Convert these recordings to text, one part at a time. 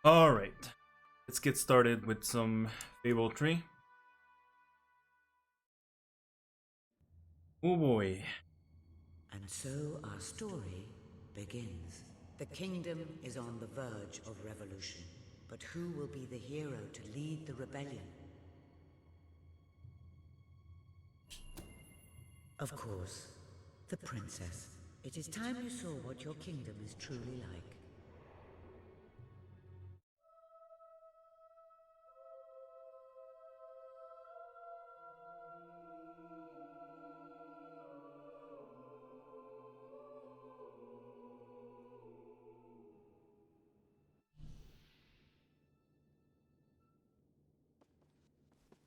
Alright, let's get started with some Fable 3. Oh boy. And so our story begins. The kingdom is on the verge of revolution, but who will be the hero to lead the rebellion? Of course, the princess. It is time you saw what your kingdom is truly like.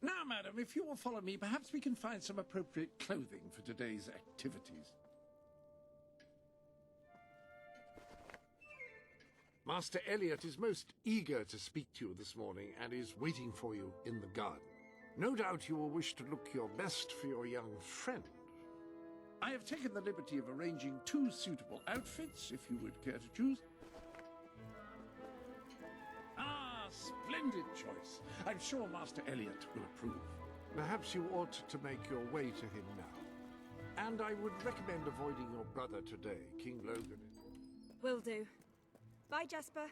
Now, madam, if you will follow me, perhaps we can find some appropriate clothing for today's activities. Master Elliot is most eager to speak to you this morning and is waiting for you in the garden. No doubt you will wish to look your best for your young friend. I have taken the liberty of arranging 2 suitable outfits, if you would care to choose. Splendid choice. I'm sure Master Elliot will approve. Perhaps you ought to make your way to him now. And I would recommend avoiding your brother today, King Logan. Will do. Bye, Jasper.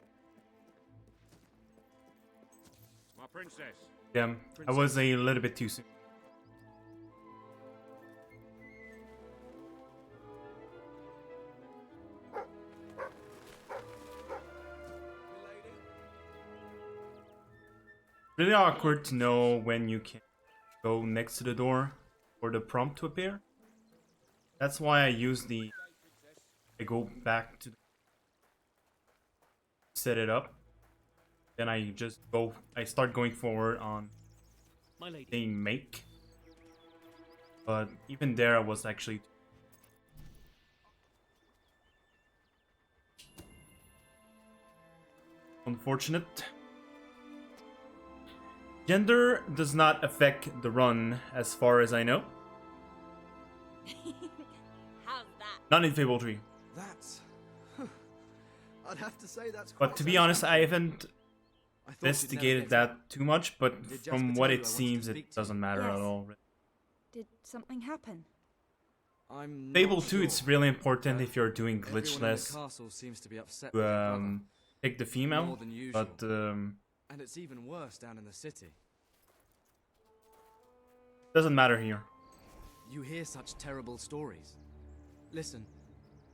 My princess. Yeah, I was a little bit too soon. Really awkward to know when you can go next to the door for the prompt to appear. That's why I go back to set it up. Then I start going forward on saying make. But even there I was actually unfortunate. Gender does not affect the run, as far as I know. How's that? Not in Fable 3. That's... I'd have to say that's But to be honest, I haven't investigated that too much, but from what it seems, it doesn't matter at all. Did something happen? Fable 2, it's really important if you're doing glitchless to pick the female, but... And it's even worse down in the city. Doesn't matter here. You hear such terrible stories. Listen.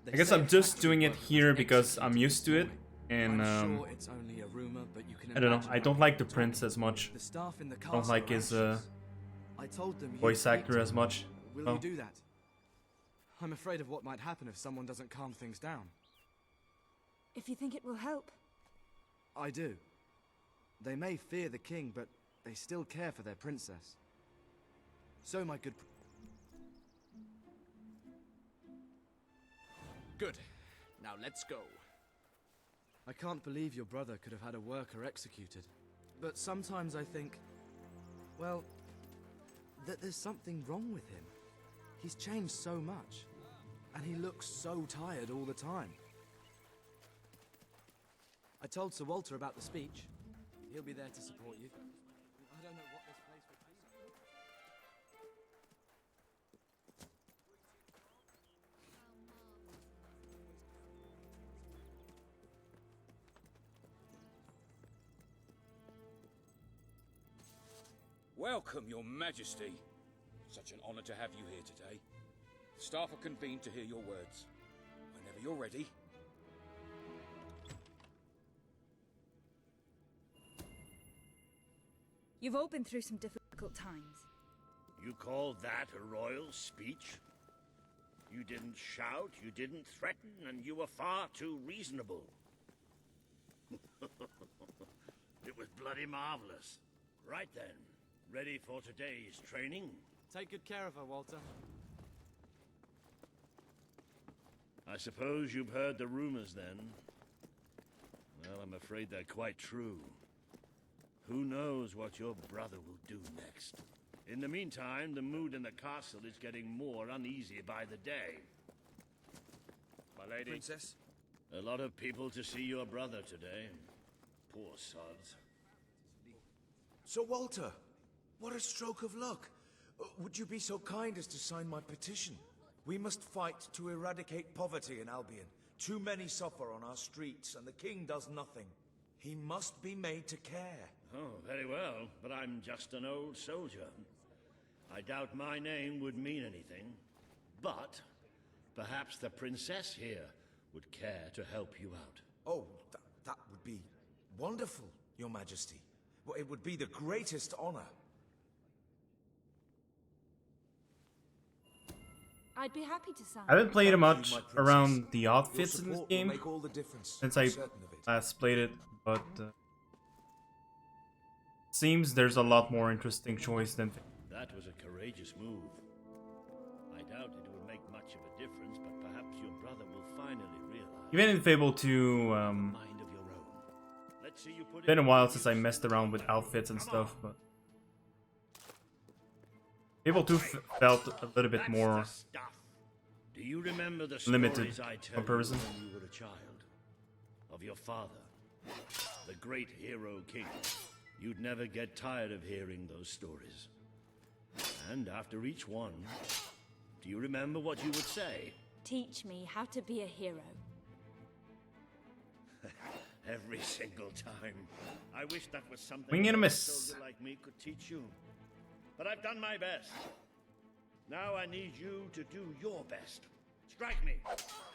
I guess I'm just doing it here because I'm used to it, and I'm sure it's only a rumor, but you can I don't know. I don't like the prince as much. The staff in the I don't like his I told them voice actor as much. Will you do that? I'm afraid of what might happen if someone doesn't calm things down. If you think it will help. I do. They may fear the king, but they still care for their princess. So, my good... Good. Now let's go. I can't believe your brother could have had a worker executed. But sometimes I think... well... that there's something wrong with him. He's changed so much. And he looks so tired all the time. I told Sir Walter about the speech. He'll be there to support you. I don't know what this place would be. Welcome, Your Majesty. Such an honor to have you here today. The staff are convened to hear your words. Whenever you're ready. You've all been through some difficult times. You call that a royal speech? You didn't shout, you didn't threaten, and you were far too reasonable. It was bloody marvelous. Right then, ready for today's training? Take good care of her, Walter. I suppose you've heard the rumors then? Well, I'm afraid they're quite true. Who knows what your brother will do next? In the meantime, the mood in the castle is getting more uneasy by the day. My lady. Princess? A lot of people to see your brother today. Poor sods. Sir Walter, what a stroke of luck. Would you be so kind as to sign my petition? We must fight to eradicate poverty in Albion. Too many suffer on our streets, and the king does nothing. He must be made to care. Oh, very well, but I'm just an old soldier. I doubt my name would mean anything, but perhaps the princess here would care to help you out. Oh, that would be wonderful, Your Majesty. Well, it would be the greatest honor. I'd be happy to sign. I haven't played Thank you, much my princess. around the Your outfits in this support will game make all the difference. since I'm I certain of it. last played it, but seems there's a lot more interesting choice than. That was a courageous move. I doubt it will make much of a difference, but perhaps your brother will finally realize. Even in Fable 2, Mind of your own. Let's see you put been a while since I messed around with outfits and stuff, but Fable 2 felt a little bit more Do you remember the limited stories I tell comparison. you when you were a child? Of your father, the great hero king. You'd never get tired of hearing those stories. And after each one, do you remember what you would say? Teach me how to be a hero. Every single time. I wish that was something Wing and a a miss. soldier like me could teach you. But I've done my best. Now I need you to do your best. Strike me.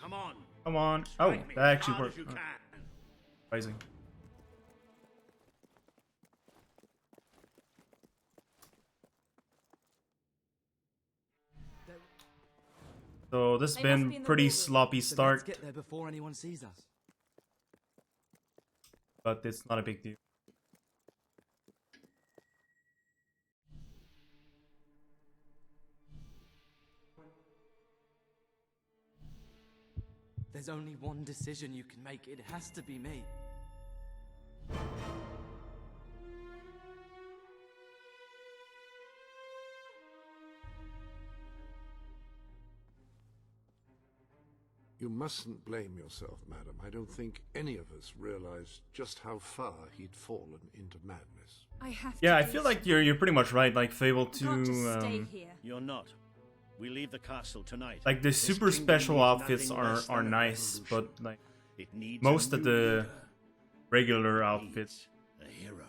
Come on. Come on. Oh, Strike me that actually as hard worked. as you Oh, can. surprising. So this has They must been be in the pretty ballroom. sloppy So let's start, get there before anyone sees us. but it's not a big deal. There's only one decision you can make. It has to be me. You mustn't blame yourself, madam. I don't think any of us realized just how far he'd fallen into madness. I have Yeah, to I do feel like something. you're pretty much right. Like Fable 2, Can't just stay here. You're not. We leave the castle tonight. like the This super kingdom special needs outfits nothing are less than a nice, but revolution. like It needs most a of new the leader. regular It outfits, needs a hero.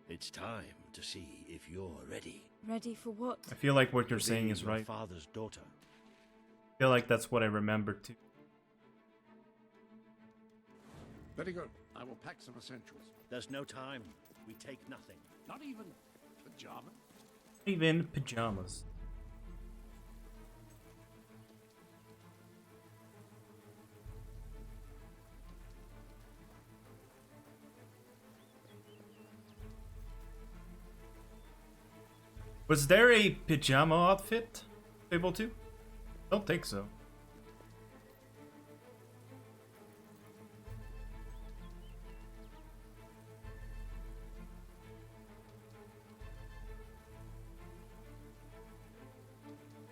It's time to see if you're ready. Ready for what? I feel like what you're To saying be is your right. I father's daughter. feel like that's what I remember too. Very good. I will pack some essentials. There's no time. We take nothing. Not even pajamas. Even pajamas. Was there a pajama outfit? Fable 2? Don't think so.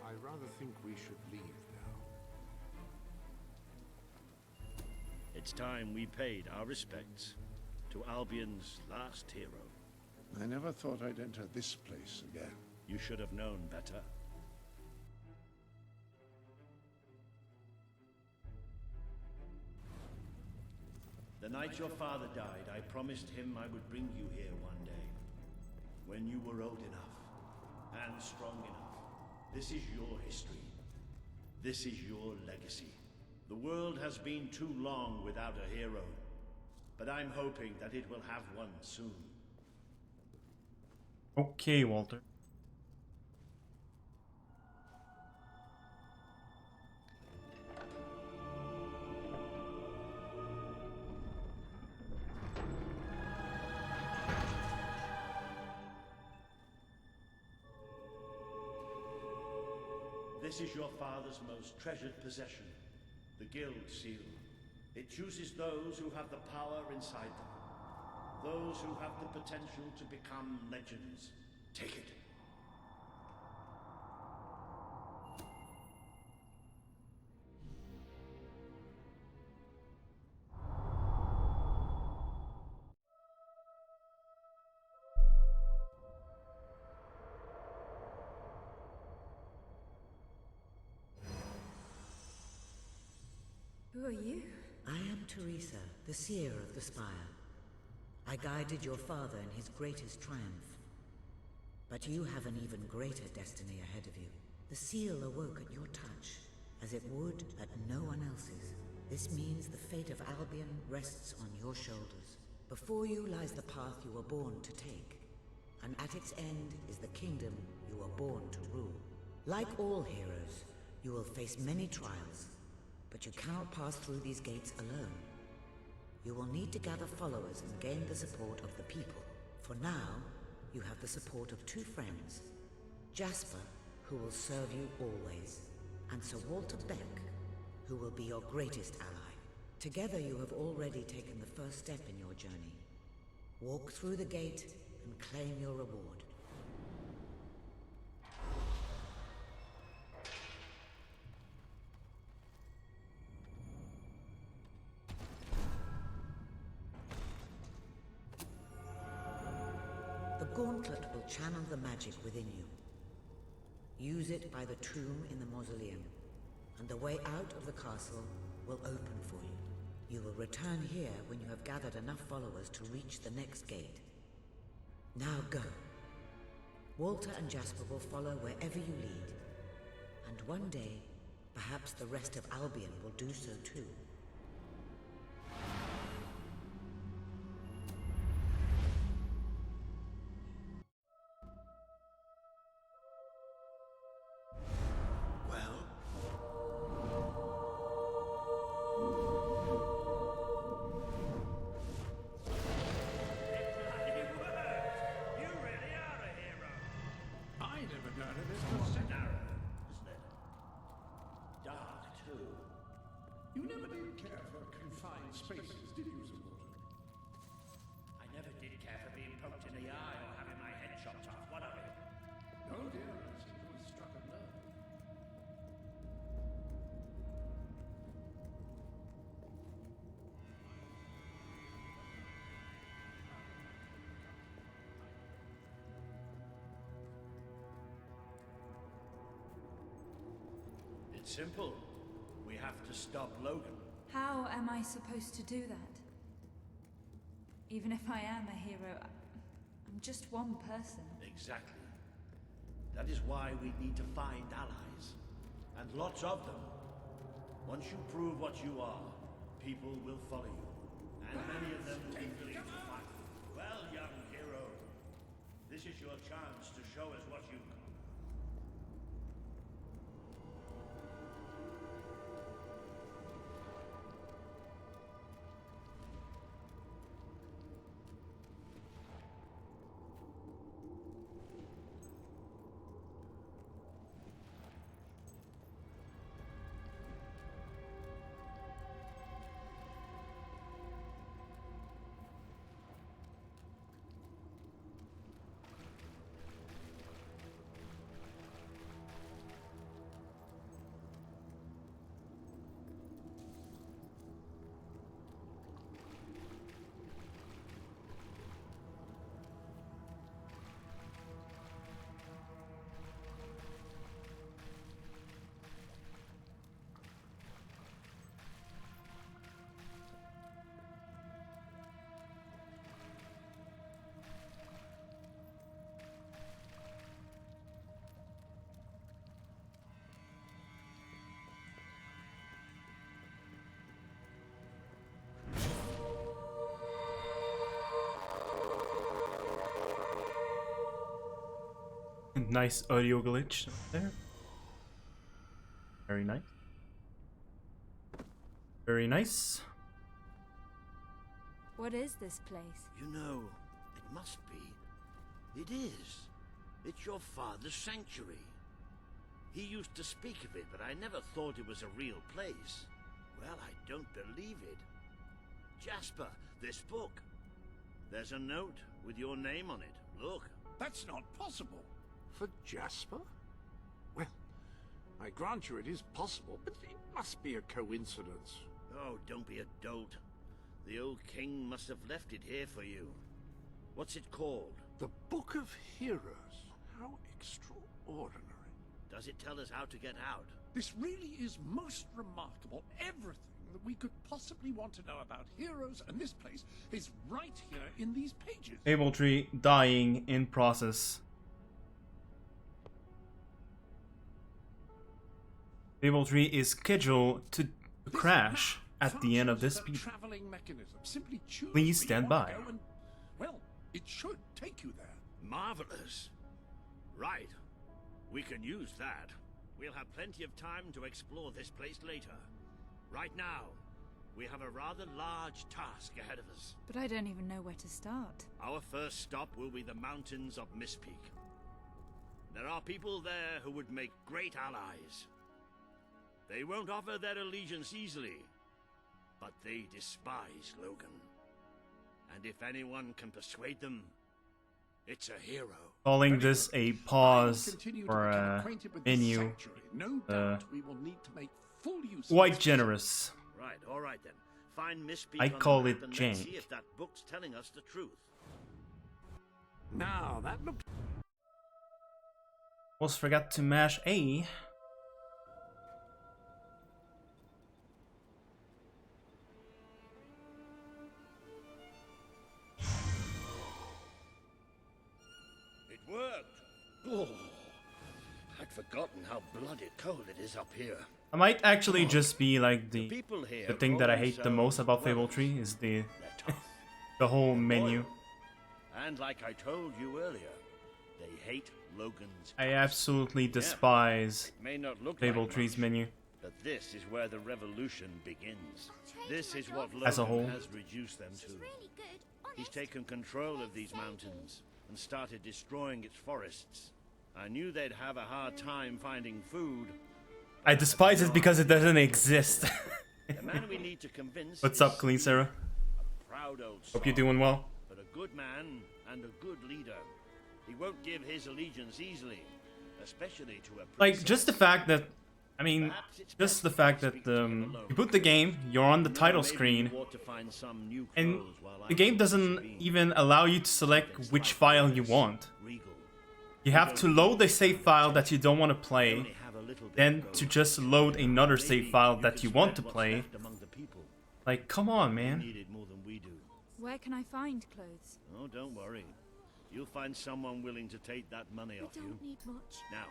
I rather think we should leave now. It's time we paid our respects to Albion's last hero. I never thought I'd enter this place again. You should have known better. The night your father died, I promised him I would bring you here one day. When you were old enough and strong enough. This is your history. This is your legacy. The world has been too long without a hero, but I'm hoping that it will have one soon. Okay, Walter. This is your father's most treasured possession, the Guild Seal. It chooses those who have the power inside them, those who have the potential to become legends. Take it. Who are you? I am Teresa, the seer of the spire. I guided your father in his greatest triumph. But you have an even greater destiny ahead of you. The seal awoke at your touch, as it would at no one else's. This means the fate of Albion rests on your shoulders. Before you lies the path you were born to take, and at its end is the kingdom you were born to rule. Like all heroes, you will face many trials, but you cannot pass through these gates alone. You will need to gather followers and gain the support of the people. For now, you have the support of two friends, Jasper, who will serve you always, and Sir Walter Beck, who will be your greatest ally. Together you have already taken the first step in your journey. Walk through the gate and claim your reward. The gauntlet will channel the magic within you. Use it by the tomb in the mausoleum, and the way out of the castle will open for you. You will return here when you have gathered enough followers to reach the next gate. Now go. Walter and Jasper will follow wherever you lead, and one day, perhaps the rest of Albion will do so too. You never did care for confined spaces, did you, Sir Walter? I never did care for being poked in the eye or having my head chopped off. What of it? Oh dear, it seems to have struck a nerve. It's simple. We have to stop Logan. How am I supposed to do that? Even if I am a hero, I'm just one person. Exactly. That is why we need to find allies. And lots of them. Once you prove what you are, people will follow you. And many of them will be willing to fight. Well, young hero, this is your chance to show us what you've got. Nice audio glitch there. Very nice. Very nice. What is this place? You know, it must be. It is. It's your father's sanctuary. He used to speak of it, but I never thought it was a real place. Well, I don't believe it. Jasper, this book. There's a note with your name on it. Look. That's not possible. For Jasper? Well, I grant you it is possible, but it must be a coincidence. Oh, don't be a dolt. The old king must have left it here for you. What's it called? The Book of Heroes. How extraordinary. Does it tell us how to get out? This really is most remarkable. Everything that we could possibly want to know about heroes, and this place is right here in these pages. Fable tree dying in process. Fable tree is scheduled to crash at the end of this speed. Traveling mechanism. Simply choose Please where stand you want by. to go and, well, it should take you there. Marvelous. Right. We can use that. We'll have plenty of time to explore this place later. Right now, we have a rather large task ahead of us. But I don't even know where to start. Our first stop will be the mountains of Mistpeak. There are people there who would make great allies. They won't offer their allegiance easily, but they despise Logan. And if anyone can persuade them, it's a hero. Calling this a pause for a menu. No doubt we will need to make full use Quite of this. generous. Right, all right then. Find Mistpeak I on the call map it and let's jank. see if that book's telling us the truth. Now that looks. Almost forgot to mash A. It worked. Oh, I'd forgotten how bloody cold it is up here. I might actually just be like the People here thing that I hate the most about Fable Tree is the whole menu. And like I told you earlier, they hate Logan's. I absolutely despise It may not look Fable like Tree's much, menu. but this is where the revolution begins. This is what As a Logan whole. has reduced them to. He's taken control of these mountains and started destroying its forests. I knew they'd have a hard time finding food. I despise it because it doesn't exist. The man we need to convince What's is up, Clean Sarah? a proud old Hope you're soul, doing well. but a good man and a good leader. He won't give his allegiance easily, especially to a Like, princess. just the fact that, I mean, just the fact that you put the game, you're on the title screen, and the game doesn't even allow you to select which file you want. You have to load a save file that you don't want to play, then to just load another save file that you want to play. Like, come on, man. Where can I find clothes? Oh, don't worry. You'll find someone willing to take that money off you. We don't need much. Now,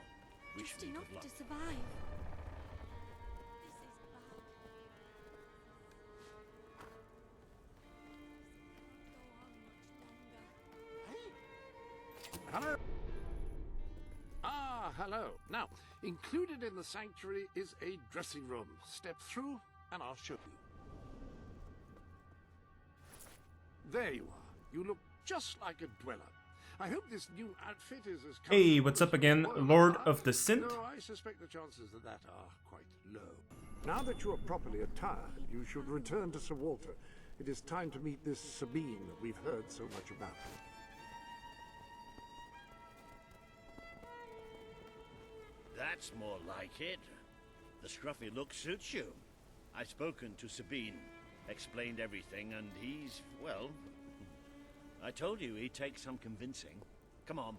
wish Just me enough good luck. to survive. Hello. Ah, hello. Now, included in the sanctuary is a dressing room. Step through, and I'll show you. There you are. You look just like a dweller. I hope this new outfit is as Hey, comfortable what's as up again, you want. Lord of the Synth? No, I suspect the chances of that are quite low. Now that you are properly attired, you should return to Sir Walter. It is time to meet this Sabine that we've heard so much about. That's more like it. The scruffy look suits you. I've spoken to Sabine, explained everything, and he's, well, I told you he'd take some convincing. Come on.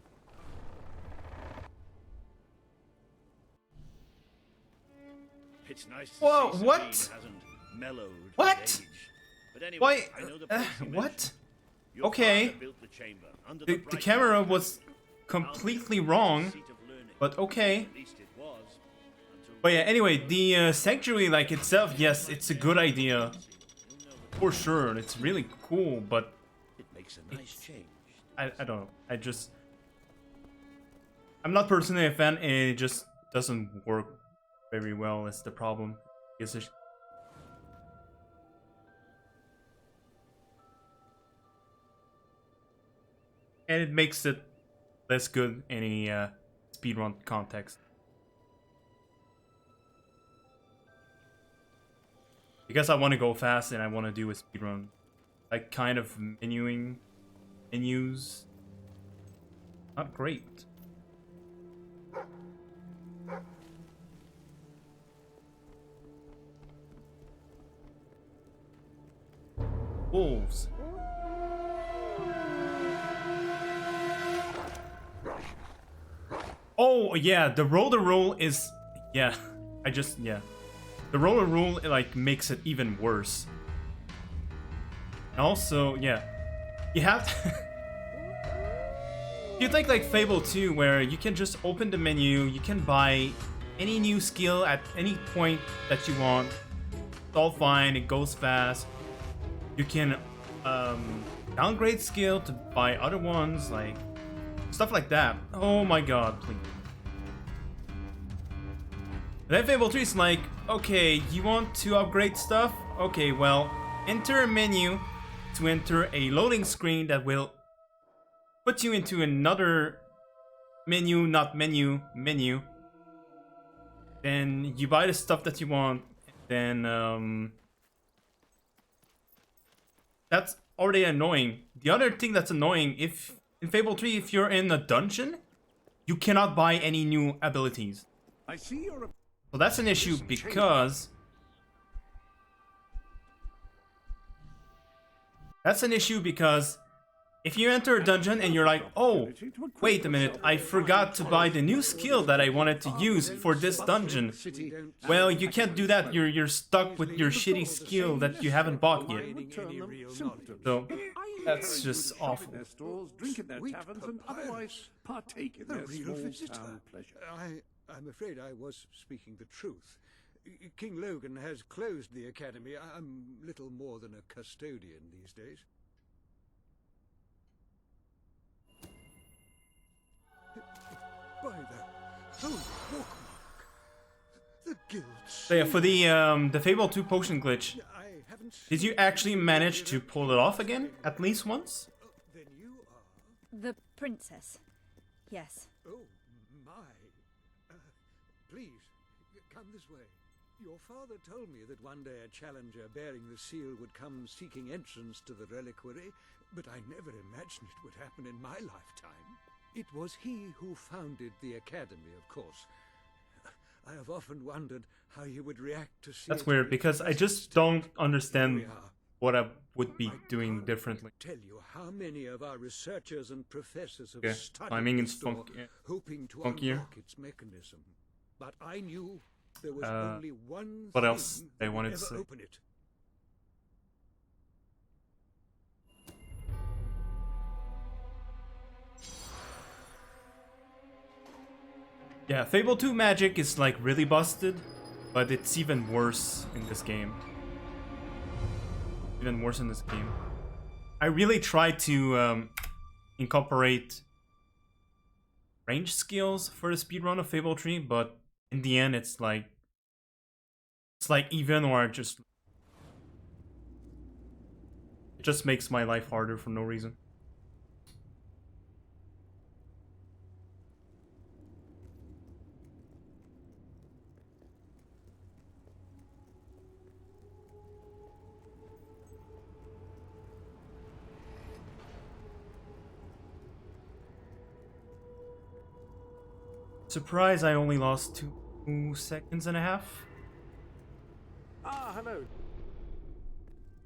It's nice to Whoa, see what? Sabine hasn't mellowed with What? age. But anyway, Why? I know the place you What? mentioned. Your Okay. father built the chamber under The bright camera light. was completely wrong, Seat of learning. but okay. At least it was, until But yeah, anyway, the sanctuary like itself, yes, it's a good idea. For sure, it's really cool, but it makes a nice change. I don't know. I'm not personally a fan, and it just doesn't work very well. That's the problem. And it makes it less good in a speedrun context. Because I want to go fast and I want to do a speedrun. Like, kind of menus. Not great. Wolves. Oh, yeah, the roller roll is... Yeah, yeah. the roller rule like makes it even worse. And also, yeah, you have to you think like Fable 2, where you can just open the menu, you can buy any new skill at any point that you want. It's all fine, it goes fast. You can downgrade skill to buy other ones, like stuff like that. Oh my god, please. Then Fable 3 is like, okay, you want to upgrade stuff? Okay, well, enter a menu to enter a loading screen that will put you into another menu, not menu. Then you buy the stuff that you want. Then that's already annoying. The other thing that's annoying, if in Fable 3, if you're in a dungeon, you cannot buy any new abilities. I see you're So that's an issue because if you enter a dungeon and you're like, oh, wait a minute, I forgot to buy the new skill that I wanted to use for this dungeon. Well, you can't do that. You're stuck with your shitty skill that you haven't bought yet. So that's just awful. Drink at their taverns and otherwise partake in their small town pleasure. I'm afraid I was speaking the truth. King Logan has closed the academy. I'm little more than a custodian these days. By the holy bookmark, the guild. So yeah, for the Fable 2 potion glitch, did you actually manage to pull it off again at least once? Then you are. The princess. Yes. Oh my. Please, come this way. Your father told me that one day a challenger bearing the seal would come seeking entrance to the reliquary, but I never imagined it would happen in my lifetime. It was he who founded the academy, of course. I have often wondered how he would react to see. That's weird, because I just don't understand what I would be doing differently. Tell you how many of our researchers and professors have studied timing this is door, hoping to funkier. unlock its mechanism. But I knew there was only one what thing else they that would wanted to ever say? open it. Yeah, Fable 2 magic is like really busted, but it's even worse in this game. Even worse in this game. I really tried to incorporate range skills for the speedrun of Fable 3, but in the end it's like even or just it just makes my life harder for no reason. Surprise, I only lost 2 seconds and a half. Ah, hello.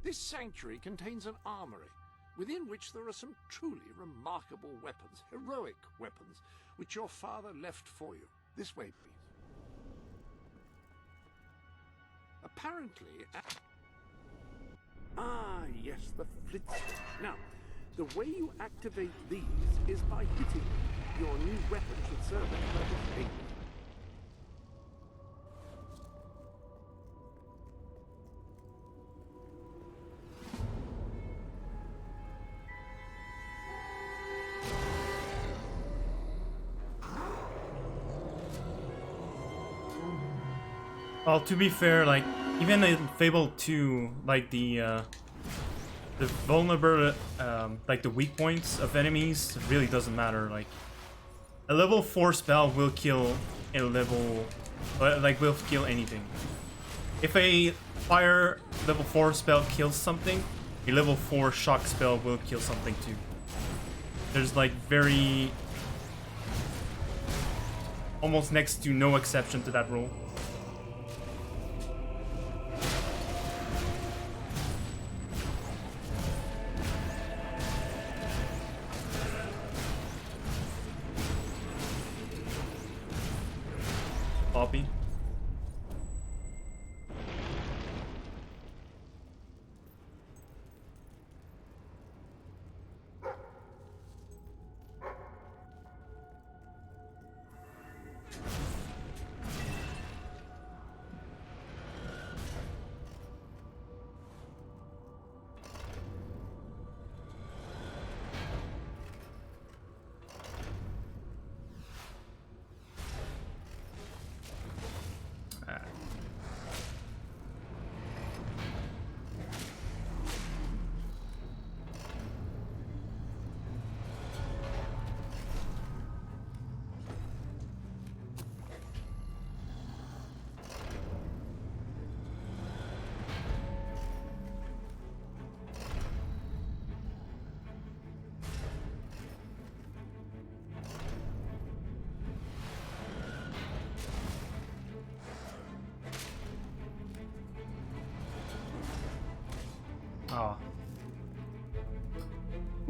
This sanctuary contains an armory, within which there are some truly remarkable weapons, heroic weapons, which your father left for you. This way, please. Apparently... Ah, yes, the flintstone. Now, the way you activate these is by hitting them. Your new weapon should serve that purpose ably. Well, to be fair, like even in Fable 2, like the vulnerable, like the weak points of enemies really doesn't matter. Like a level 4 spell will kill a level, will kill anything. If a fire level 4 spell kills something, a level 4 shock spell will kill something too. There's like very, almost next to no exception to that rule. Poppy.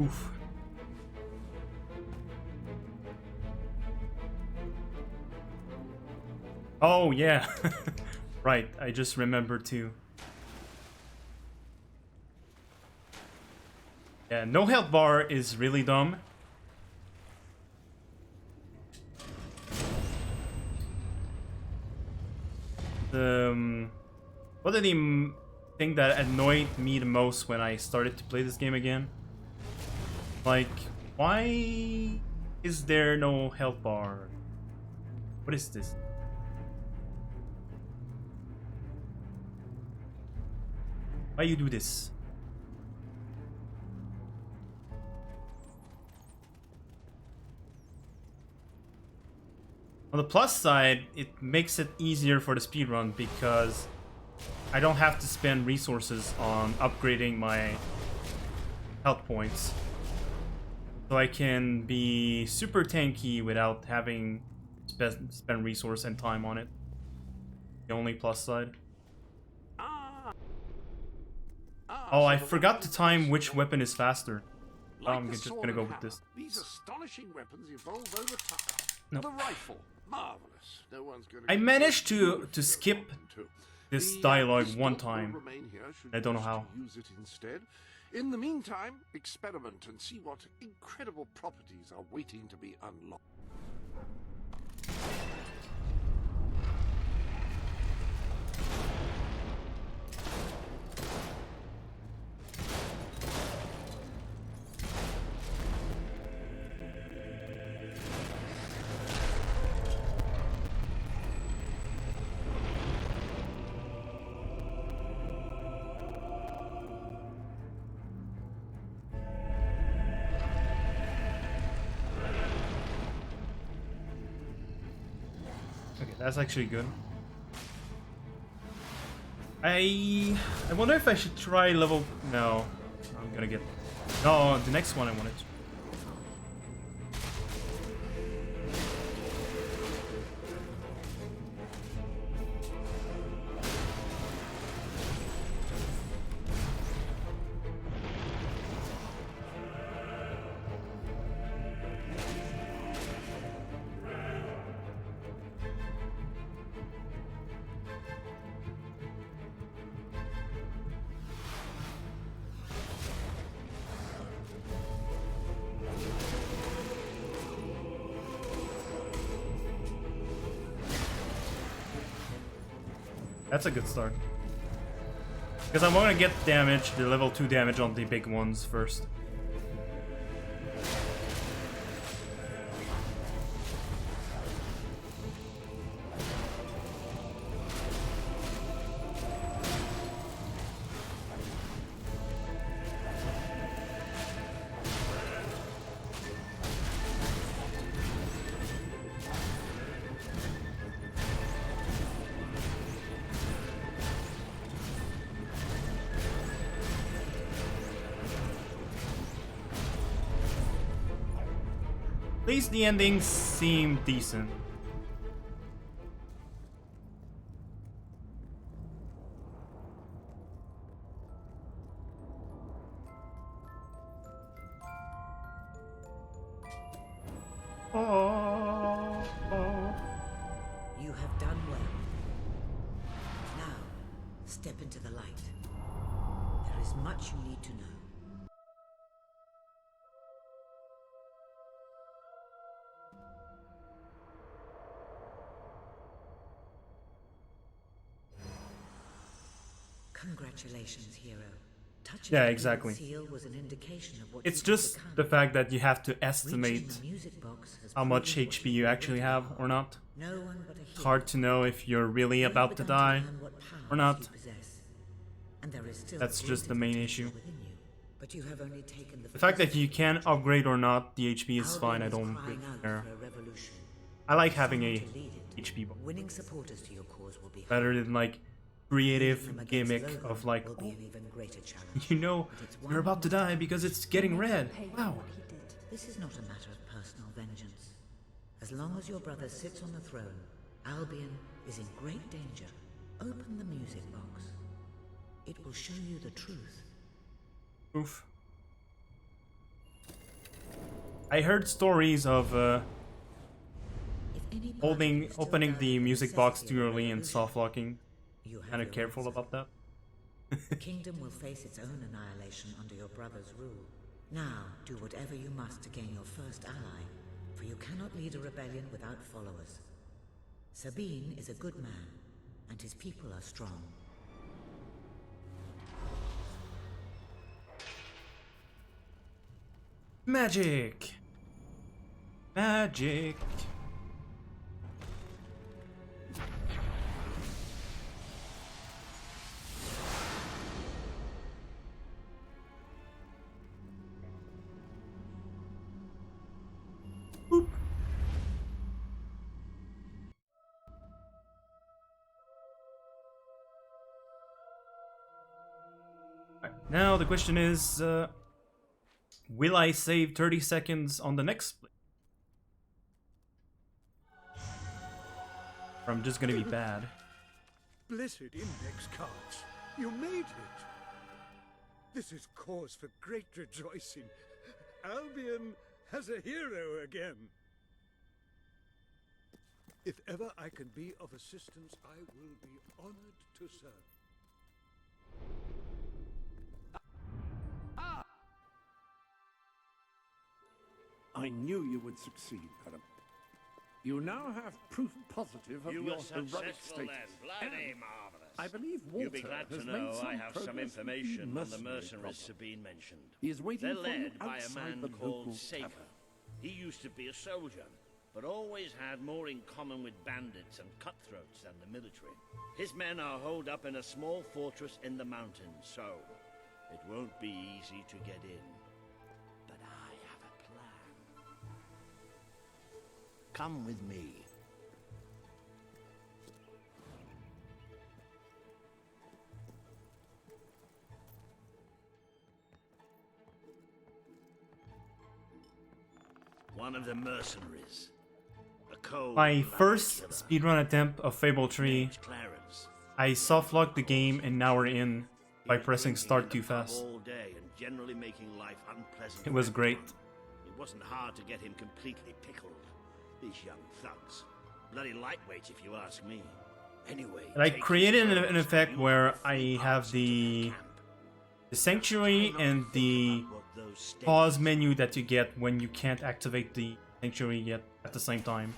Oof. Oh yeah. Right, I just remembered too. Yeah, no health bar is really dumb. What are the thing that annoyed me the most when I started to play this game again? Like, why is there no health bar? What is this? Why you do this? On the plus side, it makes it easier for the speedrun because I don't have to spend resources on upgrading my health points. So I can be super tanky without having spend resource and time on it. The only plus side. Oh, I forgot to time which weapon is faster. I'm just gonna go with this. These astonishing weapons evolve over time. No. The rifle, marvelous. No one's gonna I managed to skip this dialogue one time. I don't know how. Use it instead. In the meantime, experiment and see what incredible properties are waiting to be unlocked. Okay, that's actually good. I wonder if I should try level... No, I'm gonna get... No, the next one I wanted to... That's a good start. Because I want to get damage, the level 2 damage on the big ones first. At least the endings seem decent. You have done well. Now, step into the light. There is much you need to know. Congratulations, hero. Touching Yeah, the exactly. seal was an indication of what It's you just could become. the fact that you have to Reaching estimate the music box has how much proven what HP you actually have or not. No one but a It's hero hard to know if you're really You've about to begun die learn what powers or not. you possess. And there is still That's just the greater main potential issue. within you, but you have only taken The fact that first you step. can upgrade or not the HP is Albion fine, I is don't crying really out care. for a revolution. I like having Someone a to lead it. HP bar. Winning supporters to your cause will be Better than like creative Leading them against gimmick Logan of like, will be oh, an even greater challenge. you know, But it's you're one about to die because it's getting red. Wow. This is not a matter of personal vengeance. As long as your brother sits on the throne, Albion is in great danger. Open the music box. It will show you the truth. Oof. I heard stories of If any part of you still opening doubt the music box necessity too of early and revolution, soft locking. you have Kind of your careful answer. about that. The kingdom will face its own annihilation under your brother's rule. Now, do whatever you must to gain your first ally, for you cannot lead a rebellion without followers. Sabine is a good man, and his people are strong. Magic! Magic! Boop. Right, now the question is, will I save 30 seconds on the next split? Or I'm just gonna be bad. Blessed index cards. You made it. This is cause for great rejoicing. Albion has a hero again. If ever I can be of assistance, I will be honored to serve. I knew you would succeed, Adam. You now have proof positive of You your were heroic successful status. then. Bloody And marvelous. I believe Walter You'll be glad to has know made some I have some progress with the information on the mercenary mercenaries problem. Sabine mentioned. He is waiting They're for you led by a outside man the called local Saker. tavern. He used to be a soldier, but always had more in common with bandits and cutthroats than the military. His men are holed up in a small fortress in the mountains, so it won't be easy to get in. But I have a plan. Come with me. One of the mercenaries. A cold My blooded first killer speedrun attempt of Fable 3, named Clarence. I soft-locked the game and now we're in by He was pressing drinking start in too the pub fast. all day and generally making life unpleasant. It was for great. everyone. It wasn't hard to get him completely pickled. These young thugs. Bloody lightweight if you ask me. Anyway, And I take created his an clothes effect and you where have free I have pass into the camp. sanctuary Try not and to think the about what those statements pause menu that you get when you can't activate the sanctuary yet at the same time.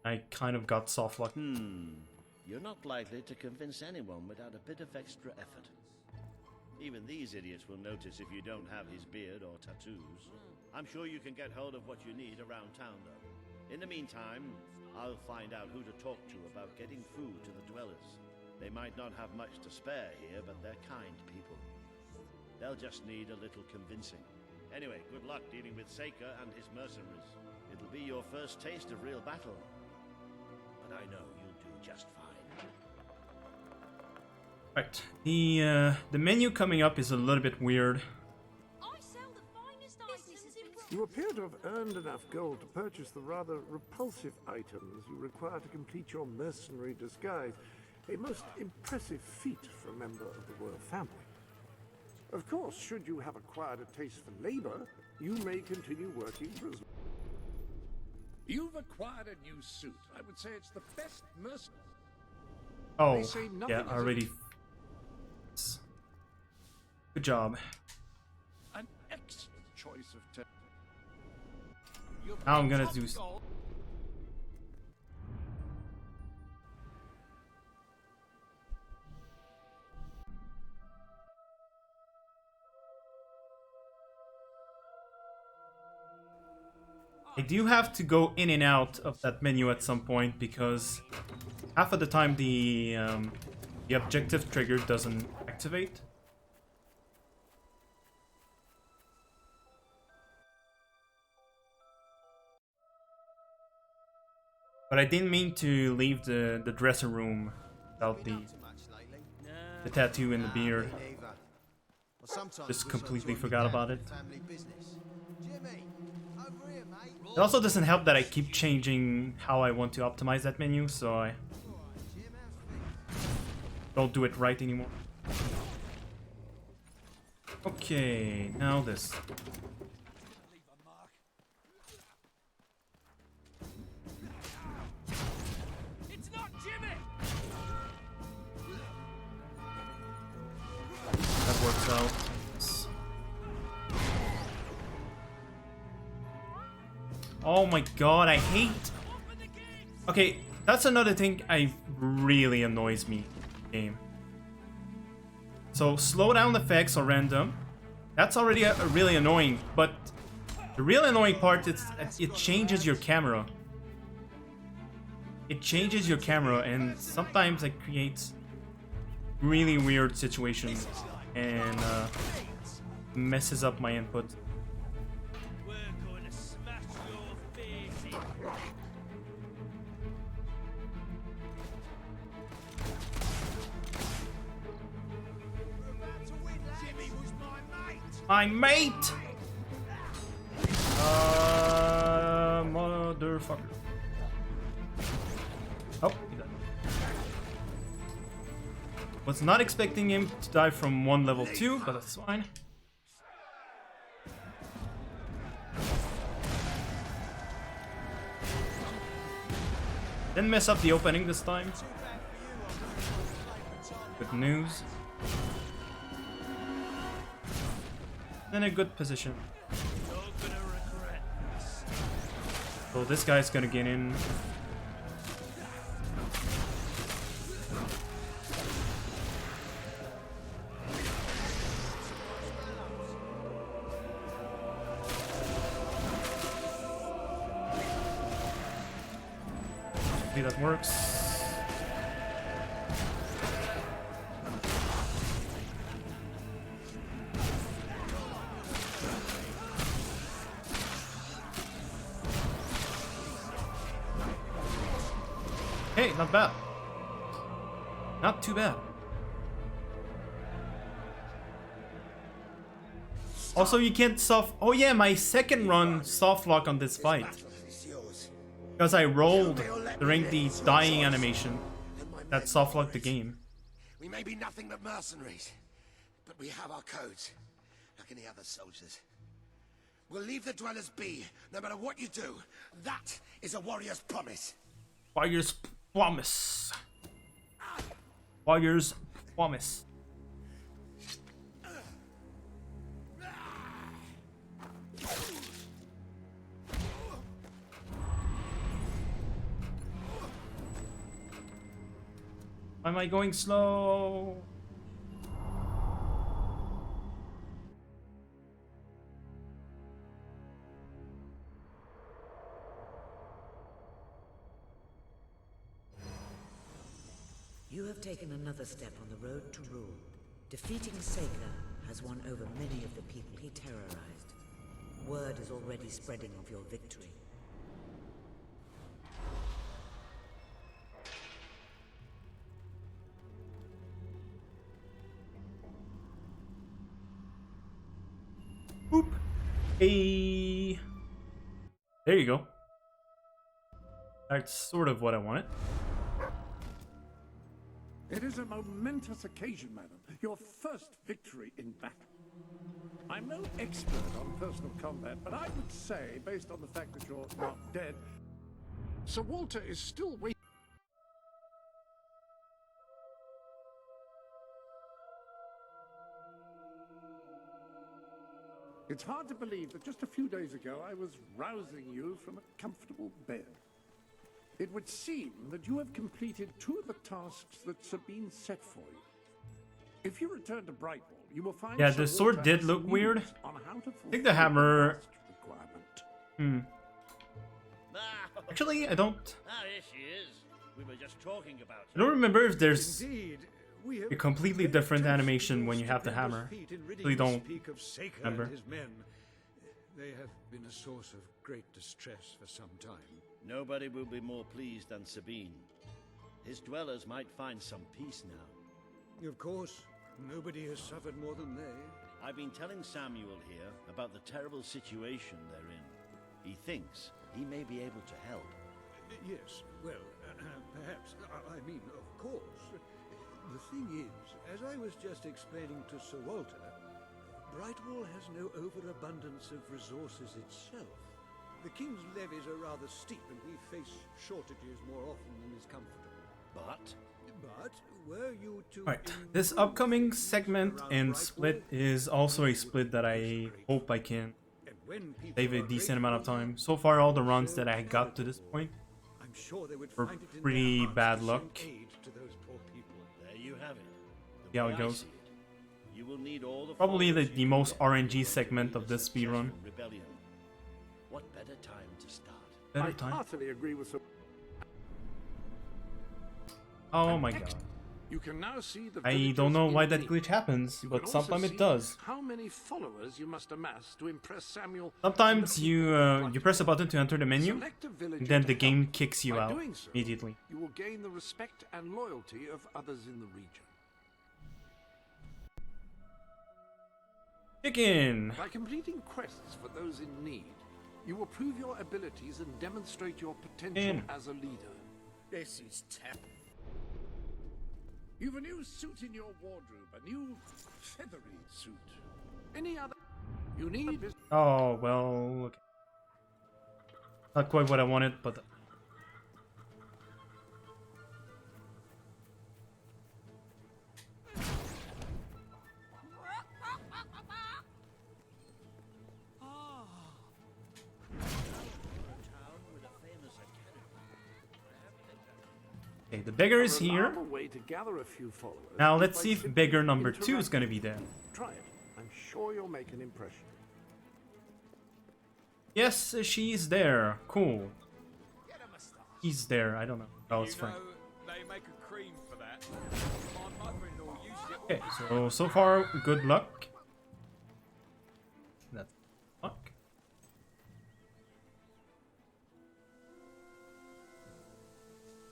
I kind of got soft locked. You're not likely to convince anyone without a bit of extra effort. Even these idiots will notice if you don't have his beard or tattoos. I'm sure you can get hold of what you need around town, though. In the meantime, I'll find out who to talk to about getting food to the dwellers. They might not have much to spare here, but they're kind people. They'll just need a little convincing. Anyway, good luck dealing with Saker and his mercenaries. It'll be your first taste of real battle. But I know you'll do just fine. Right, the menu coming up is a little bit weird. I sell the finest items in You appear to have earned enough gold to purchase the rather repulsive items you require to complete your mercenary disguise. A most impressive feat for a member of the royal family. Of course, should you have acquired a taste for labor, you may continue working for as You've acquired a new suit. I would say it's the best mercenary. Oh, They say nothing yeah, is already. Good job. an excellent choice of Now I'm gonna do. I do have to go in and out of that menu at some point because half of the time the objective trigger doesn't activate. But I didn't mean to leave the dressing room without the tattoo and the beard. Just completely forgot about it. It also doesn't help that I keep changing how I want to optimize that menu, so I don't do it right anymore. Okay, now this. So. Oh my god, I hate. Okay, that's another thing I really annoys me in the game. So slowdown effects are random. That's already really annoying, but the real annoying part is it changes your camera. It changes your camera, and sometimes it creates really weird situations and messes up my input. My mate! Motherfucker. Oh, he died. Was not expecting him to die from one level 2, but that's fine. Didn't mess up the opening this time. Good news. In a good position. So this guy's gonna get in. Hopefully that works. Hey, not bad. Not too bad. Also, you can't soft... Oh yeah, my second run soft lock on this fight. Because I rolled during the dying animation that soft locked the game. We may be nothing but mercenaries, but we have our codes, like any other soldiers. We'll leave the dwellers be, no matter what you do. That is a warrior's promise. Warrior's promise. Warrior's promise. Why am I going slow? You have taken another step on the road to rule. Defeating Seika has won over many of the people he terrorized. Word is already spreading of your victory. Boop. Hey. There you go. That's sort of what I wanted. It is a momentous occasion, madam. Your first victory in battle. I'm no expert on personal combat, but I would say, based on the fact that you're not dead, Sir Walter is still waiting. It's hard to believe that just a few days ago I was rousing you from a comfortable bed. It would seem that you have completed 2 of the tasks that Sabine set for you. If you return to Brightwall, you will find... Yeah, the sword did look weird. I think the hammer... Actually, I don't... Ah, here she is. We were just talking about her. I don't remember if there's a completely different animation when you have the hammer. Really don't remember. They have been a source of great distress for some time. Nobody will be more pleased than Sabine. His dwellers might find some peace now. Of course, nobody has suffered more than they. I've been telling Samuel here about the terrible situation they're in. He thinks he may be able to help. Yes, well, perhaps. I mean, of course. The thing is, as I was just explaining to Sir Walter, Brightwall has no overabundance of resources itself. The King's levies are rather steep, and we face shortages more often than is comfortable. But were you to Alright, this upcoming segment and split is also a split that I hope I can save a decent amount of time. So far, all the runs that I got to this point I'm sure they would were find it in pretty their hearts bad to luck. send aid to those poor people. There you have it. See how it way I goes. see it, you will need all the Probably followers the you most can get RNG to segment of a this speedrun. successful rebellion. What better time to start? Better I time. heartily agree with the... Oh my god. You can now see the I don't know why that villagers glitch happens, You but can also sometimes see it does. How many followers you must amass to impress Samuel? Sometimes you press a button to enter the menu, Select a villager and then to the help. game kicks you By out doing so, immediately. You will gain the respect and loyalty of others in the region. Chicken! By completing quests for those in need, you will prove your abilities and demonstrate your potential as a leader. This is terrible. You've a new suit in your wardrobe, a new feathery suit. Any other? You need. Oh, well, okay. Not quite what I wanted, but... Okay, the beggar is here. A way to gather a few followers. Now is let's by see if simply beggar number 2 is interacting. gonna be there. Try it. I'm sure you'll make an impression. Yes, she's there. Cool. He's there. I don't know. Oh, it's fine. They make a cream for that. My mother-in-law used it. Okay, so far, good luck. That's luck.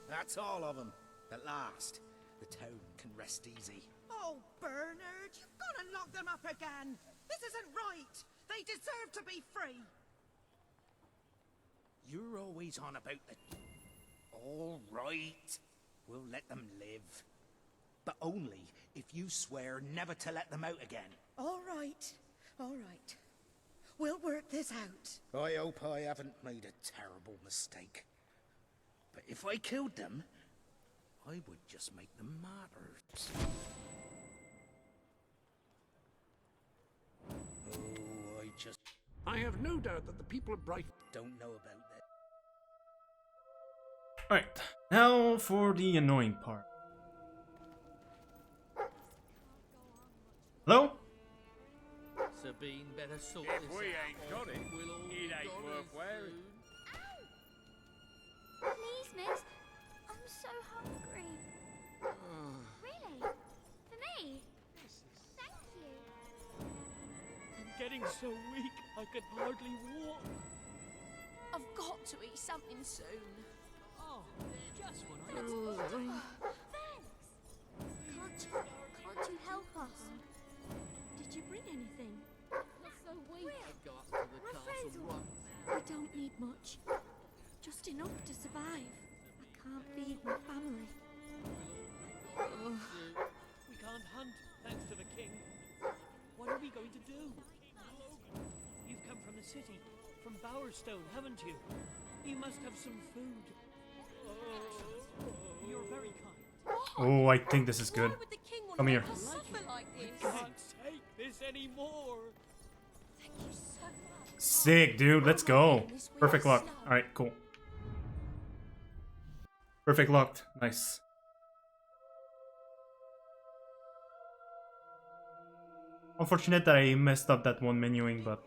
That's all of them. At last, the town can rest easy. Oh, Bernard, you've got to lock them up again. This isn't right. They deserve to be free. You're always on about the... All right. We'll let them live. But only if you swear never to let them out again. All right. All right. We'll work this out. I hope I haven't made a terrible mistake. But if I killed them, I would just make them martyrs. Oh, I have no doubt that the people of Bright don't know about that. Alright, now for the annoying part. Hello? Sabine better sort If this we out, ain't got or it, we'll all it be ain't gone worth as wearing. soon. Please, miss. I'm so hungry. Really? For me? Thank you. I'm getting so weak I can hardly walk. I've got to eat something soon. Oh, just when I need Thanks. Can't you help us? Did you bring anything? Not so weak. I got to the castle once. We don't need much. Just enough to survive. I can't feed my family. We can't hunt, thanks to the king. What are we going to do? You've come from the city, from Bowerstone, haven't you? You must have some food. You're very kind. Oh, I think this is good. Come here. Like I can't take this anymore. Thank you so much. Sick, dude. Let's go. Perfect luck. Alright, cool. Perfect luck. Nice. Unfortunate that I messed up that one menuing, but...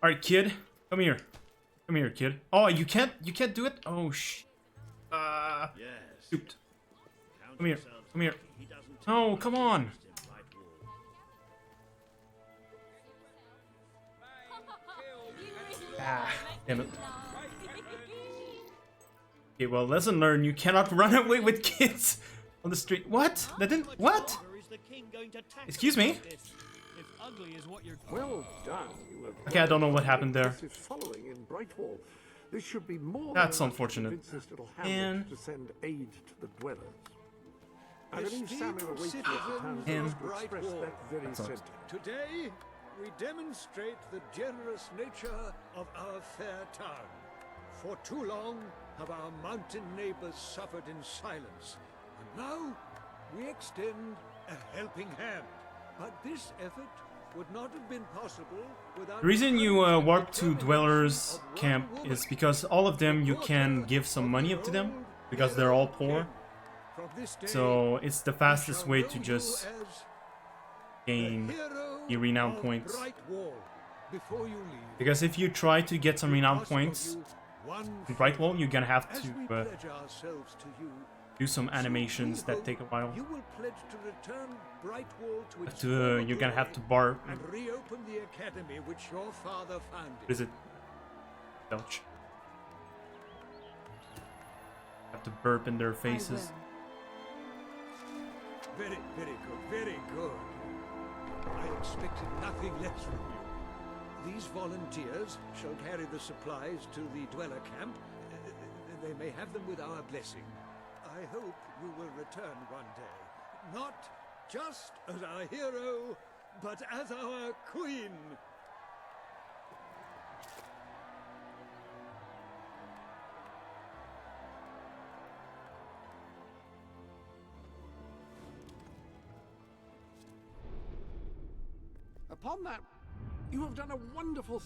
Alright, kid. Come here. Come here, kid. Oh, you can't do it? Oh, Yes. shoot. Count Come here. yourselves Come here. lucky he doesn't take No, come on. interest in Brightwall. Ah, damn it. Okay, well, lesson learned. You cannot run away with kids on the street. What? That didn't... What? Is the king going to tax Excuse me? this? If ugly is what you're... Well done. You have Okay, I don't know what happened there. impressive following in Brightwall. This should be more That's than enough to unfortunate. convince this little hamlet And- to send aid to the dwellers. I believe Esteemed Samuel awaits you at the town citizens And- of to express Brightwall, that very That's all. sentiment. today we demonstrate the generous nature of our fair town. For too long have our mountain neighbors suffered in silence Now, we extend a helping hand. But this effort would not have been possible without... The reason you warp to Dweller's camp is because all of them you can give some money up to them, because they're all poor. So it's the fastest way to just gain the renown points. Because if you try to get some renown points in Bright Wall, you're gonna have to do some animations that take a while. You're gonna have to bar. And reopen the academy which your father founded. What is it? Belch. Have to burp in their faces. Very, very good, very good. I expected nothing less from you. These volunteers shall carry the supplies to the Dweller camp. They may have them with our blessing. I hope you will return one day. Not just as our hero, but as our queen. Upon that, you have done a wonderful...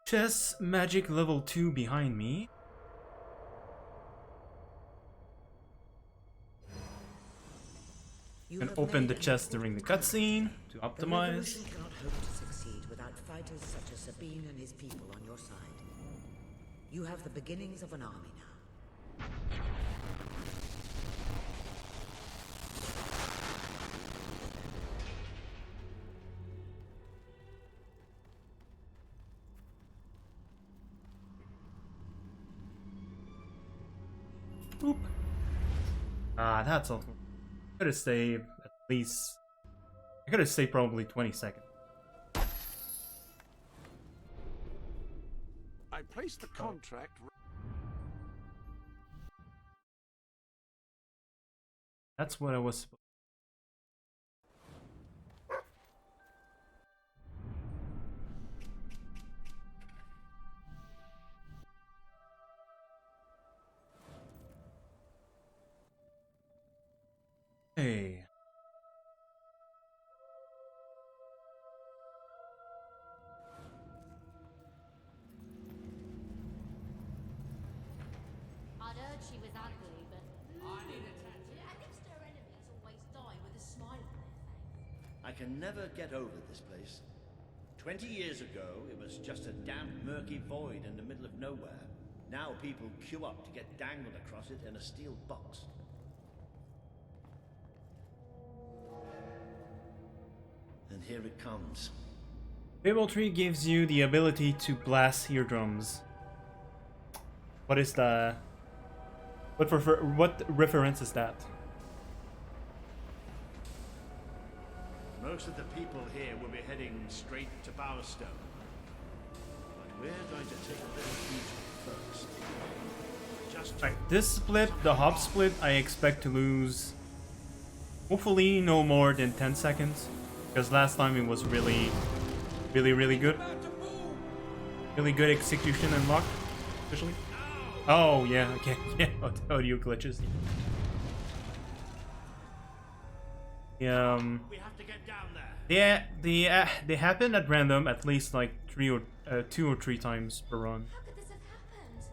Chess magic level 2 behind me. You can open the chest during the cutscene to optimize. The revolution cannot hope to succeed without fighters such as Sabine and his people on your side. You have the beginnings of an army now. Boop. Ah, that's awful. I could have saved at least... I could have saved probably 20 seconds. I placed the contract... That's what I was supposed to. Hey. I'd heard she was ugly, but I need a tattoo. At least her enemies always die with a smile on their face. I can never get over this place. 20 years ago, it was just a damp, murky void in the middle of nowhere. Now people queue up to get dangled across it in a steel box. And here it comes. Fable 3 gives you the ability to blast eardrums. What is the... What reference is that? Most of the people here will be heading straight to Bowerstone. But we're going to take a little detour first. Just Right, this split, the hop split, I expect to lose hopefully no more than 10 seconds. Because last time it was really good. Really good execution and luck, especially. Oh yeah, okay, yeah, audio glitches. we have to get down there. Yeah, they happen at random at least like 2 or 3 times per run. How could this have happened?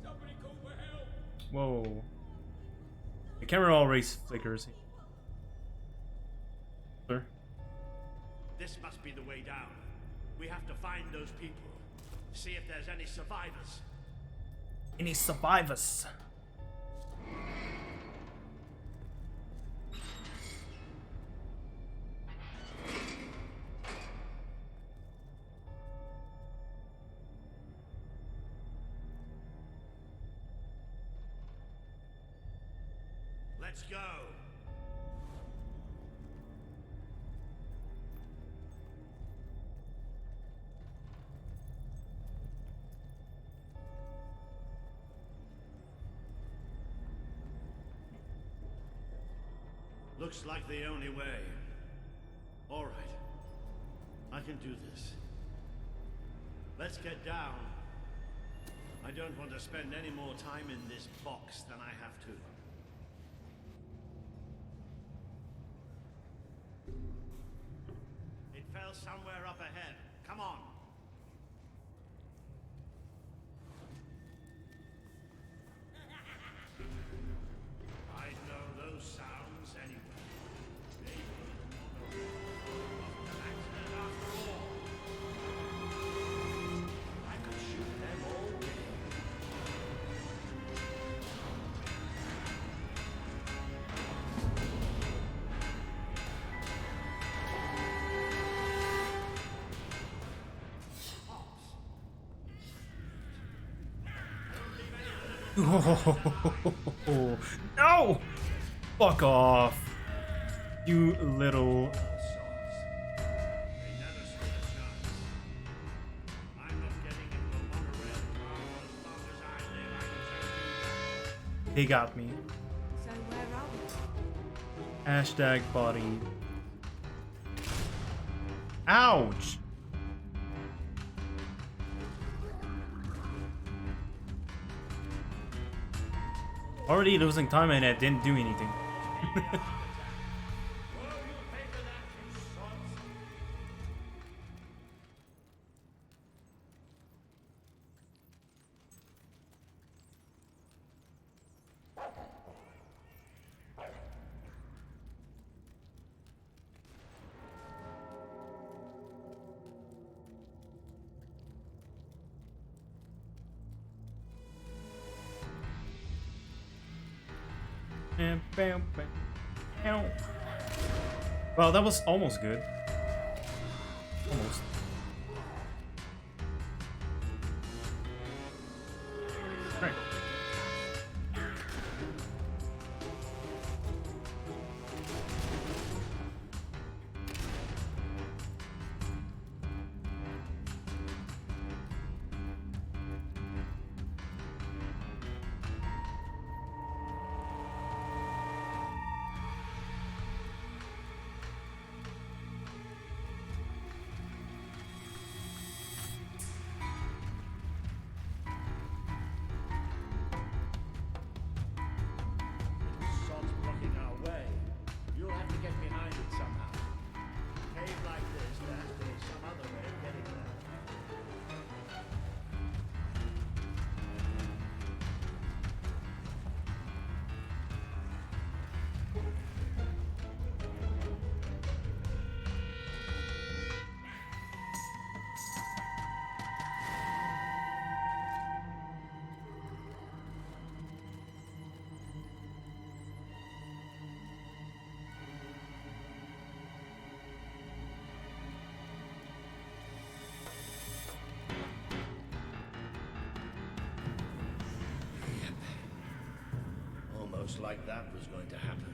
Somebody call for help! Whoa. The camera always flickers. Sir? This must be the way down. We have to find those people. See if there's any survivors. Any survivors? Let's go. Looks like the only way. All right. I can do this. Let's get down. I don't want to spend any more time in this box than I have to. It fell somewhere up ahead. Come on. I know those sounds anyway. They were an accident after all. I could shoot them all day. No! Fuck off. You little... They got me. So where are we? Hashtag body. Ouch! Already losing time and I didn't do anything. Well, that was almost good. Almost. Right. Almost like that was going to happen.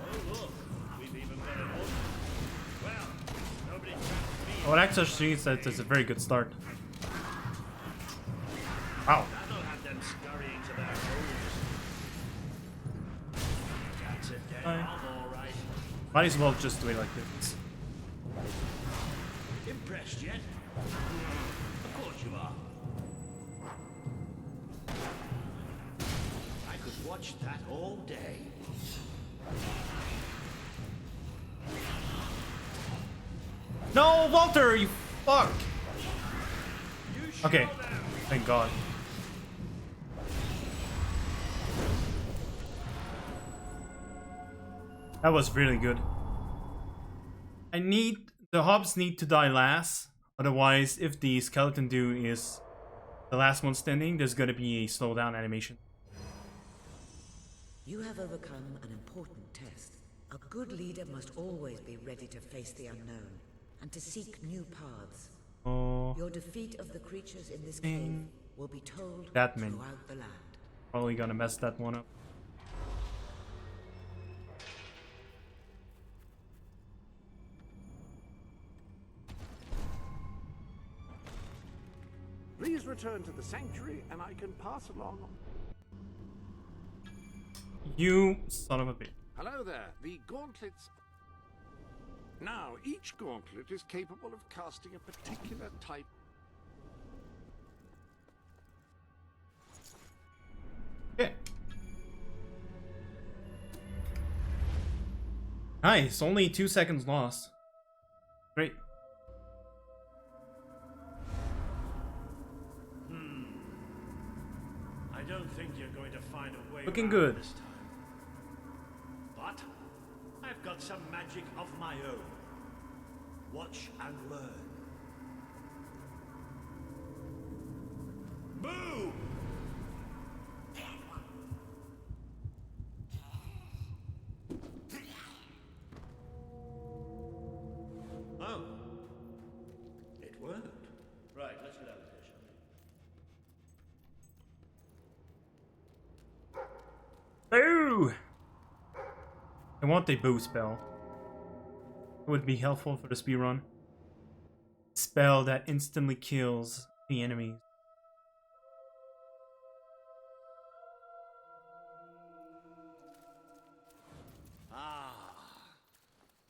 Oh look, we've even got an order. Well, nobody traps me. Well, actually, it's a very good start. Wow. That'll have them scurrying to their holes. That's it, dead arm, all right. Might as well just do it like this. Impressed yet? Of course you are. I could watch that all day. No, Walter, you fuck! Okay, thank God. That was really good. The hobs need to die last. Otherwise, if the skeleton dude is the last one standing, there's gonna be a slowdown animation. You have overcome an important test. A good leader must always be ready to face the unknown and to seek new paths. Oh, Your defeat of the creatures in this cave will be told that many. throughout the land. Probably gonna mess that one up. Please return to the sanctuary and I can pass along. You son of a bitch. Hello there. The gauntlets... Now, each gauntlet is capable of casting a particular type... Okay. Nice, only 2 seconds lost. Great. I don't think you're going to find a way Looking around good. this time. But I've got some magic of my own. Watch and learn. Boom! Oh. It worked. Right, let's get out of here, shall we? Boo! I want a boo spell. It would be helpful for the speedrun. Spell that instantly kills the enemies.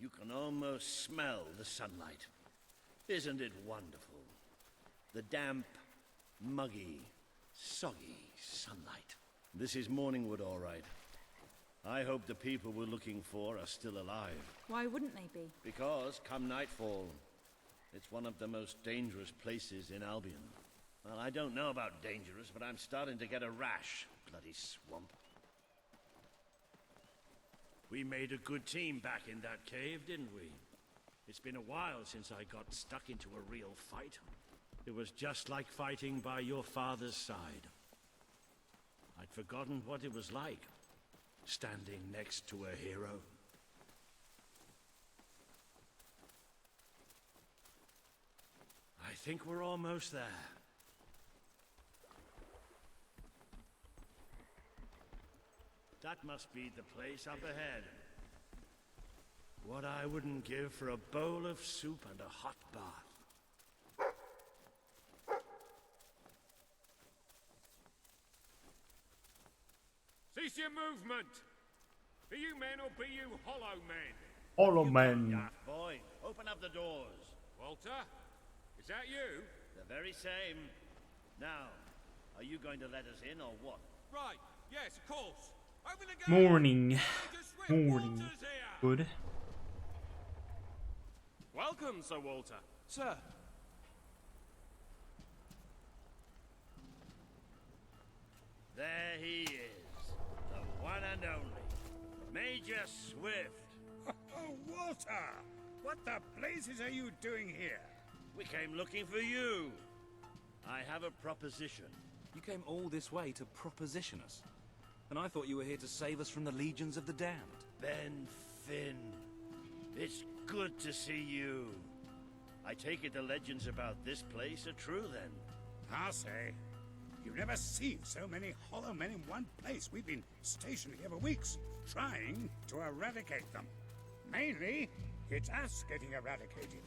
You can almost smell the sunlight. Isn't it wonderful? The damp, muggy, soggy sunlight. This is Morningwood, all right. I hope the people we're looking for are still alive. Why wouldn't they be? Because, come nightfall, it's one of the most dangerous places in Albion. Well, I don't know about dangerous, but I'm starting to get a rash. Bloody swamp. We made a good team back in that cave, didn't we? It's been a while since I got stuck into a real fight. It was just like fighting by your father's side. I'd forgotten what it was like, standing next to a hero. I think we're almost there. That must be the place up ahead. What I wouldn't give for a bowl of soup and a hot bath. Cease your movement! Be you men or be you hollow men? Hollow men. Daft boy, open up the doors. Walter? Is that you? The very same. Now, are you going to let us in or what? Right, yes, of course. Open the gate! Morning. Morning. Good. Welcome, Sir Walter. Sir, There he is. The one and only. Major Swift. Oh, Walter! What the blazes are you doing here? We came looking for you. I have a proposition. you came all this way to proposition us. And I thought you were here to save us from the legions of the damned. Ben Finn. It's good to see you. I take it the legends about this place are true, then? I'll say. You've never seen so many hollow men in one place. We've been stationed here for weeks, trying to eradicate them. Mainly, it's us getting eradicated.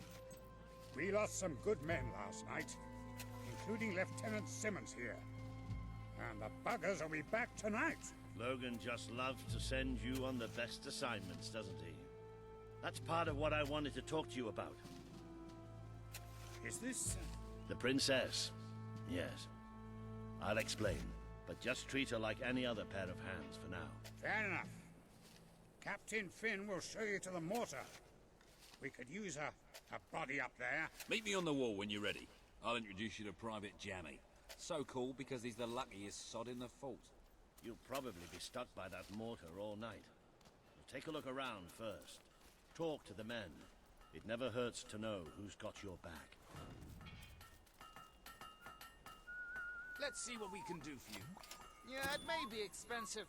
We lost some good men last night, including Lieutenant Simmons here. And the buggers will be back tonight. Logan just loves to send you on the best assignments, doesn't he? That's part of what I wanted to talk to you about. Is this... The princess. Yes. I'll explain, but just treat her like any other pair of hands for now. Fair enough. Captain Finn will show you to the mortar. We could use a body up there. Meet me on the wall when you're ready. I'll introduce you to Private Jammy. So cool because he's the luckiest sod in the fort. You'll probably be stuck by that mortar all night. So take a look around first. Talk to the men. It never hurts to know who's got your back. Let's see what we can do for you. Yeah, it may be expensive.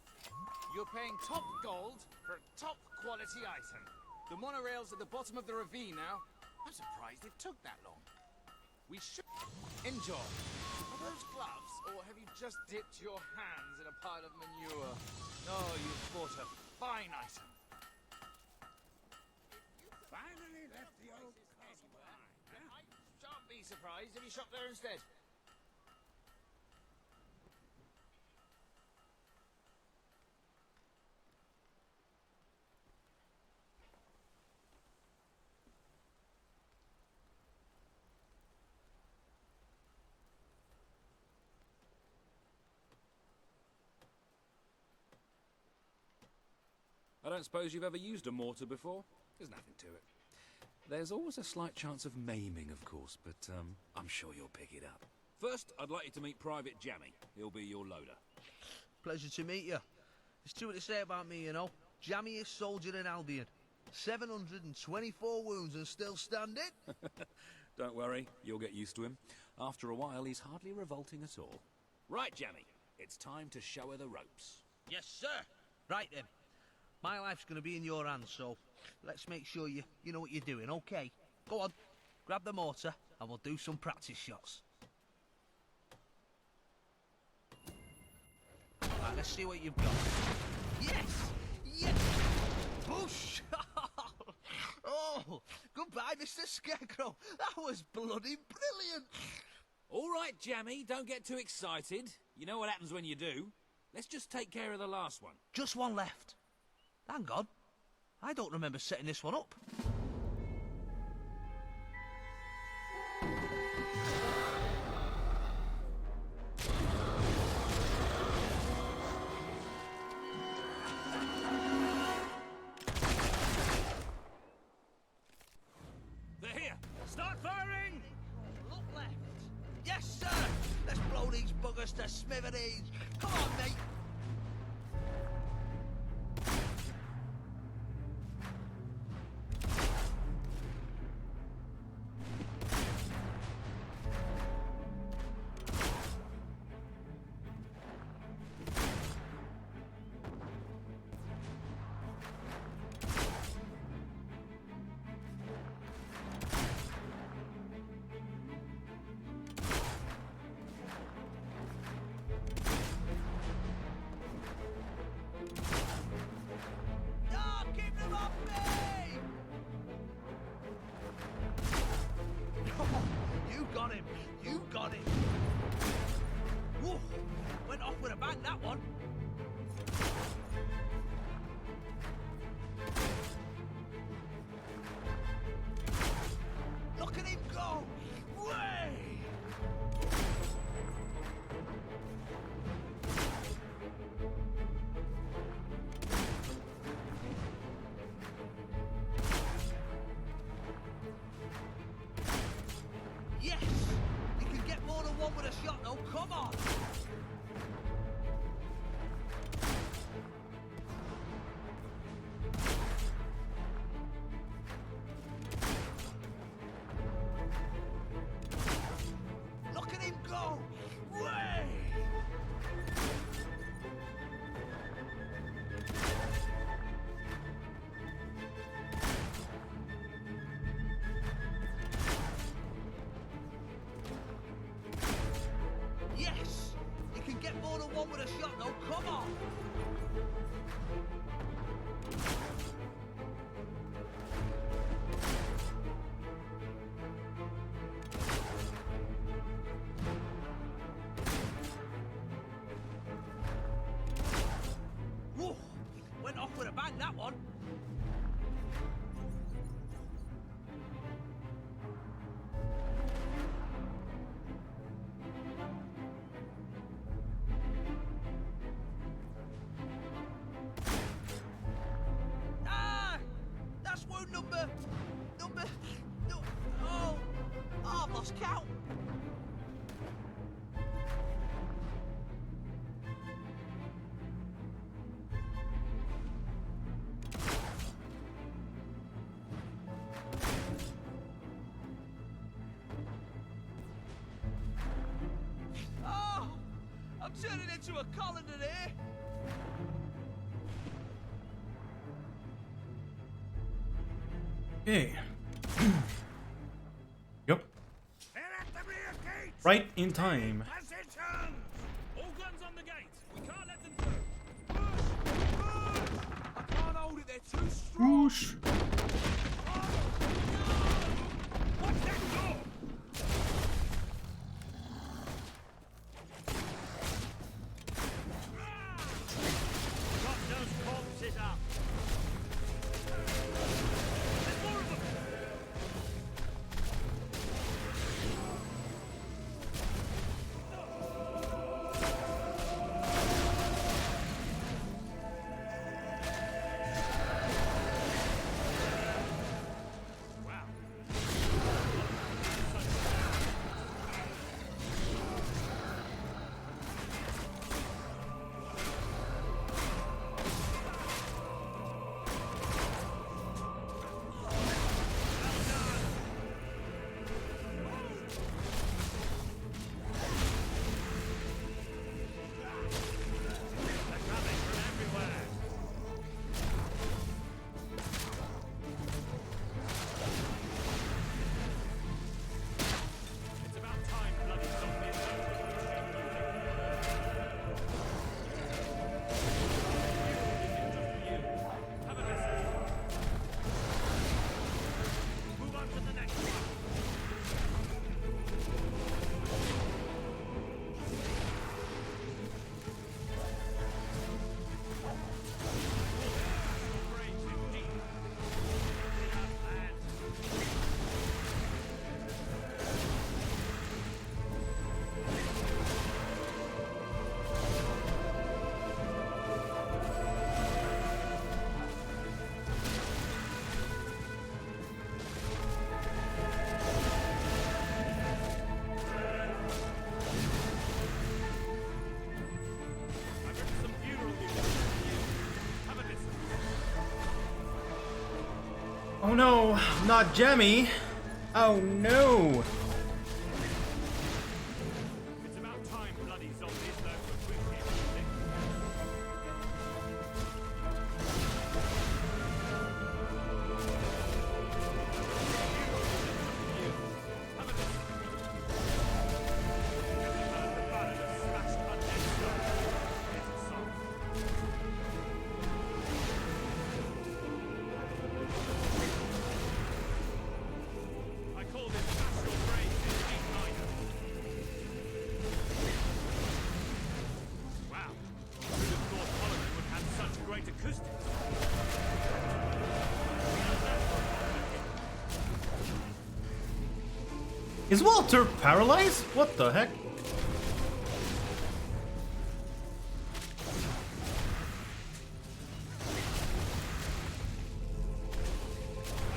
You're paying top gold for a top quality item. The monorail's at the bottom of the ravine now. I'm surprised it took that long. We should enjoy. Are those gloves, or have you just dipped your hands in a pile of manure? Oh, you've bought a fine item. Finally left the old castle behind, huh? I shan't be surprised if you shop there instead. I don't suppose you've ever used a mortar before? There's nothing to it. There's always a slight chance of maiming, of course, but I'm sure you'll pick it up. First, I'd like you to meet Private Jammy. He'll be your loader. Pleasure to meet you. There's too much to say about me, you know. Jammiest soldier in Albion. 724 wounds and still standing. Don't worry, you'll get used to him. After a while, he's hardly revolting at all. Right, Jammy, it's time to show her the ropes. Yes, sir. Right then. My life's going to be in your hands, so let's make sure you know what you're doing, okay? Go on, grab the mortar and we'll do some practice shots. Right, let's see what you've got. Yes! Yes! Push! Oh, goodbye, Mr. Scarecrow. That was bloody brilliant. All right, Jammy, don't get too excited. You know what happens when you do. Let's just take care of the last one. Just one left. Hang on. I don't remember setting this one up. They're here. Start firing! Look left. Yes, sir. Let's blow these buggers to smithereens. Come on, mate. You got him. Whoa, went off with a bang, that one. Look at him go. Way! Yes! You can get more than one with a shot, though. Come on! Look at him go! Way! Yes! You can get more than one with a shot, though. Come on! Whoa! Went off with a bang, that one. Ah! That's wound number... No, oh, I've lost count. Oh! I'm turning into a colander here. Okay. Yep. Right in time. All guns on the gate. We can't let them through. I can't hold it, they're too strong. Whoosh. Watch that door. Got those corpses up. There's more of them. Oh no, not Jemmy. Oh no. It's about time, bloody zombies, learn to appreciate music. I call this astral phrase in D minor. Wow. Who'd have thought Parliament would have such great acoustics? Is Walter paralyzed? What the heck? I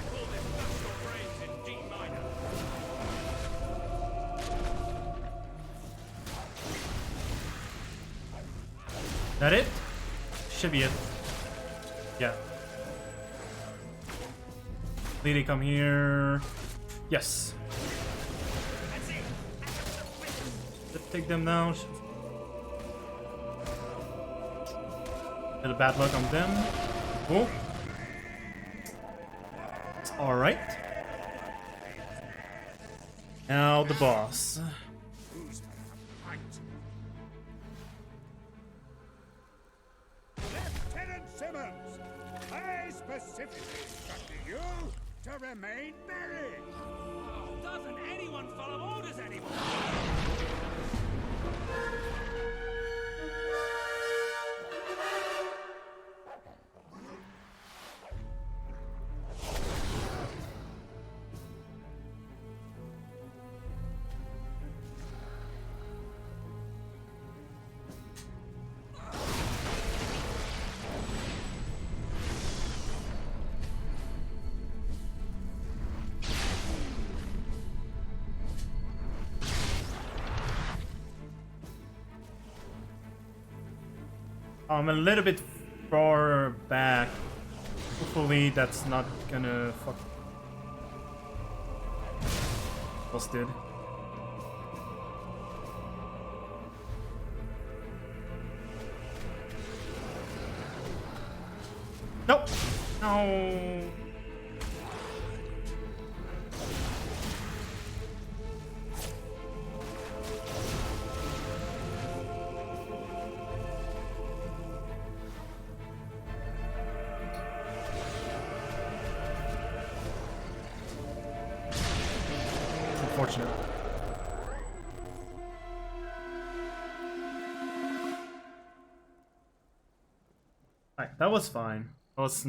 call this astral phrase in D minor. That it? Should be it. Yeah. Lady, come here. Yes. Let's take them down. Little bad luck on them. Oh. It's alright. Now the boss. Lieutenant Simmons, I specifically instructed you to remain buried. Doesn't anyone follow orders anymore? I'm a little bit far back. Hopefully that's not gonna fuck. Busted. Nope. No. Unfortunate. Alright, that was fine. That was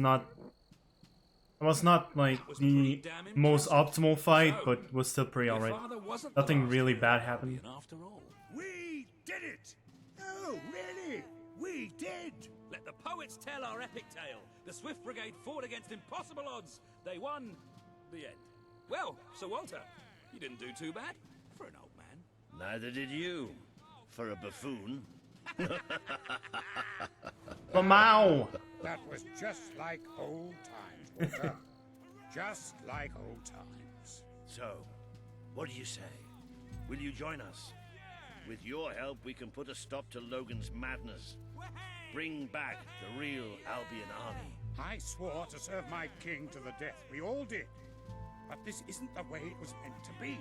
not like the most optimal fight, but was still pretty alright. Nothing really bad happened. After all, We did it! Oh, really? We did! let the poets tell our epic tale. The Swift Brigade fought against impossible odds. They won. The end. Well, Sir Walter, you didn't do too bad for an old man. Neither did you. For a buffoon. Lamau! That was just like old times, Walter. Just like old times. So, what do you say? Will you join us? With your help, we can put a stop to Logan's madness. Bring back the real Albion army. I swore to serve my king to the death. We all did. But this isn't the way it was meant to be.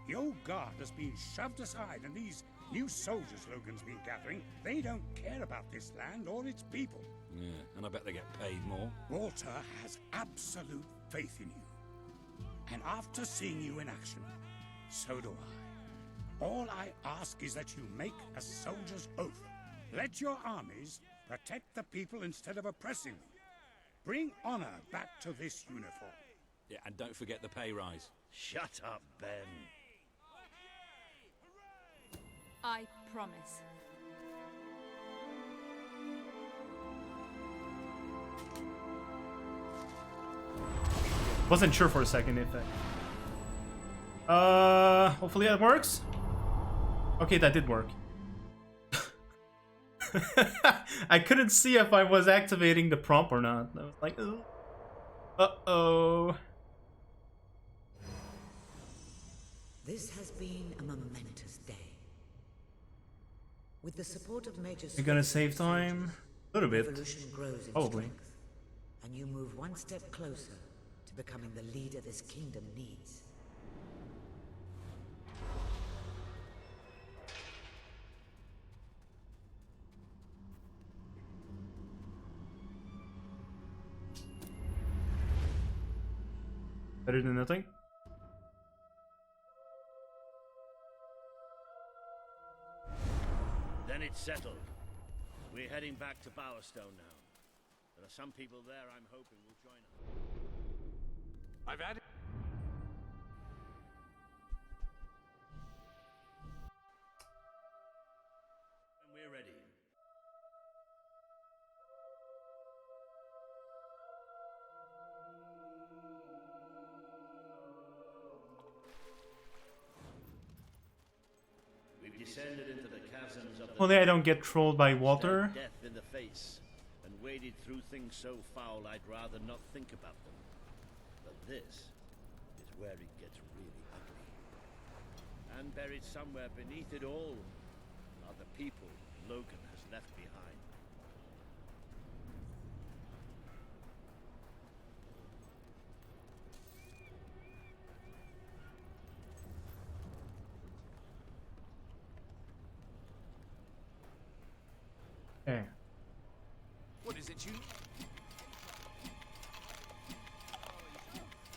The old guard has been shoved aside, and these new soldiers Logan's been gathering, they don't care about this land or its people. Yeah, and I bet they get paid more. Walter has absolute faith in you. And after seeing you in action, so do I. All I ask is that you make a soldier's oath. Let your armies protect the people instead of oppressing them. Bring honor back to this uniform. Yeah, and don't forget the pay rise. Shut up, Ben. I promise. Wasn't sure for a second if hopefully that works. Okay, that did work. I couldn't see if I was activating the prompt or not. I was like, uh-oh. This has been a momentous day. With the support of Major You're gonna save time? A little bit. Revolution grows in Probably. strength, and you move one step closer to becoming the leader this kingdom needs. Better than nothing. Then it's settled. We're heading back to Bowerstone now. There are some people there I'm hoping will join us. I've added... When we're ready. We've descended into the chasms of the... Only I don't get trolled by water. Death in the face, and waded through things so foul I'd rather not think about them. But this is where it gets really ugly. And buried somewhere beneath it all are the people Logan has left behind. Okay. What is it you...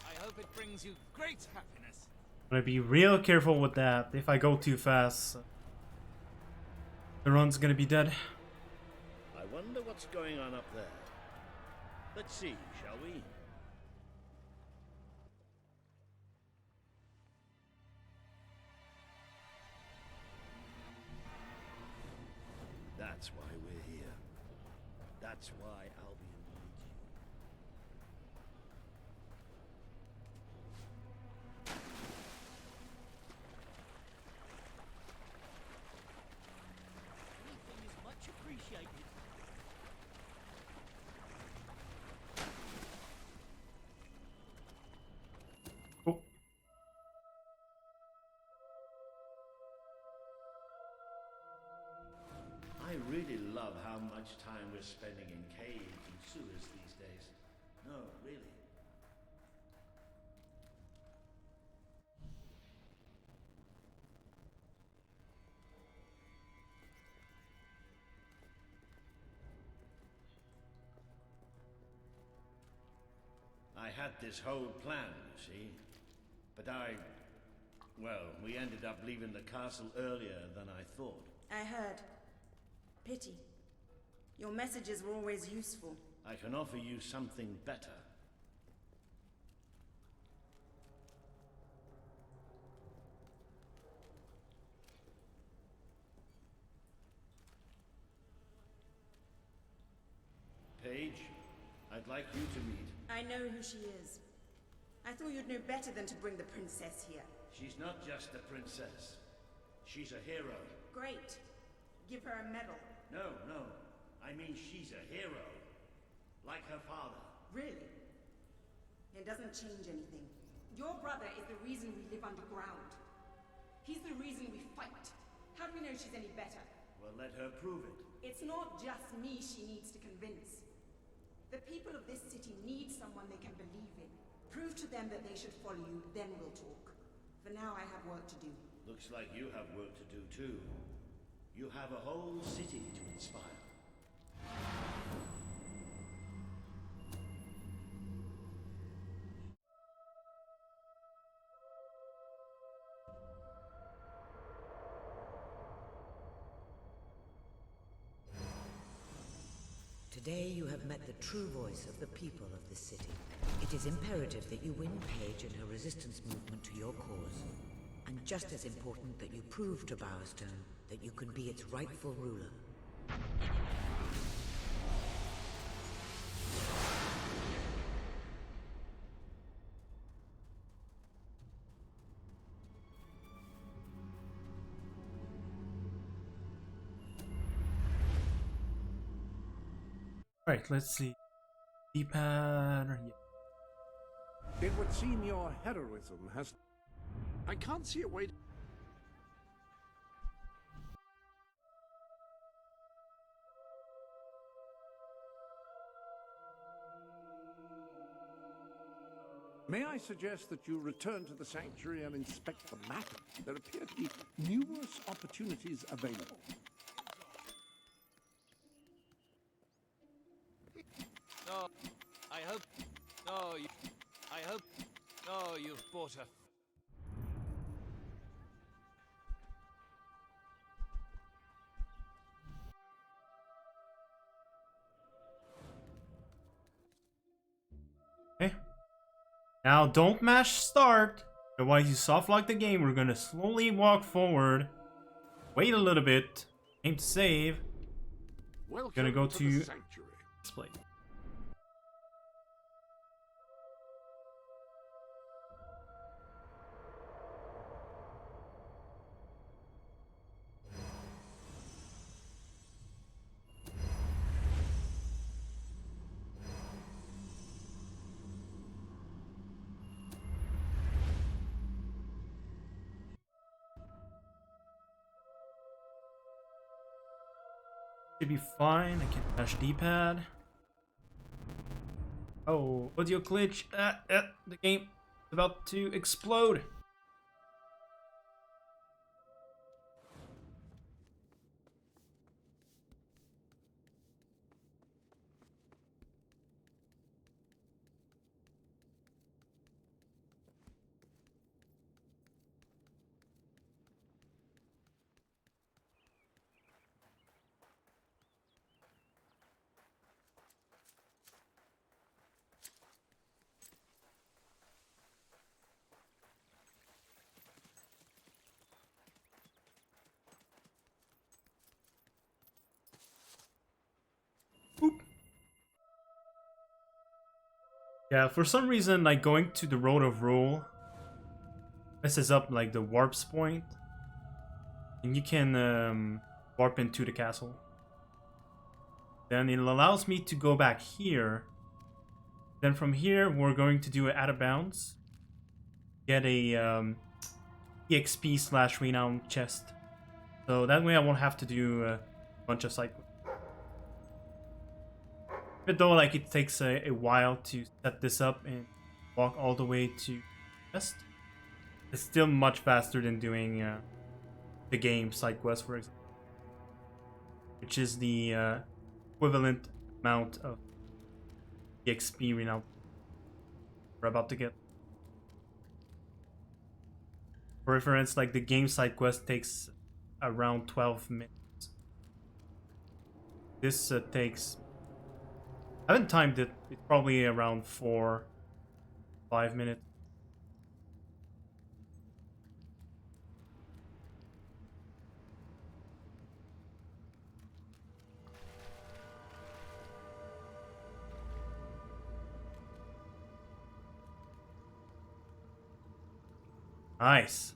I hope it brings you great happiness. I'm gonna be real careful with that. If I go too fast, the run's gonna be dead. I wonder what's going on up there. Let's see, shall we? That's why we're here. That's why Albion needs you. Anything is much appreciated. I really love how much time we're spending in caves and sewers these days. No, really. I had this whole plan, you see. But well, we ended up leaving the castle earlier than I thought. I heard. Pity. Your messages were always useful. I can offer you something better. Paige, I'd like you to meet. I know who she is. I thought you'd know better than to bring the princess here. She's not just a princess. She's a hero. Great. Give her a medal. No. I mean she's a hero. Like her father. Really? It doesn't change anything. Your brother is the reason we live underground. He's the reason we fight. How do we know she's any better? Well, let her prove it. It's not just me she needs to convince. The people of this city need someone they can believe in. Prove to them that they should follow you, then we'll talk. For now, I have work to do. Looks like you have work to do too. You have a whole city to inspire. Today you have met the true voice of the people of this city. It is imperative that you win Paige and her resistance movement to your cause. And just as important that you prove to Bowerstone that you can be its rightful ruler. Right, let's see. D-pad. Yeah. It would seem your heroism has... I can't see a way to... May I suggest that you return to the sanctuary and inspect the map? There appear to be numerous opportunities available. Oh, I hope... Oh, you... I hope... Oh, you've bought a... Okay. Now don't mash start, otherwise you soft lock the game. We're gonna slowly walk forward. Wait a little bit. Aim to save. Welcome Gonna go to to the sanctuary. display. Should be fine. I can mash D-pad. Oh, audio glitch. The game is about to explode. Yeah, for some reason, like going to the Road of Rule messes up like the warps point, and you can warp into the castle. Then it allows me to go back here. Then from here, we're going to do an out of bounds, get a EXP/renown chest. So that way, I won't have to do a bunch of side quests. Even though like it takes a while to set this up and walk all the way to quest, it's still much faster than doing the game side quest, for example, which is the equivalent amount of EXP renown we're about to get. For reference, like the game side quest takes around 12 minutes. This takes... I haven't timed it. It's probably around 4-5 minutes. Nice.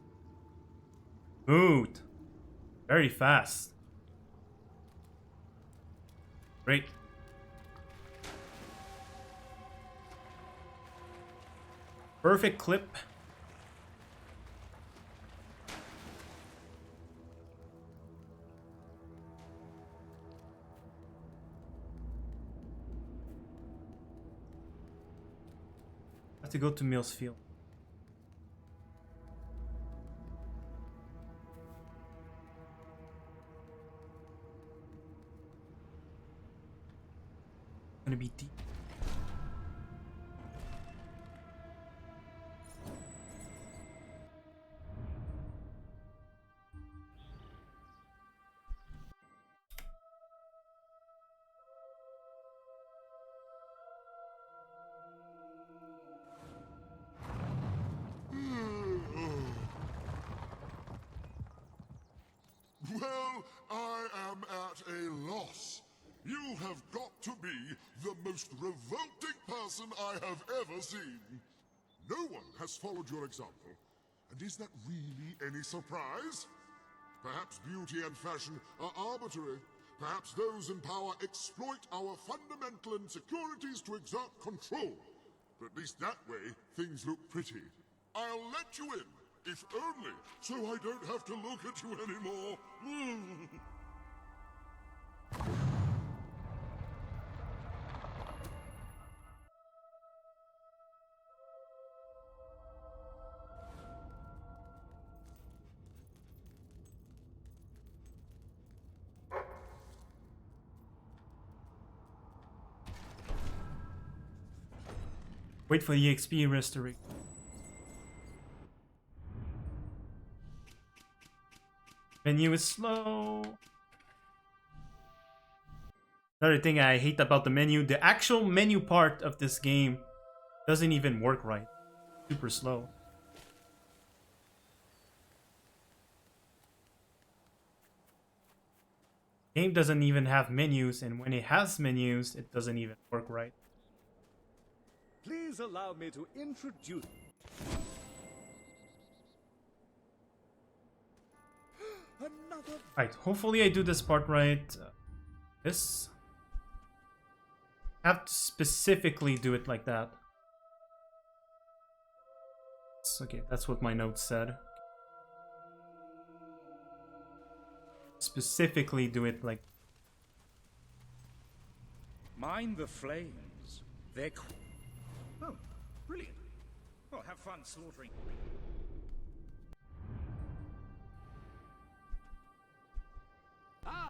Smooth. Very fast. Great. Perfect clip. I have to go to Mills Field. Gonna be deep. Well, I am at a loss. You have got to be the most revolting person I have ever seen. No one has followed your example. And is that really any surprise? Perhaps beauty and fashion are arbitrary. Perhaps those in power exploit our fundamental insecurities to exert control. But at least that way, things look pretty. I'll let you in. If only so I don't have to look at you anymore. Wait for the XP restoration. Menu is slow. Another thing I hate about the menu, the actual menu part of this game doesn't even work right. Super slow. Game doesn't even have menus, and when it has menus, it doesn't even work right. Please allow me to introduce... Another... Right, hopefully I do this part right. This... have to specifically do it like that. Okay, that's what my notes said. Specifically do it like... Mind the flames. They're... Oh, brilliant. Well, have fun slaughtering. Ah!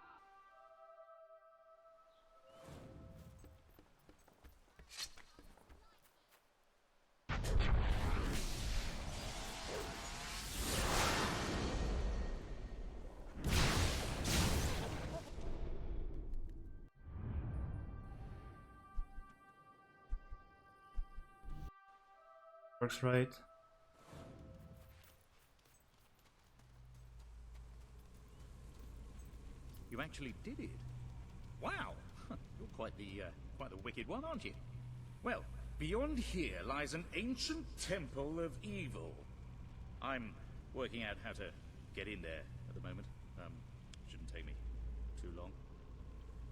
Works right. You actually did it. Wow. You're quite the wicked one, aren't you? Well, beyond here lies an ancient temple of evil. I'm working out how to get in there at the moment. Shouldn't take me too long.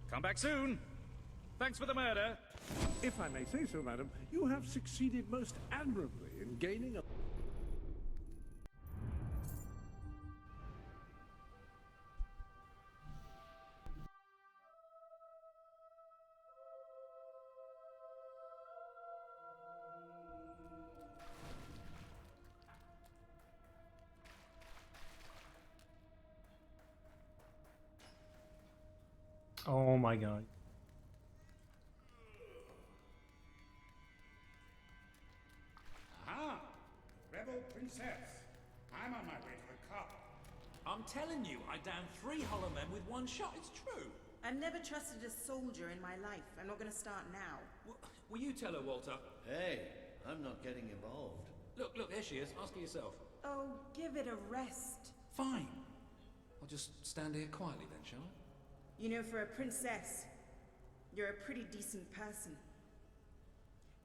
Come back soon. Thanks for the murder. If I may say so, madam, you have succeeded most admirably in gaining a... Oh my god. Ah, rebel princess. I'm on my way to the cup. I'm telling you, I downed 3 hollow men with 1 shot. It's true. I've never trusted a soldier in my life. I'm not going to start now. Will you tell her, Walter? Hey, I'm not getting involved. Look, there she is. Ask her yourself. Oh, give it a rest. Fine. I'll just stand here quietly then, shall I? You know, for a princess, you're a pretty decent person.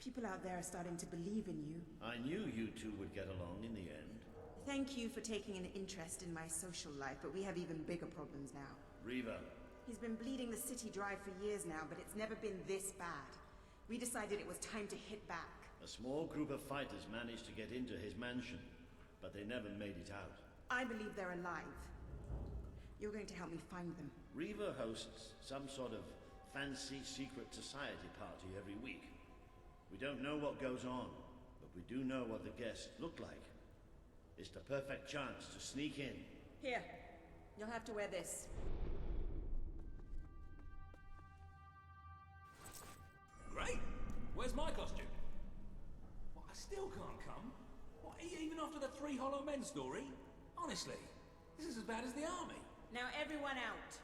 People out there are starting to believe in you. I knew you two would get along in the end. Thank you for taking an interest in my social life, but we have even bigger problems now. Riva. He's been bleeding the city dry for years now, but it's never been this bad. We decided it was time to hit back. A small group of fighters managed to get into his mansion, but they never made it out. I believe they're alive. You're going to help me find them. Riva hosts some sort of fancy secret society party every week. We don't know what goes on, but we do know what the guests look like. It's the perfect chance to sneak in. Here, you'll have to wear this. Great. Where's my costume? What, I still can't come? What, even after the 3 hollow men story? Honestly, this is as bad as the army. Now everyone out.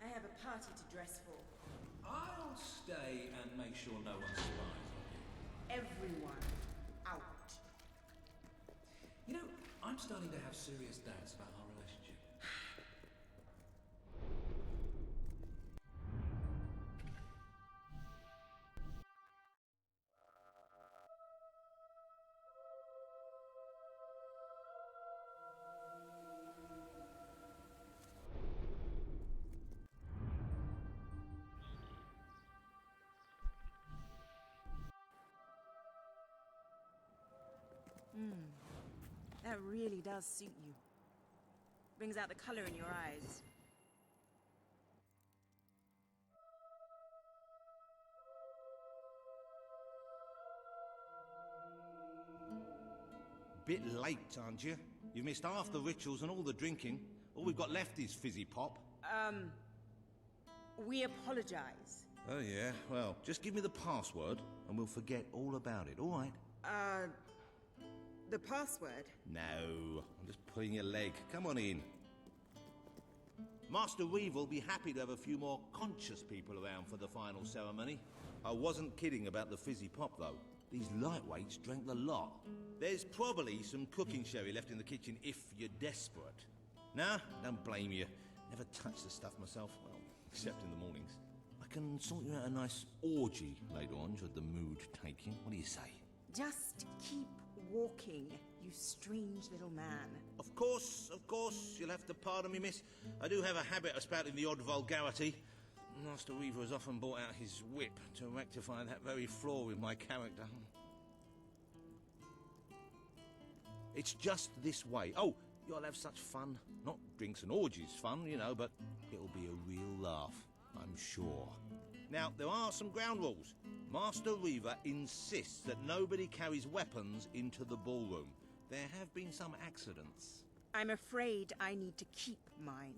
I have a party to dress for. I'll stay and make sure no one spies on you. Everyone out. You know, I'm starting to have serious doubts about our relationship. That really does suit you. Brings out the color in your eyes. Bit late, aren't you? You've missed half the rituals and all the drinking. All we've got left is fizzy pop. We apologize. Oh, yeah? Well, just give me the password and we'll forget all about it, all right? The password? No, I'm just pulling your leg. Come on in. Master Reeve will be happy to have a few more conscious people around for the final ceremony. I wasn't kidding about the fizzy pop, though. These lightweights drank the lot. There's probably some cooking sherry left in the kitchen if you're desperate. Nah, don't blame you. Never touched the stuff myself, well, except in the mornings. I can sort you out a nice orgy later on, should the mood take you. What do you say? Just keep walking, you strange little man. Of course, you'll have to pardon me, miss. I do have a habit of spouting the odd vulgarity. Master Weaver has often brought out his whip to rectify that very flaw in my character. It's just this way. Oh, you'll have such fun. Not drinks and orgies fun, you know, but it'll be a real laugh, I'm sure. Now, there are some ground rules. Master Reaver insists that nobody carries weapons into the ballroom. There have been some accidents. I'm afraid I need to keep mine.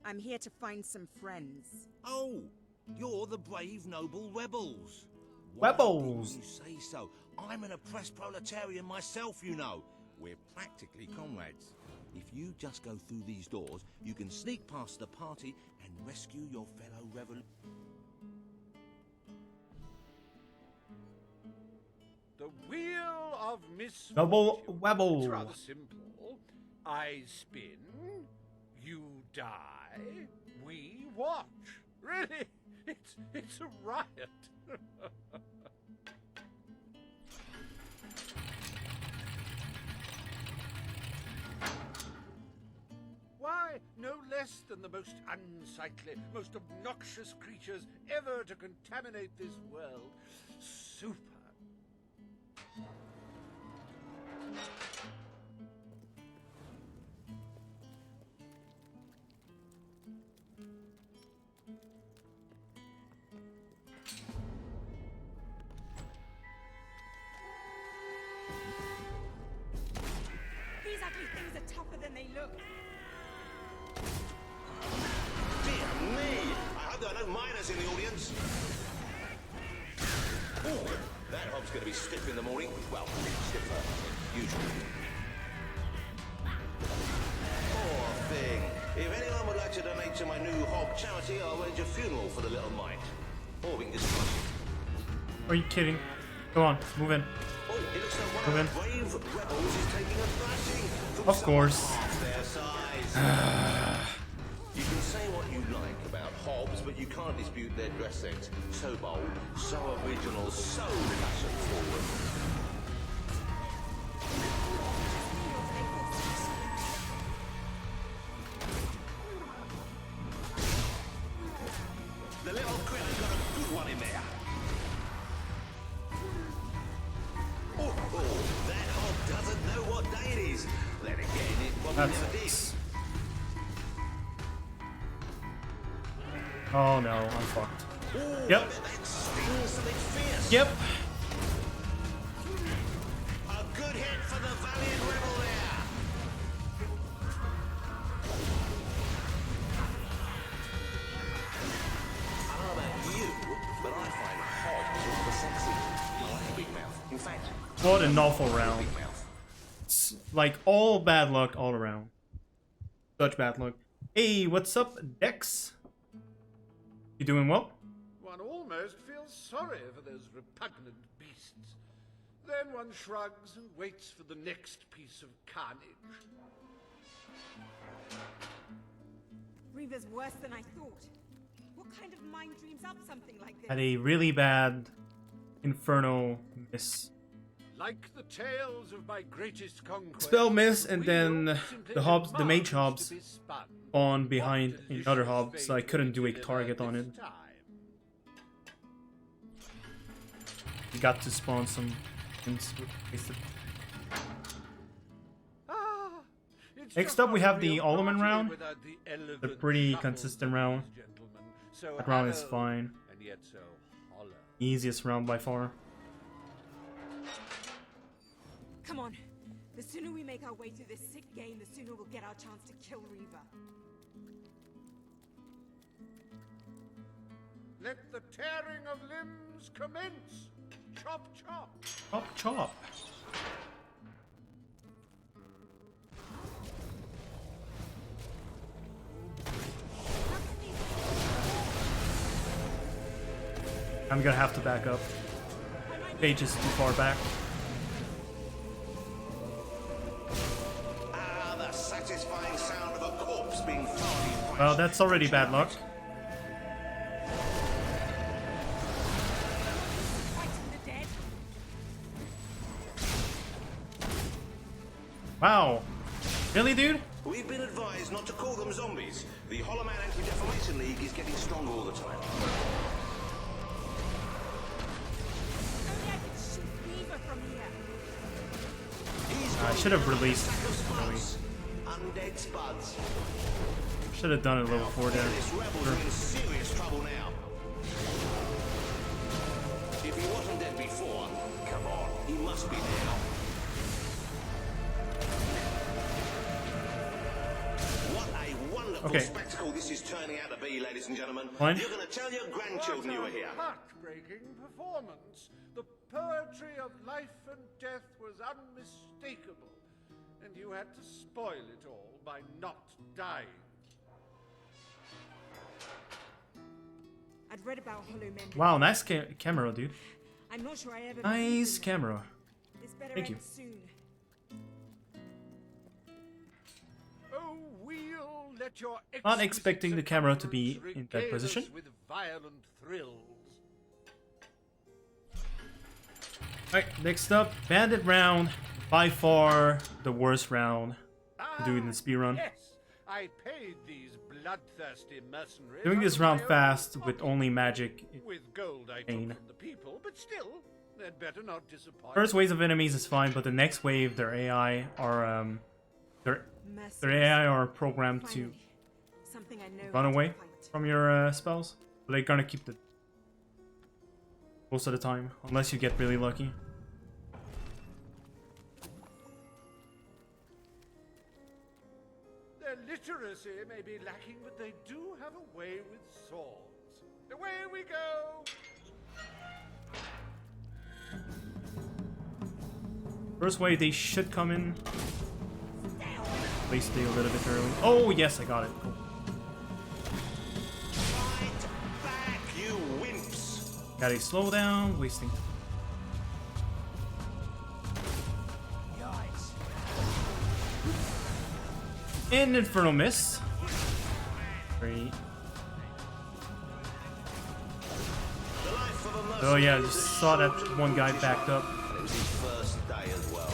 I'm here to find some friends. Oh, you're the brave, noble rebels. Rebels! You say so. I'm an oppressed proletarian myself, you know. We're practically comrades. If you just go through these doors, you can sneak past the party and rescue your fellow rebel. The Wheel of Misfortune. Double webble. It's rather simple. I spin, you die, we watch. Really, it's a riot. Why, no less than the most unsightly, most obnoxious creatures ever to contaminate this world. Super. These ugly things are tougher than they look. Dear me! I hope there are no miners in the audience. Oh, that hob's going to be stiff in the morning. Well, stiffer, usually. Poor thing. If anyone would like to donate to my new hob charity, I'll arrange a funeral for the little mite. Or we can just... Are you kidding? Go on, move in. Oh, it looks like one Move of in. the brave rebels is taking a thrashing from Of course. half their size. You can say what you like about hobs, but you can't dispute their dress sense. So bold, so original, so fashion forward. The little critter's got a good one in there. Oh, that hob doesn't know what day it is. Then again, it probably That's never did. nice. Oh no, I'm fucked. Yep. Yep. A good hit for the valiant rebel there. I don't know about you, but I find hobs super sexy. I like a big mouth. In fact, What an awful round. It's like all bad luck all around. Such bad luck. Hey, what's up, Dex? You doing well? One almost feels sorry for those repugnant beasts. Then one shrugs and waits for the next piece of carnage. Reaver's worse than I thought. What kind of mind dreams up something like this? Had a really bad Inferno miss. Like the tales of my greatest conquest, Spell miss, and then simply the hobs, the mage demands hobs, to be spun. on behind another hob, so I couldn't do a target on it. You got to spawn some. Next up, we have the Alderman round. The pretty consistent round. That round is fine. Easiest round by far. Come on. The sooner we make our way through this sick game, the sooner we'll get our chance to kill Reaver. Let the tearing of limbs commence. Chop, chop. Chop, chop. I'm gonna have to back up. Page is too far back. The satisfying sound of a corpse being thoroughly. Well, that's already bad luck. Wow. Really, dude? We've been advised not to call them zombies. The Hollow Man Anti-Defamation League is getting stronger all the time. I should have released early. Undead spuds. Should have done it level 4 there. This rebel's in serious trouble now. If he wasn't dead before, come on, he must be now. What a wonderful spectacle this is turning out to be, ladies and gentlemen. Fine. You're going to tell your grandchildren you were here. Heartbreaking performance. The poetry of life and death was unmistakable, and you had to spoil it all by not dying. I'd read about Hollow Men. Wow, nice camera, dude. I'm not sure I ever Nice camera. This better Thank you. end soon. Oh, we'll let your Not expecting the camera to be in that regale us position. with violent thrills. Alright, next up, Bandit round. By far the worst round to do in the speedrun. Yes, I paid these bloodthirsty mercenaries. Doing this round fast with only magic. With gold I took Pain. from the people, but still, they'd better not disappoint. First waves of enemies is fine, but the next wave, their AI are their AI are programmed to Something I know run how to away fight. from your spells. But they're gonna keep the most of the time, unless you get really lucky. Their literacy may be lacking, but they do have a way with swords. Away we go! First wave, they should come in. At least they a little bit early. Oh yes, I got it. Cool. Back, you wimps! Gotta slow down, wasting. And Infernal Miss. Great. Oh yeah, I just saw that one guy backed up. It was his first day as well.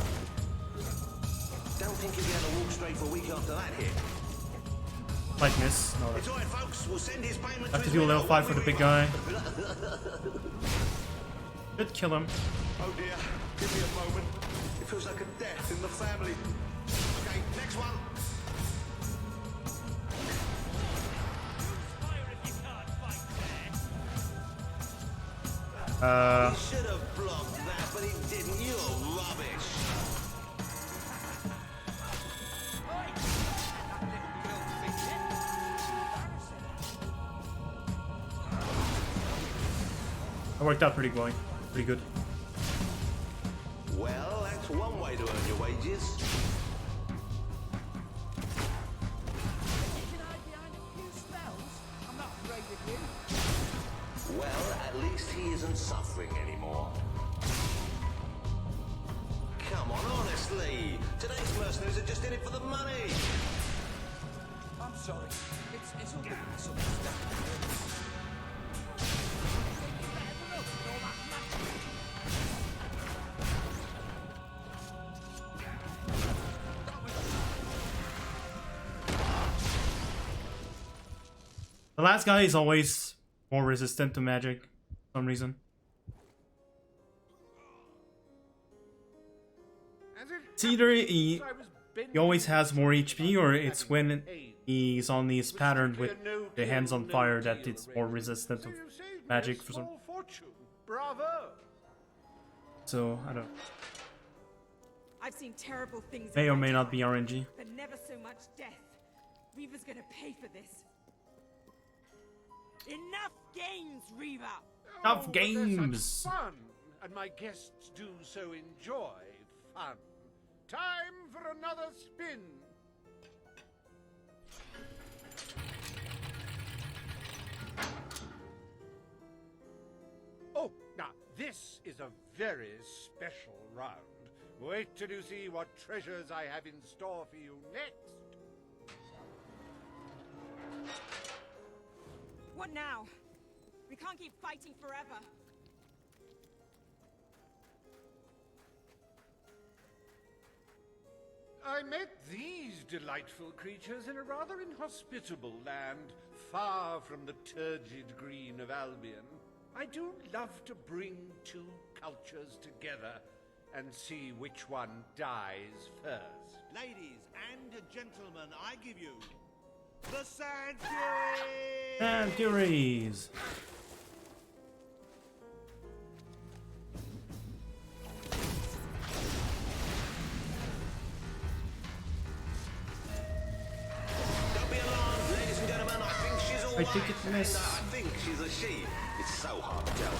Don't think he'll be able to walk straight for a week after that hit. Like miss. No, It's alright, folks. We'll send his payment have to do a level 5 for the big guy. Should kill him. Oh dear, give me a moment. It feels like a death in the family. Okay, next one. He should have blocked that, but he didn't. You're rubbish. That worked out pretty well. Pretty good. Well, that's one way to earn your wages. Well, at least he isn't suffering anymore. Come on, honestly. Today's mercenaries are just in it for the money. I'm sorry. It's all good. It's all good. The last guy is always more resistant to magic for some reason. It's either he he always has more HP, or it's when he's on these pattern with the hands on fire that it's more resistant to magic for some. Bravo! So I don't. I've seen terrible things. May or may not be RNG. But never so much death. Reaver's gonna pay for this. Enough games, Reaver! Enough games! Fun, and my guests do so enjoy fun. Time for another spin. Oh, now this is a very special round. Wait till you see what treasures I have in store for you next. What now? We can't keep fighting forever. I met these delightful creatures in a rather inhospitable land, far from the turgid green of Albion. I do love to bring two cultures together and see which one dies first. Ladies and gentlemen, I give you the Sand Furies! Sand Furies! Don't be alarmed, ladies and gentlemen, I think she's all I think it missed. I think she's a she. It's so hard to tell.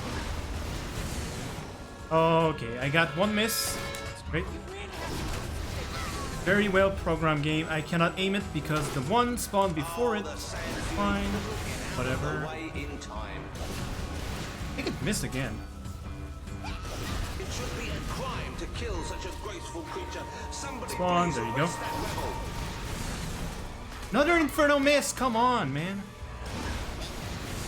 Okay, I got one miss. That's great. Very well programmed game. I cannot aim it because the one spawned before it. Fine. Whatever. I think it missed again. It should be a crime to kill such a graceful creature. Somebody Spawn, there you go. Another Inferno miss! Come on, man.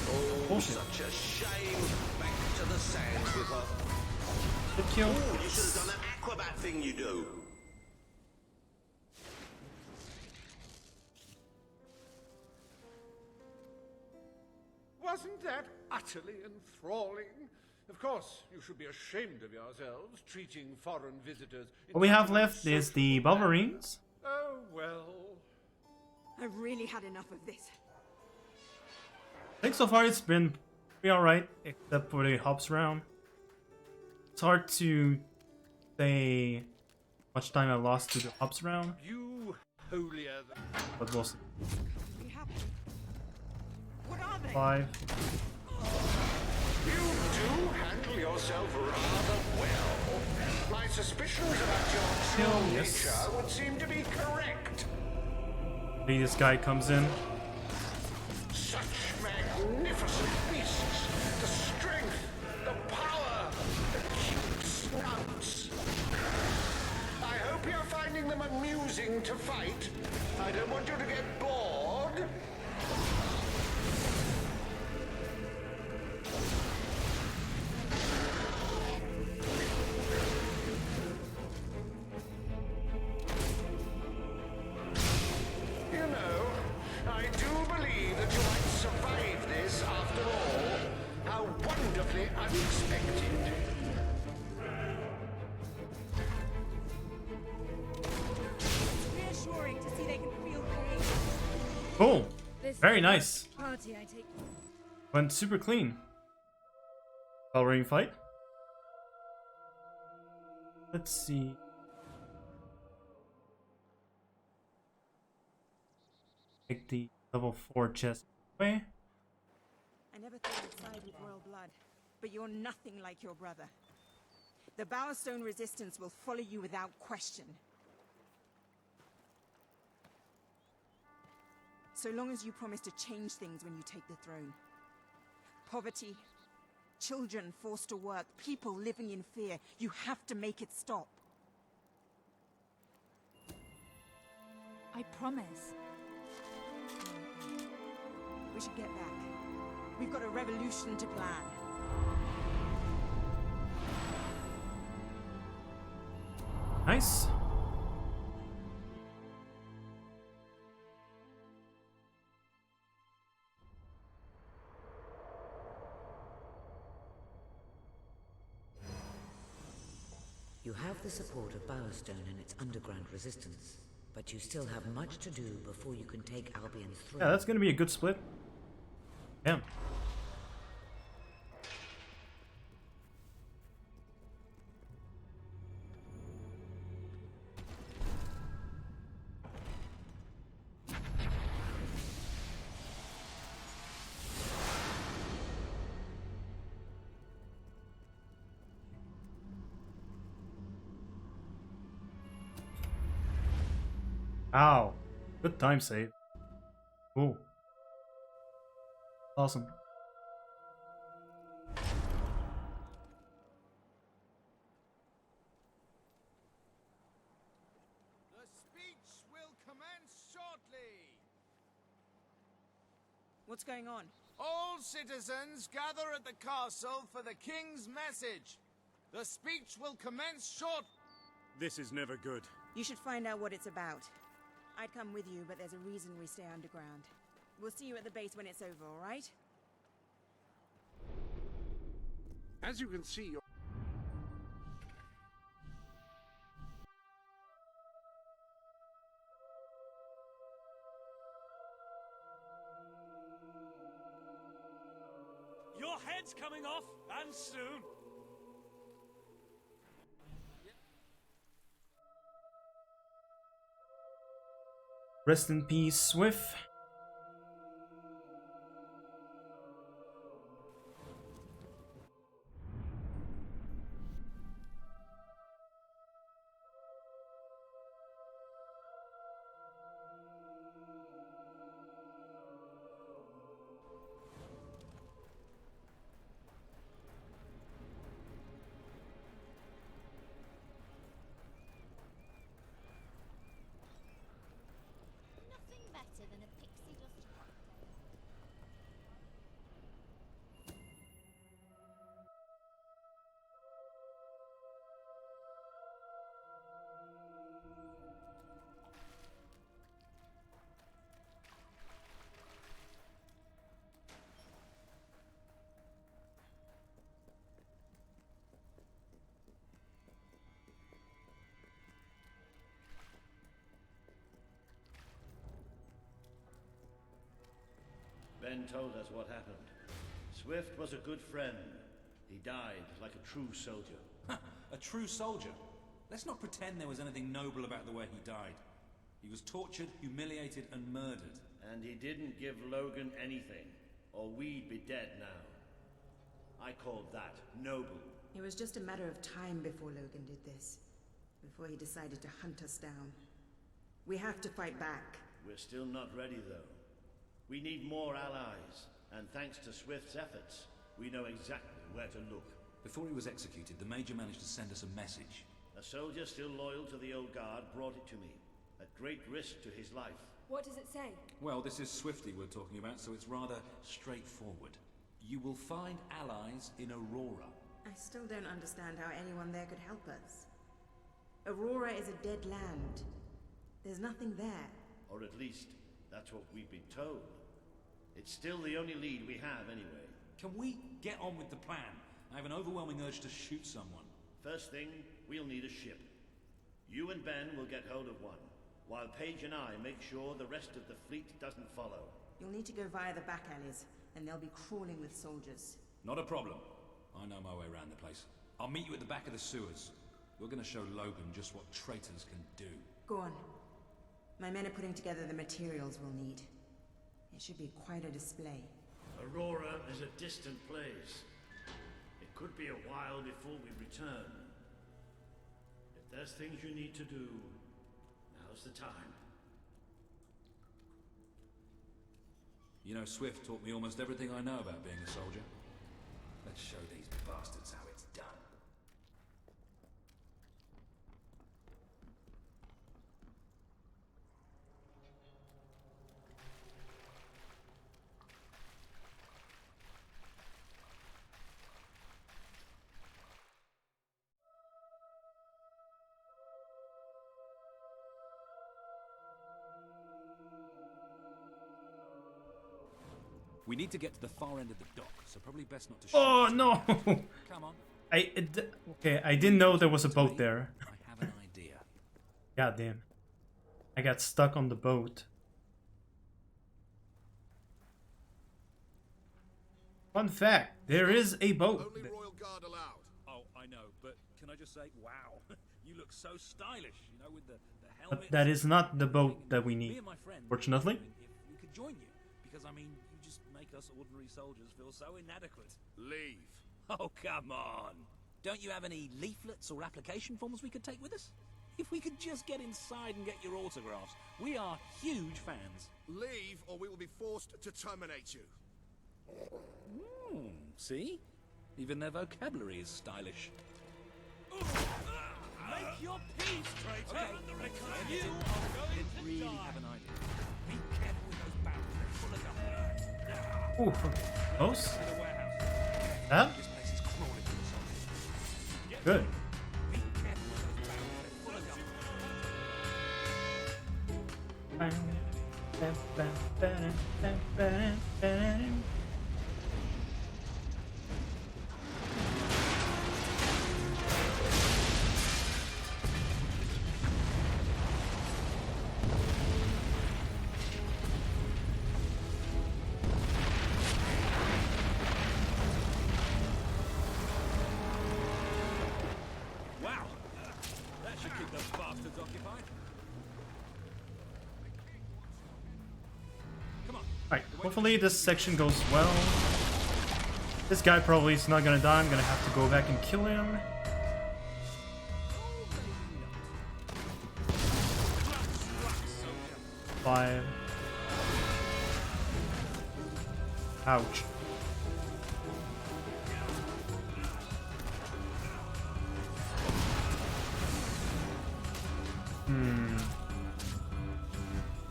Oh, Bullshit. such a shame. Back to the sands with her. Good kill. Oh, you should have done that acrobat thing you do. Wasn't that utterly enthralling? Of course, you should be ashamed of yourselves, treating foreign visitors... What we have left is the Wolverines. Oh, well... I've really had enough of this. I think so far it's been pretty alright, except for the hops round. It's hard to say how much time I lost to the hops round, You holier than... but we'll see. Be happy. What are they? 5. You do handle yourself rather well. My suspicions about your true nature would seem to be correct. Maybe this guy comes in. Such magnificent beasts. The strength, the power, the cute snouts. I hope you're finding them amusing to fight. I don't want you to get bored. You know, I do believe that you might survive this after all. How wonderfully unexpected. It's reassuring to see they can feel pain. Cool. Very nice. Party, I take. Went super clean. Wolverine fight. Let's see. Take the level 4 chest away. I never thought I'd side with royal blood, but you're nothing like your brother. The Bowerstone resistance will follow you without question. So long as you promise to change things when you take the throne. Poverty, children forced to work, people living in fear. You have to make it stop. I promise. We should get back. We've got a revolution to plan. Nice. You have the support of Bowerstone and its underground resistance. But you still have much to do before you can take Albion's throne. Yeah, that's gonna be a good split. Damn. Ow. Good time save. Ooh. Awesome. The speech will commence shortly. What's going on? All citizens gather at the castle for the king's message. The speech will commence short. This is never good. You should find out what it's about. I'd come with you, but there's a reason we stay underground. We'll see you at the base when it's over, all right? As you can see, Your head's coming off, and soon. Rest in peace, Swift. Nothing better than a pixie dust cocktail. Ben told us what happened. Swift was a good friend. He died like a true soldier. A true soldier? Let's not pretend there was anything noble about the way he died. He was tortured, humiliated, and murdered. And he didn't give Logan anything, or we'd be dead now. I called that noble. It was just a matter of time before Logan did this. Before he decided to hunt us down. We have to fight back. We're still not ready, though. We need more allies, and thanks to Swift's efforts, we know exactly where to look. Before he was executed, the Major managed to send us a message. A soldier still loyal to the old guard brought it to me, at great risk to his life. What does it say? Well, this is Swifty we're talking about, so it's rather straightforward. You will find allies in Aurora. I still don't understand how anyone there could help us. Aurora is a dead land. There's nothing there. Or at least, that's what we've been told. It's still the only lead we have, anyway. Can we get on with the plan? I have an overwhelming urge to shoot someone. First thing, we'll need a ship. You and Ben will get hold of one, while Paige and I make sure the rest of the fleet doesn't follow. You'll need to go via the back alleys, and they'll be crawling with soldiers. Not a problem. I know my way around the place. I'll meet you at the back of the sewers. We're gonna show Logan just what traitors can do. Go on. My men are putting together the materials we'll need. It should be quite a display. Aurora is a distant place. It could be a while before we return. If there's things you need to do, now's the time. You know, Swift taught me almost everything I know about being a soldier. Let's show these bastards how it's done. We need to get to the far end of the dock, so probably best not to shoot. Oh no! Come on. Okay, I didn't know there was a boat there. I have an idea. God damn. I got stuck on the boat. Fun fact, there is a boat. Only royal guard allowed. Oh, I know, but can I just say, wow, you look so stylish, you know, with the helmet. But that is not the boat that we Me need, and my friend, fortunately. if we could join you, because I mean, you just make us ordinary soldiers feel so inadequate. Leave. Oh, come on. Don't you have any leaflets or application forms we could take with us? If we could just get inside and get your autographs, we are huge fans. Leave, or we will be forced to terminate you. See? Even their vocabulary is stylish. Make your peace, traitor! Okay, Because you are really going to have an die! idea. Be careful with those barrels, they're full of gumpy. Ooh, close. To the warehouse. Huh? This place is crawling full of soldiers. Good. Be careful with those barrels, they're full of gumpy. Wow, that should keep those bastards occupied. Come on. Alright, hopefully this section goes well. This guy probably is not gonna die. I'm gonna have to go back and kill him. Five. Ouch.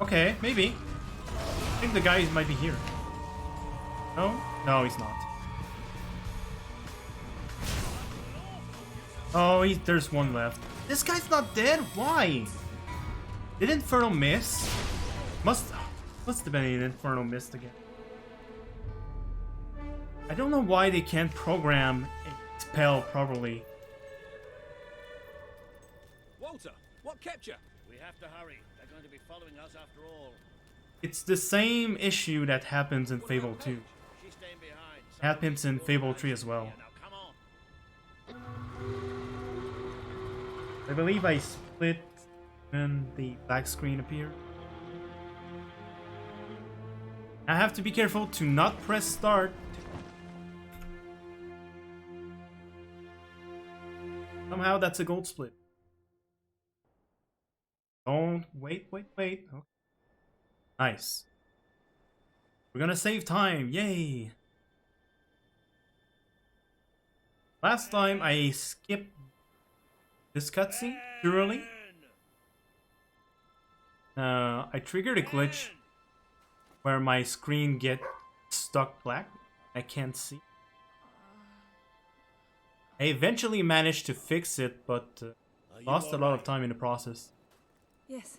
Okay, maybe. I think the guy might be here. No? No, he's not. Oh, there's one left. This guy's not dead? Why? Did Inferno miss? Must have been an Inferno missed again. I don't know why they can't program a spell properly. Walter, what kept you? We have to hurry. They're going to be following us after all. It's the same issue that happens in Fable 2. She's staying behind. Happens in Fable 3 as well. Now come on. I believe I split when the black screen appeared. I have to be careful to not press start. Somehow that's a gold split. Don't wait. Okay. Nice. We're gonna save time. Yay. Last time I skipped this cutscene too early. I triggered a glitch where my screen gets stuck black. I can't see. I eventually managed to fix it, but lost a lot of time in the process. Yes.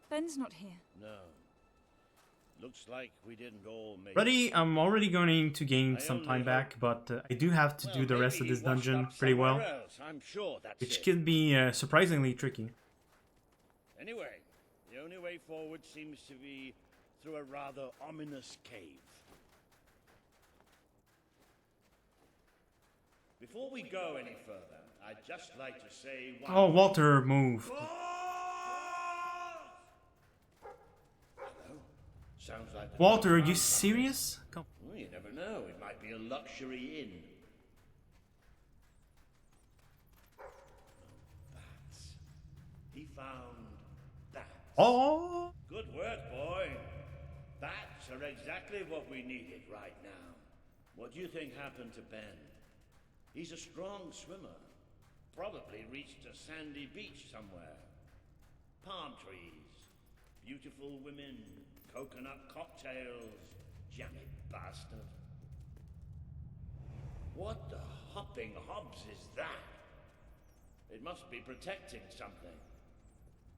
Ben's not here. No. Looks like we didn't all make Ready, I'm already going to gain some time back, but I do have to do the rest of this dungeon pretty well, I'm sure that's which it. can be surprisingly tricky. Anyway, the only way forward seems to be through a rather ominous cave. Before we go any further, I'd just like to say one Oh, Walter, move. Sounds like Walter, are you serious? Come. Well, you never know. It might be a luxury inn. Bats. He found bats. Oh! Good work, boy. Bats are exactly what we needed right now. What do you think happened to Ben? He's a strong swimmer. Probably reached a sandy beach somewhere. Palm trees, beautiful women, coconut cocktails, jammy bastard. What the hopping hobs is that? It must be protecting something.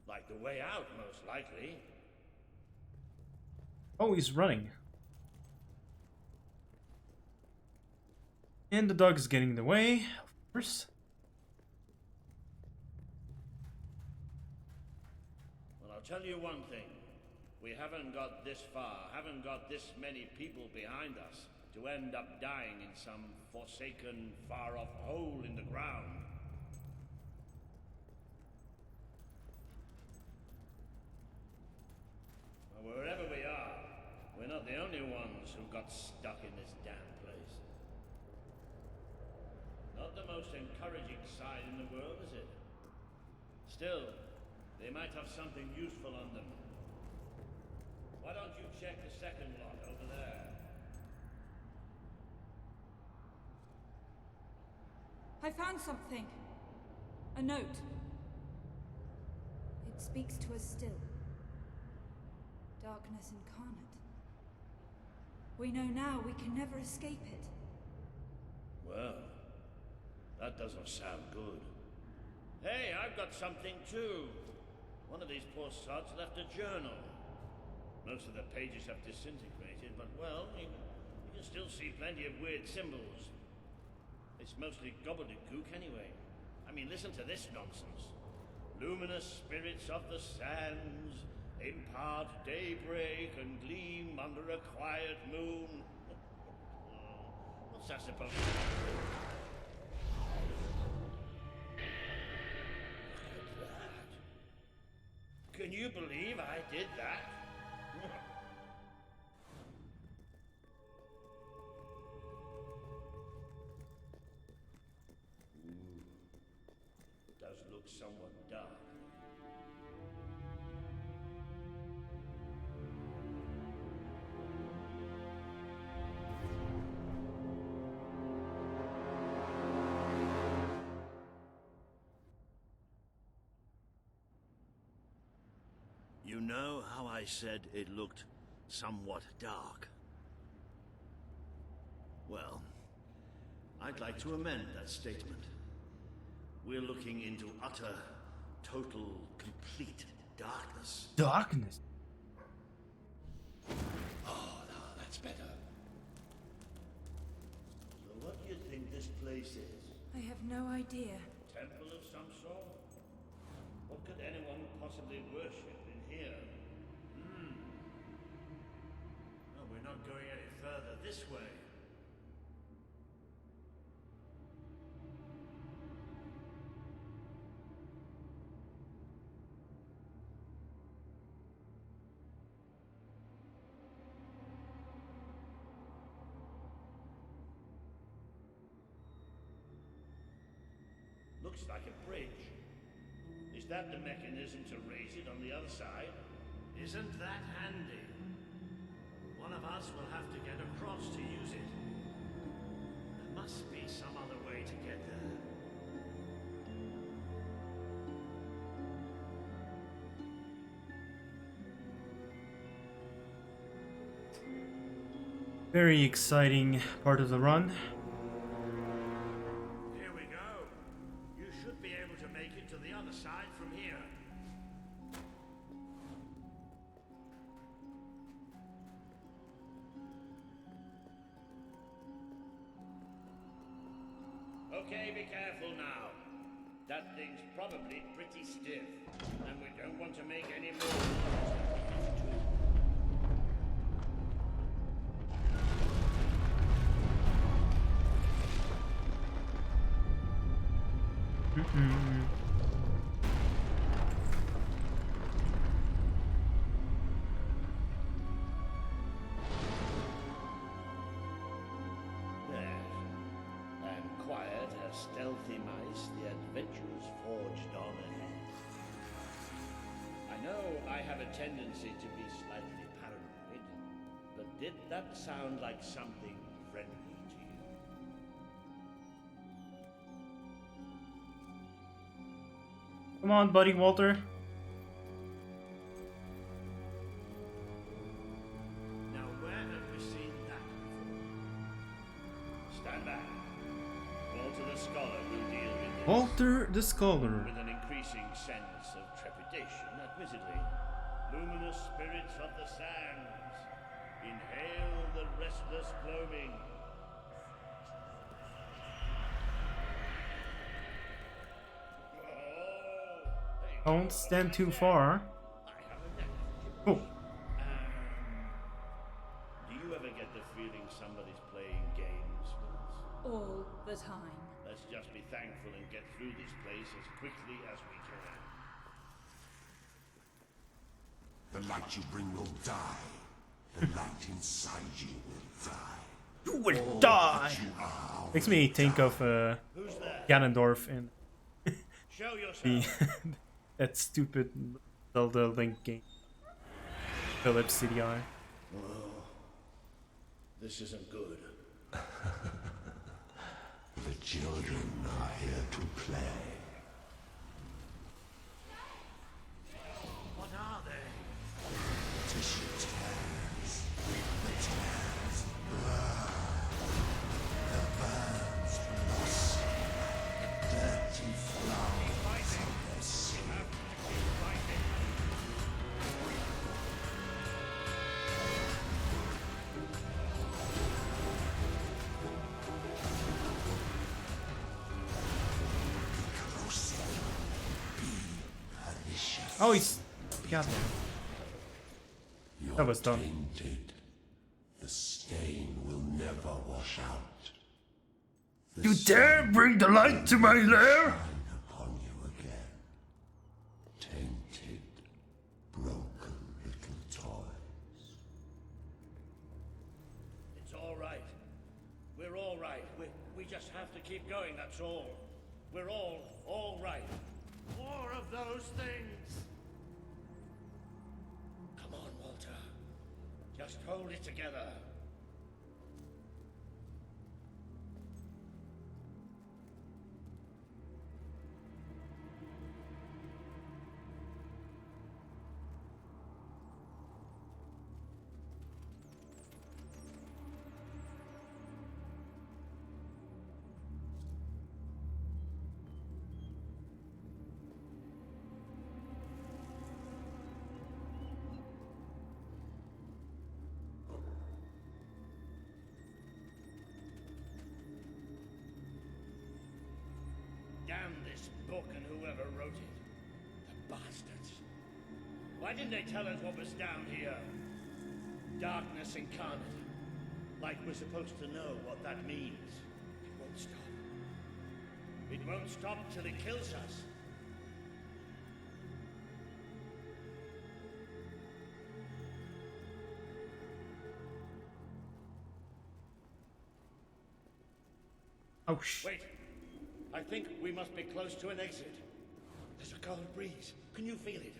Like the way out, most likely. Oh, he's running. And the dog is getting in the way, of course. I'll tell you one thing. We haven't got this far, haven't got this many people behind us to end up dying in some forsaken, far-off hole in the ground. Well, wherever we are, we're not the only ones who got stuck in this damn place. Not the most encouraging sight in the world, is it? Still, they might have something useful on them. Why don't you check the second lot over there? I found something. A note. It speaks to us still. Darkness incarnate. We know now we can never escape it. Well, that doesn't sound good. Hey, I've got something too. One of these poor sods left a journal. Most of the pages have disintegrated, but well, you can still see plenty of weird symbols. It's mostly gobbledygook anyway. I mean, listen to this nonsense. Luminous spirits of the sands impart daybreak and gleam under a quiet moon. What's that supposed to be? Look at that. Can you believe I did that? Does look somewhat dark. You know how I said it looked somewhat dark? Well, I'd like to amend that statement. We're looking into utter, total, complete darkness. Darkness? Oh, no, that's better. So what do you think this place is? I have no idea. Temple of some sort? What could anyone possibly worship in here? No, we're not going any further this way. Looks like a bridge. Is that the mechanism to raise it on the other side? Isn't that handy? One of us will have to get across to use it. There must be some other way to get there. Very exciting part of the run. Here we go. You should be able to make it to the other side from here. Okay, be careful now. That thing's probably pretty stiff, and we don't want to make any more. Stealthy mice, the adventurers forged on ahead. I know I have a tendency to be slightly paranoid, but did that sound like something friendly to you? Come on, buddy, Walter. Now, where have we seen that before? Stand back. Walter the Scholar will deal with this. Walter the Scholar. With an increasing sense of trepidation, admittedly. Luminous spirits of the sands, inhale the restless gloaming. Don't stand too far. I have Oh. Do you ever get the feeling somebody's playing games with us? All the time. Let's just be thankful and get through this place as quickly as we can. The light you bring will die. The light inside you will die. You will die! Makes me think of Ganondorf in Show yourself. that stupid Zelda Link game. Philips CDI. Oh, this isn't good. The children are here to play. What are they? Tissue tears. The tears burn. The burns blossom like dirty flowers on their skin. Oh, he's... Goddamn. That was done. Tainted. The stain will never wash out. You dare bring the light to my lair? Upon you again. Tainted, broken little toys. It's all right. We're all right. We just have to keep going, that's all. We're all right. More of those things. Come on, Walter. Just hold it together. Damn this book and whoever wrote it. The bastards. Why didn't they tell us what was down here? Darkness incarnate. Like we're supposed to know what that means. It won't stop. It won't stop till it kills us. Oh, shit. Wait. I think we must be close to an exit. There's a cold breeze. Can you feel it?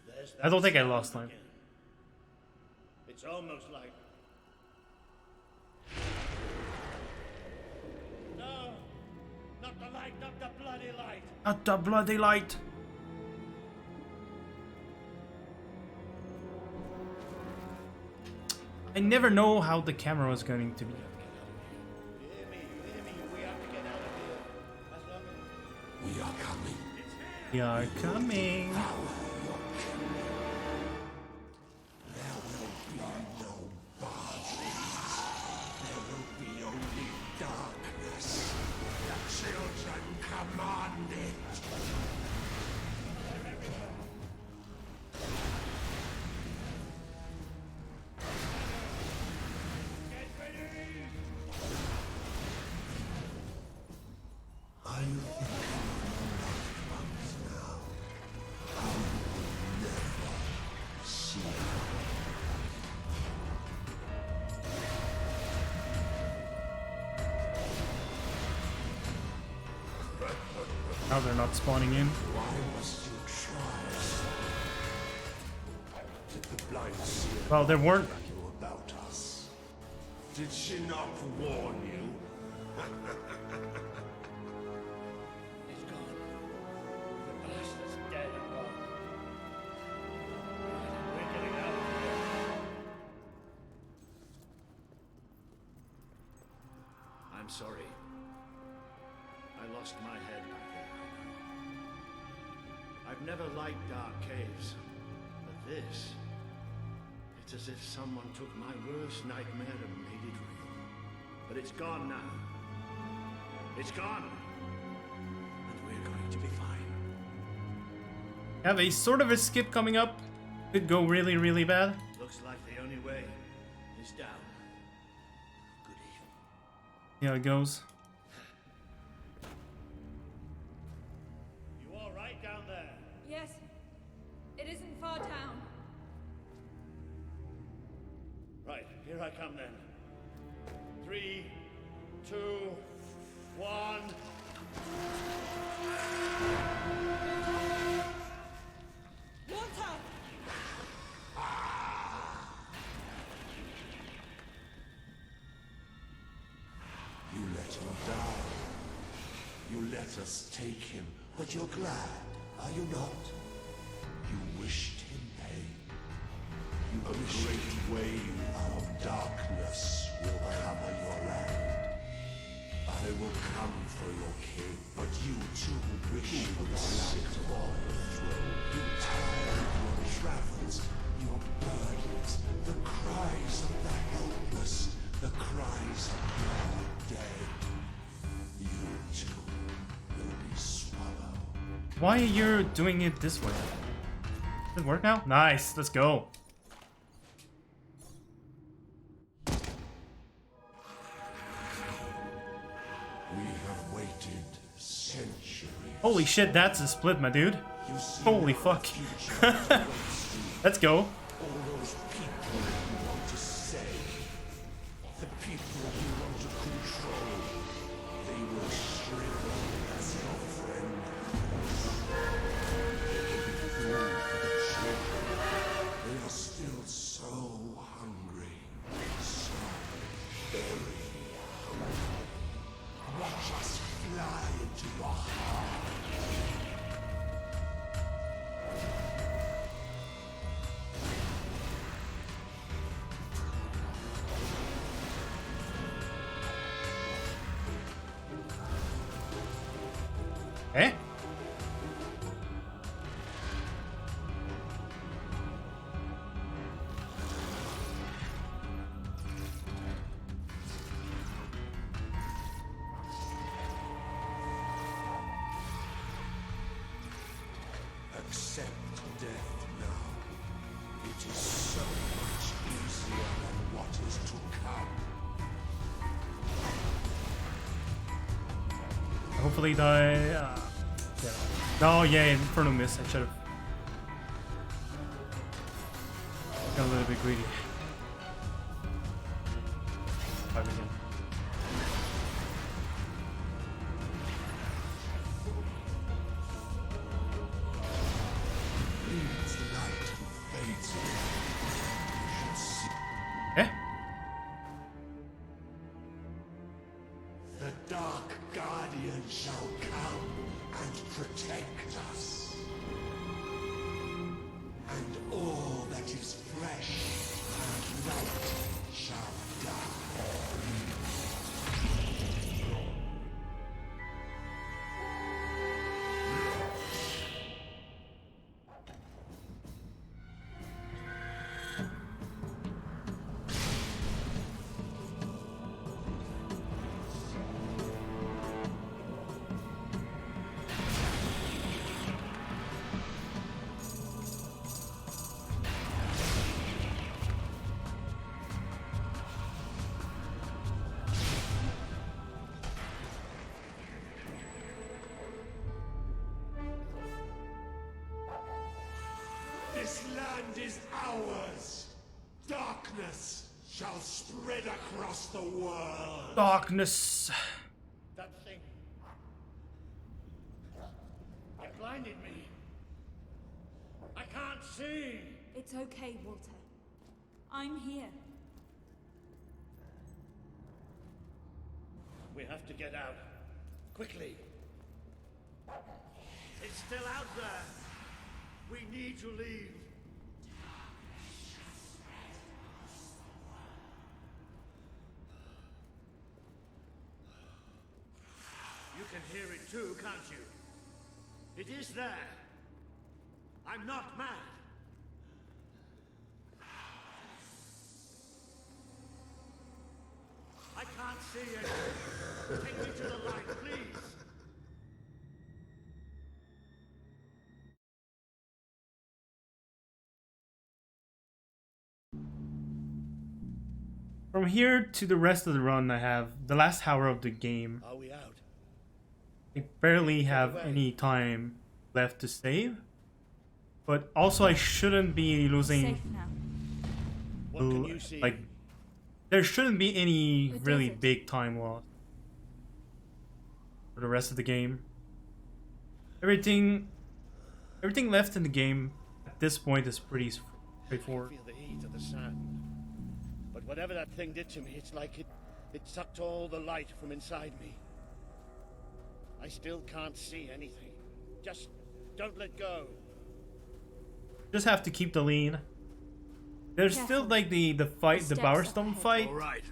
There's I don't think I lost time. It's almost like... No! Not the light, not the bloody light! Not the bloody light! I never know how the camera is going to be. We are coming. We are coming. There will be no bodies. There will be only darkness. The children command it. Are you thinking now? I will never see Now they're not spawning in. Why must you try? Did the blind see Well, there weren't. you about us? Did she not warn you? It's gone. The bastard's dead and gone. We're getting out of here. I'm sorry. I lost my head back there. I've never liked dark caves, but this... It's as if someone took my worst nightmare and made it real. But it's gone now. It's gone. And we're going to be fine. Have a sort of a skip coming up. Could go really, really bad. Looks like the only way is down. Good evening. See how it goes. You all right down there? Yes. It isn't far down. Right, here I come then. 3, 2, 1. Water! You let him die. You let us take him, but you're glad, are you not? You wished him pain. A great wave of darkness will cover your land. I will come for your king, but you too wish for the sick of all the throne. You tired of your travels, your burdens, the cries of the helpless, the cries of your dead. You too will be swallowed. Why are you doing it this way? Does it work now? Nice, let's go. We have waited centuries. Holy shit, that's a split, my dude. Holy fuck. Let's go. All those people you want to save, the people you want to control, they will shrivel as your friend. They will be food for the children. They are still so hungry, so very hungry. Watch us fly into your heart. Eh? Accept death now. It is so much easier than what is to come. Hopefully die. Yeah. Oh yeah, Inferno miss. I should have got a little bit greedy. 5 million. Leaves the light and fades away. You should see. Eh? The Dark Guardian shall come and protect us. And all that is fresh and light shall die. This land is ours. Darkness shall spread across the world. Darkness. That thing. It blinded me. I can't see. It's okay, Walter. I'm here. We have to get out. Quickly. It's still out there. We need to leave. You can hear it too, can't you? It is there. I'm not mad. I can't see it. Take me to the light, please. from here to the rest of the run, I have the last hour of the game. Are we out? I barely have any time left to save. But also I shouldn't be losing... Safe now. What can you see? Like, there shouldn't be any The really desert. big time loss for the rest of the game. Everything left in the game at this point is pretty straightforward. I feel the heat of the sand. But whatever that thing did to me, it's like it sucked all the light from inside me. I still can't see anything. Just don't let go. Just have to keep the lead. There's still like the fight, the Bowerstone fight. All right.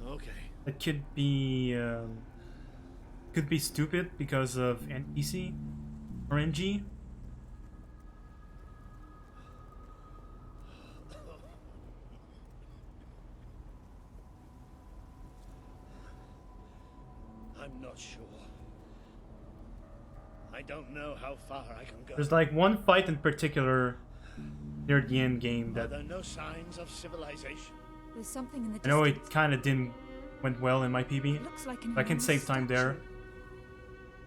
Okay. That could be stupid because of NPC or NG. I'm not sure. I don't know how far I can go. There's like one fight in particular near the end game Are that there no signs of civilization? There's something in the I know distance. it kind of went well in my PB. Looks like an I can save time there.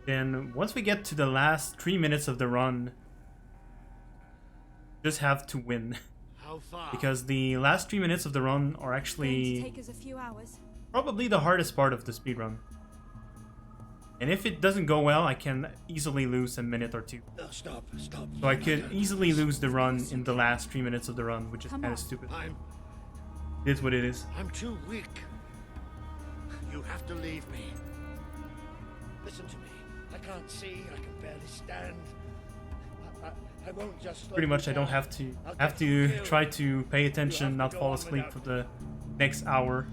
Then once we get to the last 3 minutes of the run, just have to win. How far? Because the last 3 minutes of the run are Going to actually take us a few hours. probably the hardest part of the speedrun. And if it doesn't go well, I can easily lose a minute or two. No, stop. So I could easily lose the run in the last 3 minutes of the run, which is Come kind on. of stupid. I'm It is what it is. too weak. You have to leave me. Listen to me. I can't see. I can barely stand. I won't just slow Pretty you much I don't down. have to I'll have get to you killed. try to pay attention, You have not to go fall on asleep without for the next hour.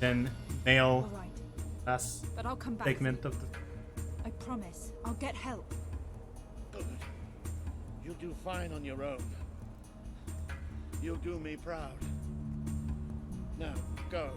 Then nail All right, last but I'll come back. segment of the I promise. I'll get help. Good. You'll do fine on your own. You'll do me proud. Now, go.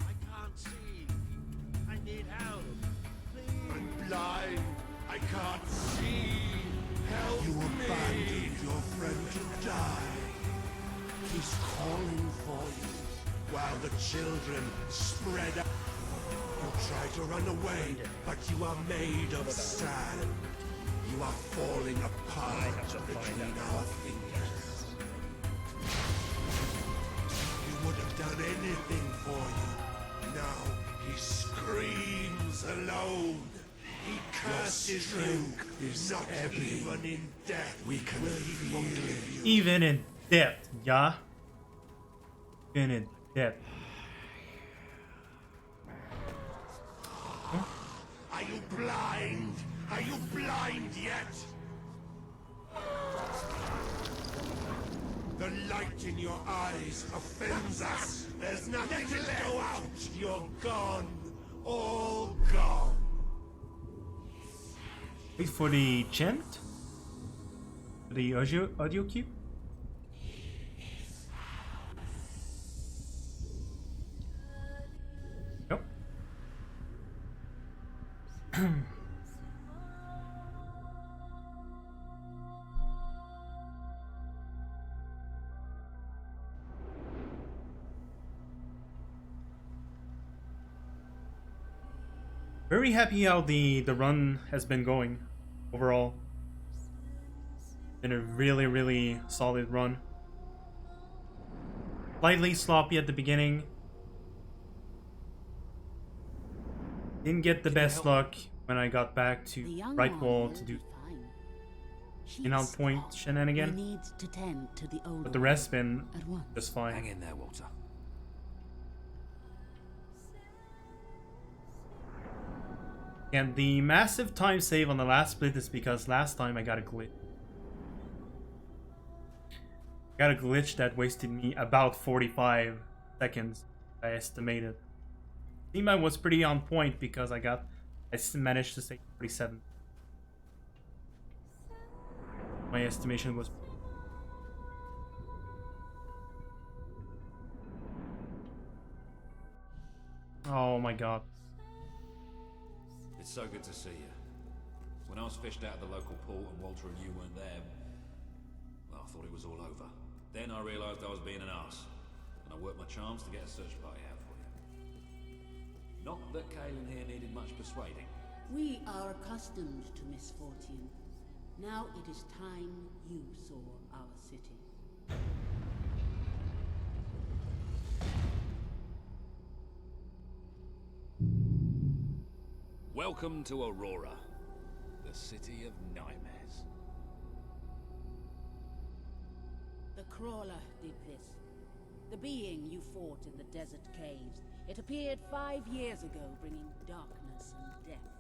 I can't see. I need help. Please. I'm blind. I can't see. Help me. You abandoned your friend to die. He's calling for you while the children spread out. You try to run away, but you are made of sand. You are falling apart between our fingers. He would have done anything for you. Now he screams alone. He curses you. Not even in death we can forgive you. even in death, yeah. Even in death. Are you blind? Are you blind yet? The light in your eyes offends us. There's nothing left. Go out. You're gone. All gone. Wait for the chant? The audio cue? Nope. Very happy how the run has been going overall. Been a really solid run. Slightly sloppy at the beginning. Didn't get the best luck when I got back to right wall to do. in on point shenanigan. He needs to tend to the older But the rest's been at once. just fine. Hang in there, Walter. And the massive time save on the last split is because last time I got a glitch. Got a glitch that wasted me about 45 seconds, I estimated. Team was pretty on point because I managed to save 47. My estimation was... Oh my god. It's so good to see you. When I was fished out of the local port and Walter and you weren't there, well, I thought it was all over. Then I realised I was being an arse, and I worked my charms to get a search party out for you. Not that Kaelin here needed much persuading. We are accustomed to misfortune. Now it is time you saw our city. Welcome to Aurora, the city of nightmares. The Crawler did this. The being you fought in the desert caves. It appeared 5 years ago, bringing darkness and death.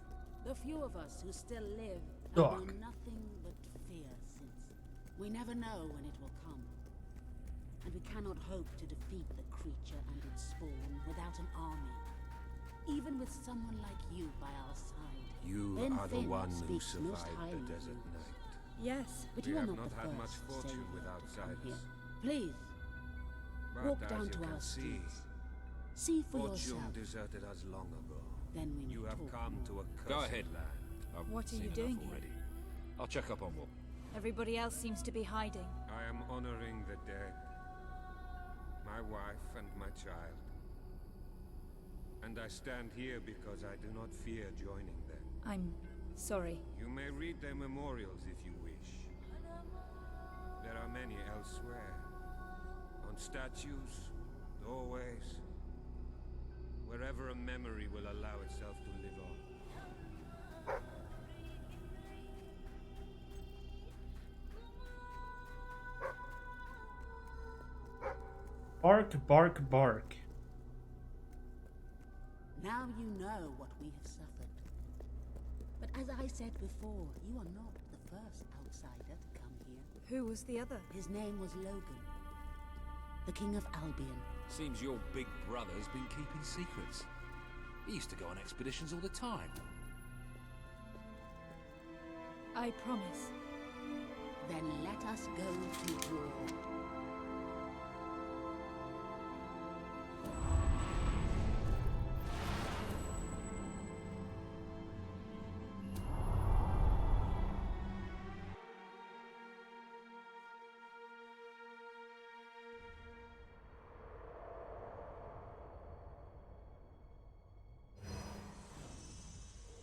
The few of us who still live have known nothing but fear since. We never know when it will come. And we cannot hope to defeat the creature and its spawn without an army. Even with someone like you by our side. You Ben are the Finn one who speaks most survived highly the of desert you. night. Yes, but we you are have not not had the much first fortune sailor with to come outsiders. here. Please, But walk as down you to can our see, streets. See for fortune yourself. deserted us long ago. Then we You may have talk come more. to a cursed Go ahead. land. I've What are seen you enough doing here? already. I'll check up on Walt. Everybody else seems to be hiding. I am honoring the dead, my wife and my child. And I stand here because I do not fear joining them. I'm sorry. You may read their memorials if you wish. There are many elsewhere. On statues, doorways, wherever a memory will allow itself to live on. Bark, bark, bark. Now you know what we have suffered. But as I said before, you are not the first outsider to come here. Who was the other? His name was Logan, the King of Albion. Seems your big brother's been keeping secrets. He used to go on expeditions all the time. I promise. Then let us go to war.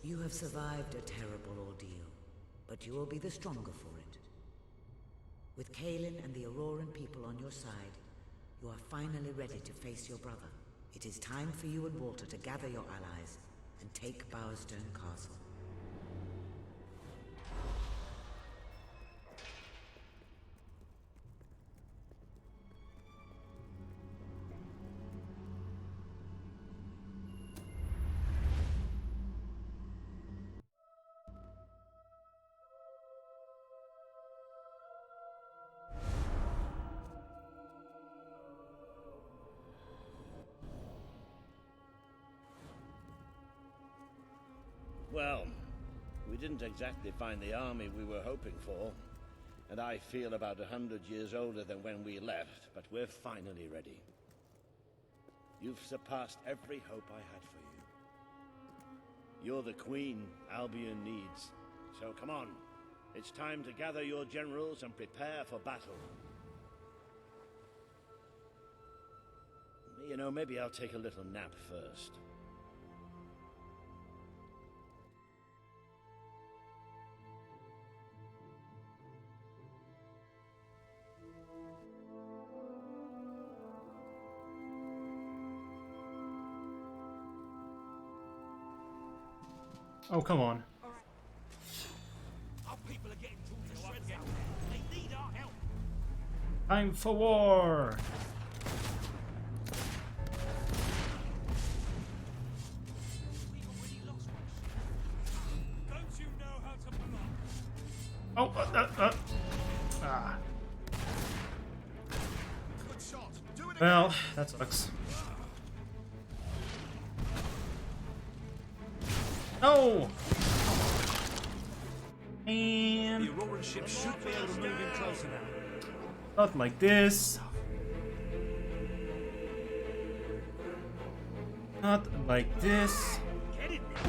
You have survived a terrible ordeal, but you will be the stronger for it. With Kaelin and the Auroran people on your side, you are finally ready to face your brother. It is time for you and Walter to gather your allies and take Bowerstone Castle. Well, we didn't exactly find the army we were hoping for, and I feel about 100 years older than when we left, but we're finally ready. You've surpassed every hope I had for you. You're the Queen Albion needs, so come on. It's time to gather your generals and prepare for battle. You know, maybe I'll take a little nap first. Oh, come on. Our people are getting torn to shreds out Time for war! Don't you know how to block? Oh, ah. Good shot. Do it Well, that sucks. No! And The Auroran ship should be able to move in closer now. not like this. Not like this. Get it now.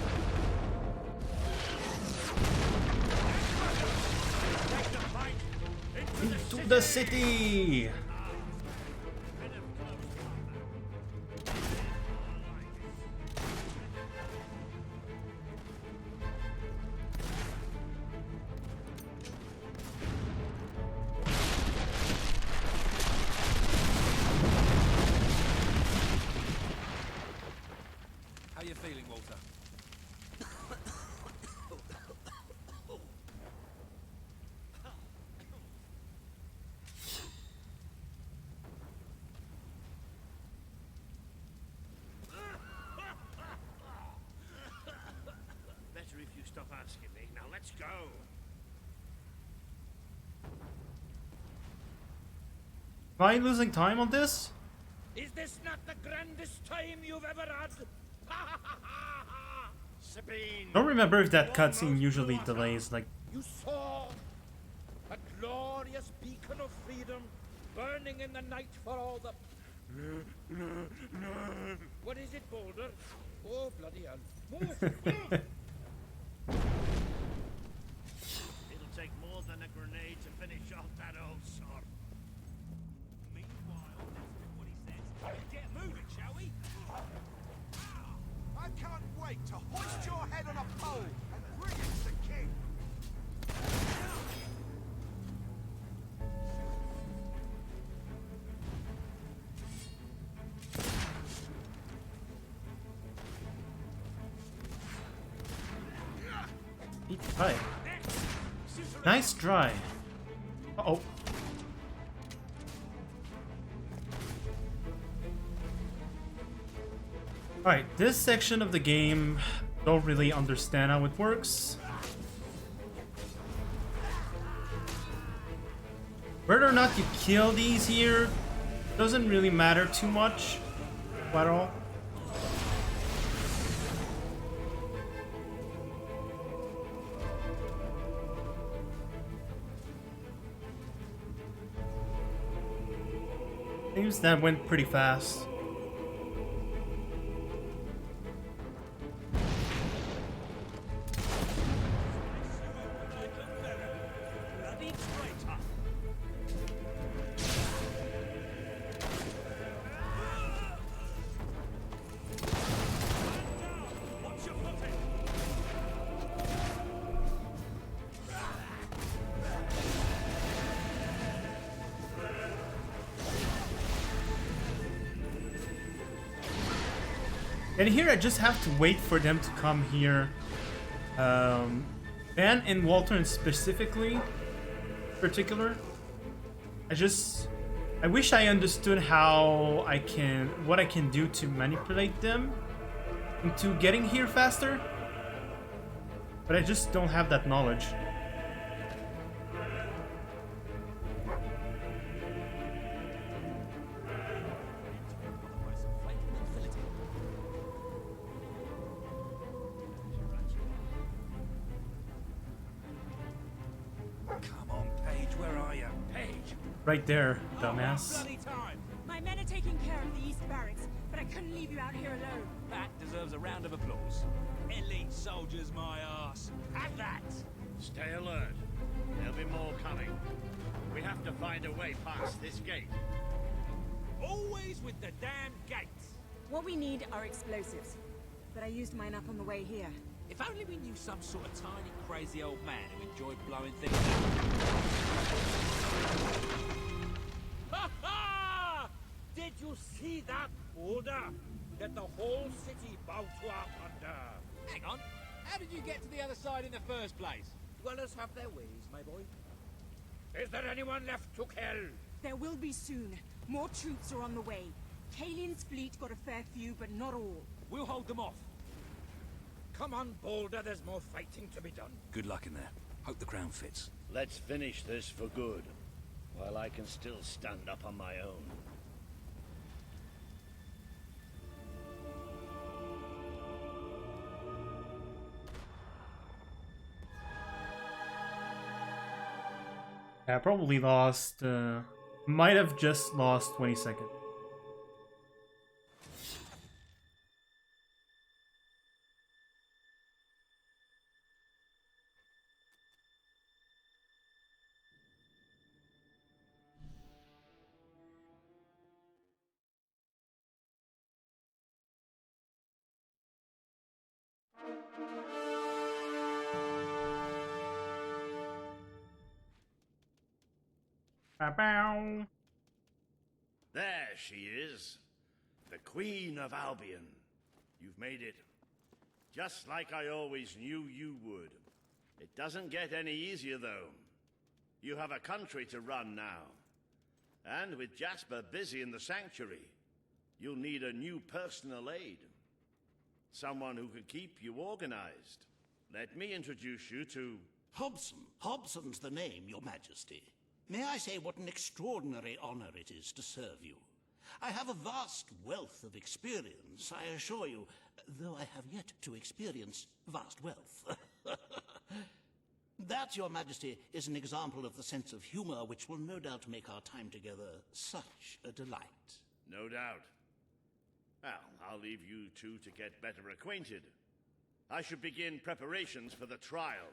Take the fight Into the city! How you feeling, Walter? Better if you stop asking me. Now let's go. Am I losing time on this? Is this not the grandest time you've ever had? Sabine! I don't remember if that cutscene usually delays, like... You saw a glorious beacon of freedom burning in the night for all the... What is it, Boulder? Oh, bloody hell. Move! Move! It'll take more than a grenade to finish off that old sod. Meanwhile, let's do what he says and get moving, shall we? I can't wait to hoist your head on a pole and bring it to the king. Hi. Nice try. Uh-oh. Alright, this section of the game, don't really understand how it works. Whether or not you kill these here doesn't really matter too much at all. Seems that went pretty fast. Bloody traitor! Watch your footing! And here I just have to wait for them to come here. Ben and Walter in particular. I wish I understood what I can do to manipulate them into getting here faster. But I just don't have that knowledge. Come on, Paige, where are you? Paige! Right there, dumbass. Bloody time! My men are taking care of the East Barracks, but I couldn't leave you out here alone. That deserves a round of applause. Elite soldiers, my ass. Have that! Stay alert. There'll be more coming. We have to find a way past this gate. Always with the damn gates! What we need are explosives, but I used mine up on the way here. If only we knew some sort of tiny, crazy old man who enjoyed blowing things up. Ha ha! Did you see that order? That the whole city bowed to our thunder. Hang on. How did you get to the other side in the first place? Dwellers have their ways, my boy. Is there anyone left to kill? There will be soon. More troops are on the way. Kalian's fleet got a fair few, but not all. We'll hold them off. Come on, Boulder, there's more fighting to be done. Good luck in there. Hope the crown fits. Let's finish this for good, while I can still stand up on my own. I probably lost, might have just lost 20 seconds. Bow. There she is, the Queen of Albion. You've made it. Just like I always knew you would. It doesn't get any easier, though. You have a country to run now. And with Jasper busy in the sanctuary, you'll need a new personal aide. Someone who can keep you organized. Let me introduce you to... Hobson. Hobson's the name, Your Majesty. May I say what an extraordinary honor it is to serve you? I have a vast wealth of experience, I assure you, though I have yet to experience vast wealth. That, Your Majesty, is an example of the sense of humor which will no doubt make our time together such a delight. No doubt. Well, I'll leave you two to get better acquainted. I should begin preparations for the trial.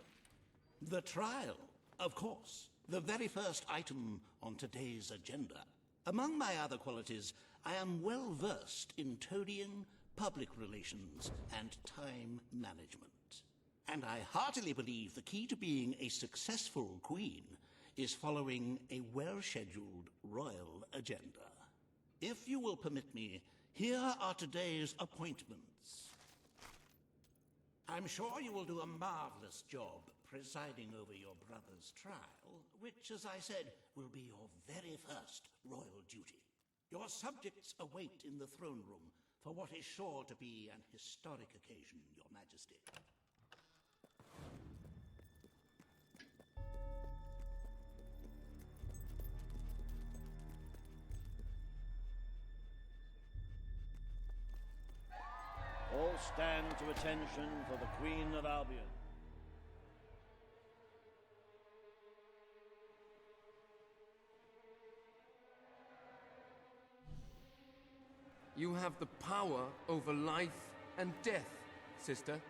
The trial, of course. The very first item on today's agenda. Among my other qualities, I am well versed in toadying, public relations, and time management. And I heartily believe the key to being a successful queen is following a well-scheduled royal agenda. If you will permit me, here are today's appointments. I'm sure you will do a marvelous job presiding over your brother's trial, which, as I said, will be your very first royal duty. Your subjects await in the throne room for what is sure to be an historic occasion, Your Majesty. All stand to attention for the Queen of Albion. You have the power over life and death, sister.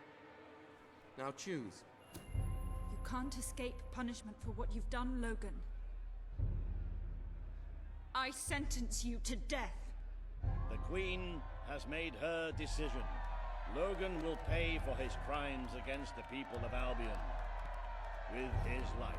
Now choose. You can't escape punishment for what you've done, Logan. I sentence you to death. The Queen has made her decision. Logan will pay for his crimes against the people of Albion with his life.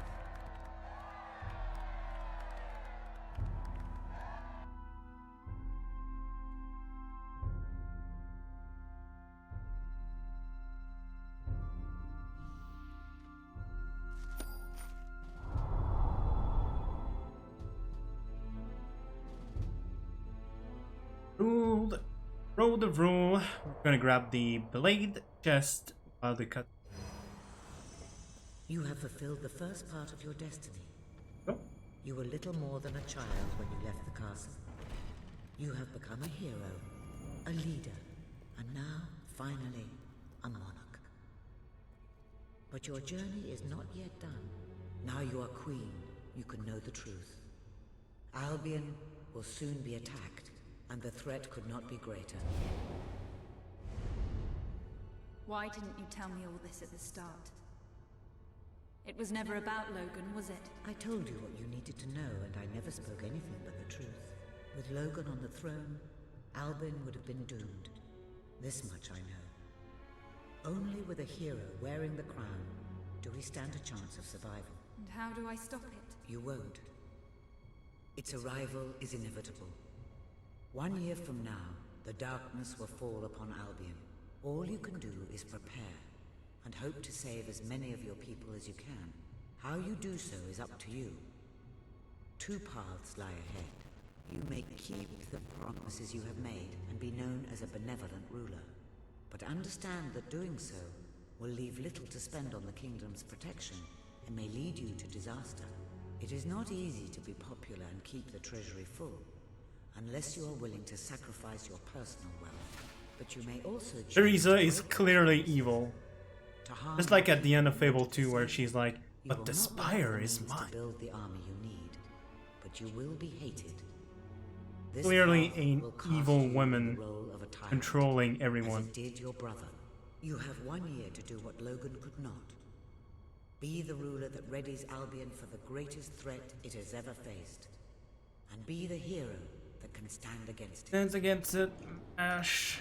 Roll the rule. We're gonna grab the blade chest while they cut. You have fulfilled the first part of your destiny. Oh. You were little more than a child when you left the castle. You have become a hero, a leader, and now, finally, a monarch. But your journey is not yet done. Now you are queen, you can know the truth. Albion will soon be attacked, and the threat could not be greater. Why didn't you tell me all this at the start? It was never about Logan, was it? I told you what you needed to know, and I never spoke anything but the truth. With Logan on the throne, Albion would have been doomed. This much I know. Only with a hero wearing the crown do we stand a chance of survival. And how do I stop it? You won't. Its arrival is inevitable. 1 year from now, the darkness will fall upon Albion. All you can do is prepare, and hope to save as many of your people as you can. How you do so is up to you. 2 paths lie ahead. You may keep the promises you have made and be known as a benevolent ruler. But understand that doing so will leave little to spend on the kingdom's protection and may lead you to disaster. It is not easy to be popular and keep the treasury full, unless you are willing to sacrifice your personal wealth. But you may also choose Teresa is clearly evil. Just like at the end of Fable 2 where she's like, but the spire is mine. To build the army you need, but you will be hated. This Clearly path an will cast evil you in woman the role of a tyrant, controlling as everyone. it did your brother. You have 1 year to do what Logan could not. Be the ruler that readies Albion for the greatest threat it has ever faced. And be the hero that can stand against it. Stands against it, Ash.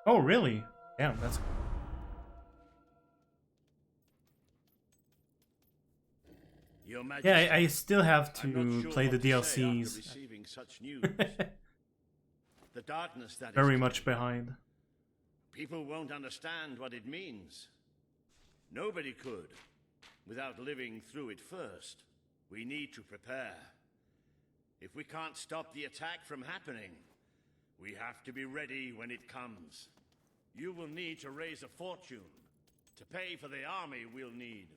Oh, really? Damn, that's... Your Majesty, Yeah, I still have I'm to not sure play the what to say after DLCs. receiving such news. The darkness that is Very much behind. People won't understand what it means. Nobody could, without living through it first. We need to prepare. If we can't stop the attack from happening, we have to be ready when it comes. You will need to raise a fortune to pay for the army we'll need.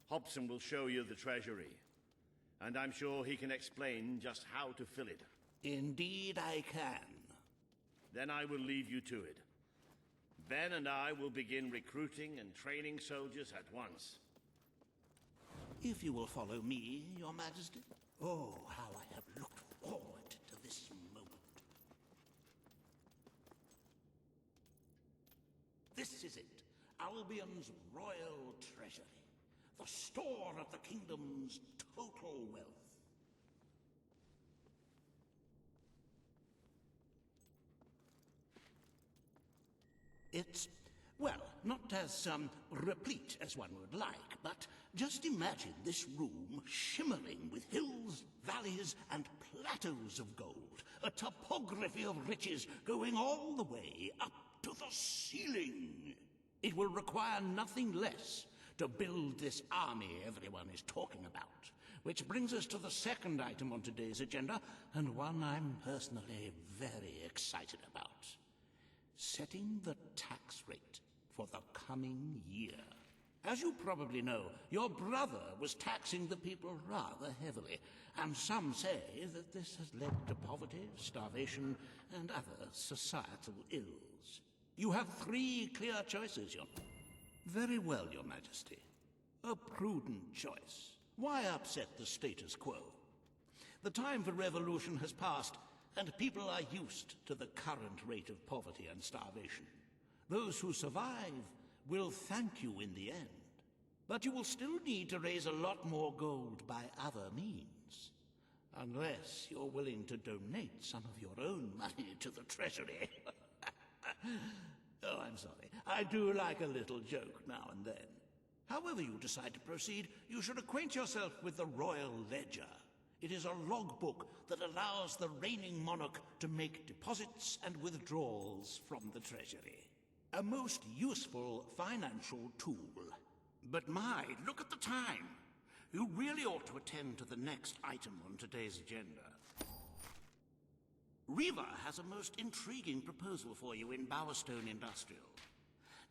Hobson will show you the treasury, and I'm sure he can explain just how to fill it. Indeed I can. Then I will leave you to it. Ben and I will begin recruiting and training soldiers at once. If you will follow me, Your Majesty. Oh, how I have looked forward to this moment. This is it, Albion's royal treasury, the store of the kingdom's total wealth. It's, well, not as replete as one would like, but just imagine this room shimmering with hills, valleys, and plateaus of gold, a topography of riches going all the way up to the ceiling. It will require nothing less to build this army everyone is talking about. Which brings us to the second item on today's agenda, and one I'm personally very excited about. Setting the tax rate for the coming year. As you probably know, your brother was taxing the people rather heavily, and some say that this has led to poverty, starvation, and other societal ills. You have 3 clear choices, Your... Very well, Your Majesty. A prudent choice. Why upset the status quo? The time for revolution has passed, and people are used to the current rate of poverty and starvation. Those who survive will thank you in the end. But you will still need to raise a lot more gold by other means. Unless you're willing to donate some of your own money to the treasury. Oh, I'm sorry. I do like a little joke now and then. However you decide to proceed, you should acquaint yourself with the Royal Ledger. It is a logbook that allows the reigning monarch to make deposits and withdrawals from the treasury. A most useful financial tool. But my, look at the time. You really ought to attend to the next item on today's agenda. Riva has a most intriguing proposal for you in Bowerstone Industrial.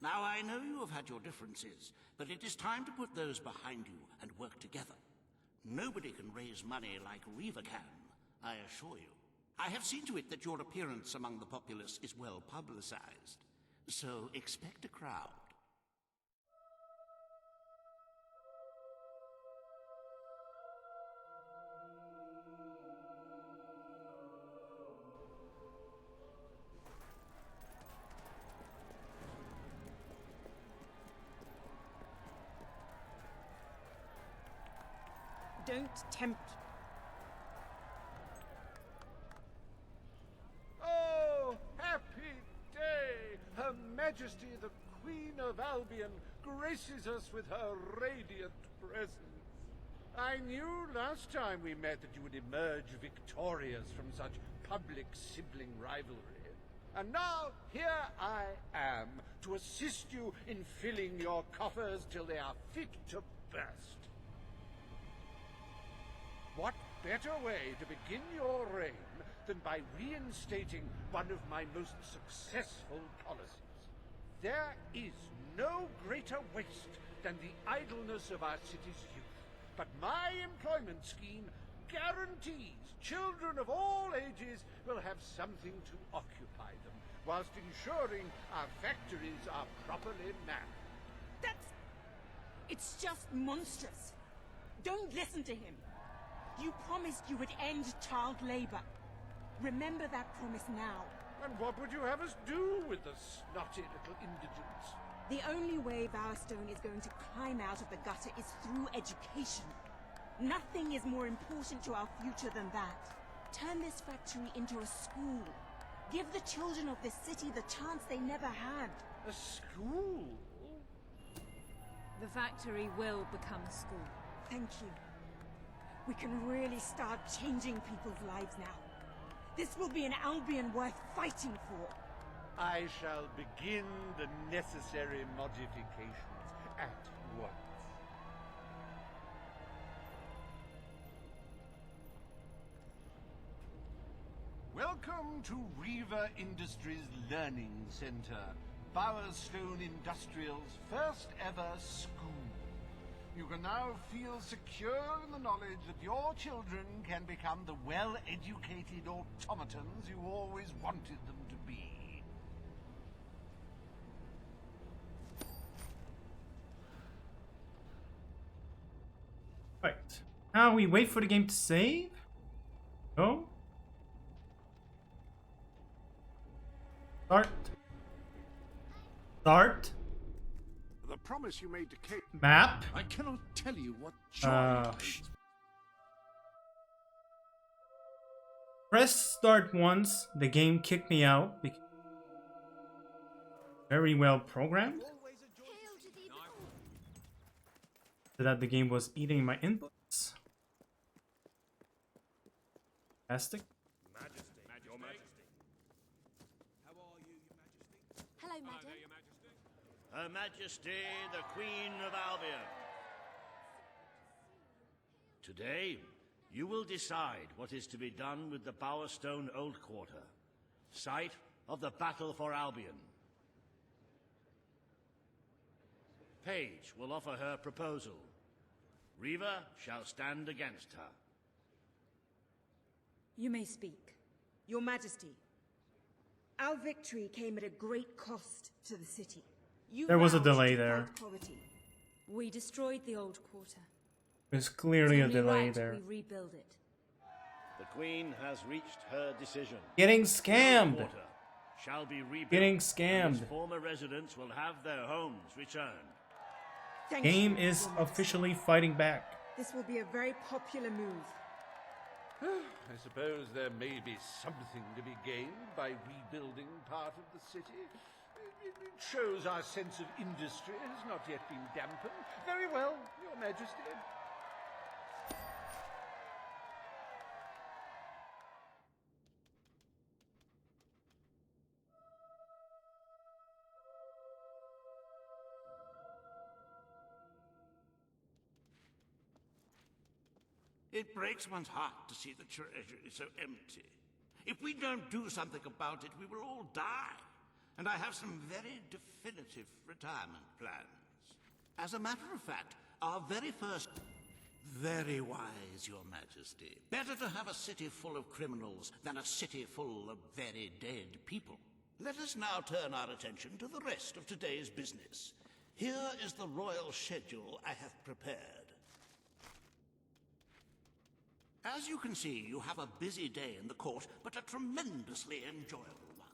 Now, I know you have had your differences, but it is time to put those behind you and work together. Nobody can raise money like Riva can, I assure you. I have seen to it that your appearance among the populace is well publicized, so expect a crowd. Don't tempt. Oh, happy day! Her Majesty the Queen of Albion graces us with her radiant presence. I knew last time we met that you would emerge victorious from such public sibling rivalry. And now, here I am, to assist you in filling your coffers till they are fit to burst. What better way to begin your reign than by reinstating one of my most successful policies? There is no greater waste than the idleness of our city's youth, but my employment scheme guarantees children of all ages will have something to occupy them, whilst ensuring our factories are properly manned. It's just monstrous. Don't listen to him. You promised you would end child labor. Remember that promise now. And what would you have us do with the snotty little indigents? The only way Bowerstone is going to climb out of the gutter is through education. Nothing is more important to our future than that. Turn this factory into a school. Give the children of this city the chance they never had. A school? The factory will become a school. Thank you. We can really start changing people's lives now. This will be an Albion worth fighting for. I shall begin the necessary modifications at once. Welcome to Reaver Industries Learning Center, Bowerstone Industrial's first ever school. You can now feel secure in the knowledge that your children can become the well-educated automatons you always wanted them to be. Right. Now we wait for the game to save. Go. Start. Start. The promise you made to Kate. Map. I cannot tell you what joy. Press start once. The game kicked me out. Very well programmed. So that the game was eating my inputs. Fantastic. Your Majesty. How are you, Your Majesty? Hello, madam. Her Majesty, the Queen of Albion. Today, you will decide what is to be done with the Bowerstone Old Quarter, site of the Battle for Albion. Paige will offer her proposal. Reaver shall stand against her. You may speak. Your Majesty, our victory came at a great cost to the city. You There was a vowed delay to there. fight poverty. We destroyed the old quarter. There's clearly a It's only delay right there. we rebuild it. The Queen has reached her decision. Getting The scammed. Old Quarter shall be rebuilt. Getting and scammed. its former residents will have their homes returned. Thank Game you, is Your Majesty. officially fighting back. This will be a very popular move. I suppose there may be something to be gained by rebuilding part of the city. It shows our sense of industry has not yet been dampened. Very well, Your Majesty. It breaks one's heart to see the treasury so empty. If we don't do something about it, we will all die. And I have some very definitive retirement plans. As a matter of fact, our very first... Very wise, Your Majesty. Better to have a city full of criminals than a city full of very dead people. Let us now turn our attention to the rest of today's business. Here is the royal schedule I have prepared. As you can see, you have a busy day in the court, but a tremendously enjoyable one.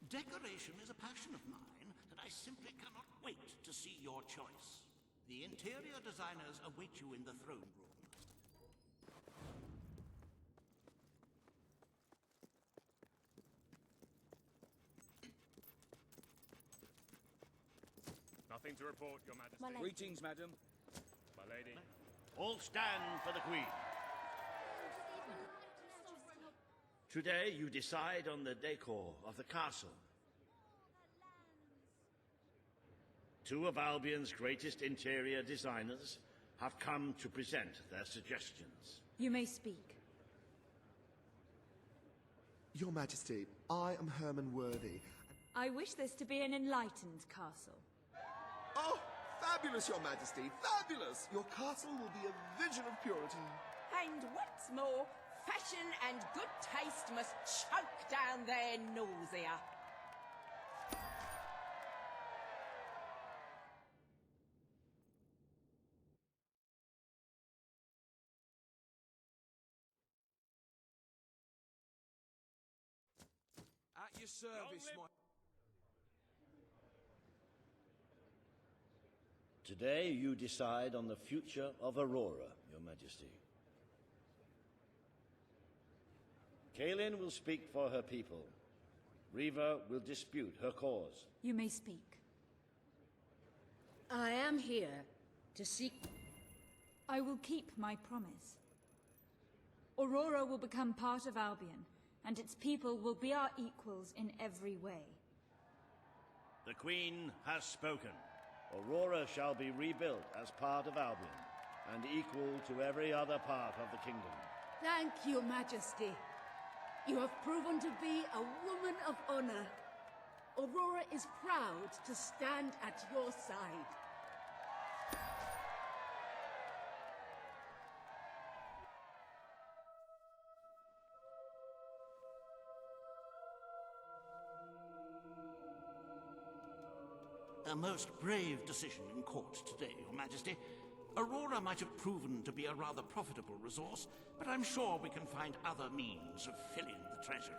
Decoration is a passion of mine, and I simply cannot wait to see your choice. The interior designers await you in the throne room. Nothing to report, Your Majesty. My lady. Greetings, madam. My lady. All stand for the Queen. Today you decide on the decor of the castle. Two of Albion's greatest interior designers have come to present their suggestions. You may speak. Your Majesty, I am Herman Worthy. I wish this to be an enlightened castle. Oh, fabulous, Your Majesty, fabulous! Your castle will be a vision of purity. And what's more, fashion and good taste must choke down their nausea. At your service, my... Today you decide on the future of Aurora, Your Majesty. Kaelin will speak for her people. Riva will dispute her cause. You may speak. I am here to seek... I will keep my promise. Aurora will become part of Albion, and its people will be our equals in every way. The Queen has spoken. Aurora shall be rebuilt as part of Albion, and equal to every other part of the kingdom. Thank you, Majesty. You have proven to be a woman of honor. Aurora is proud to stand at your side. A most brave decision in court today, Your Majesty. Aurora might have proven to be a rather profitable resource, but I'm sure we can find other means of filling the treasury.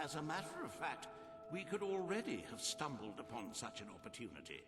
As a matter of fact, we could already have stumbled upon such an opportunity.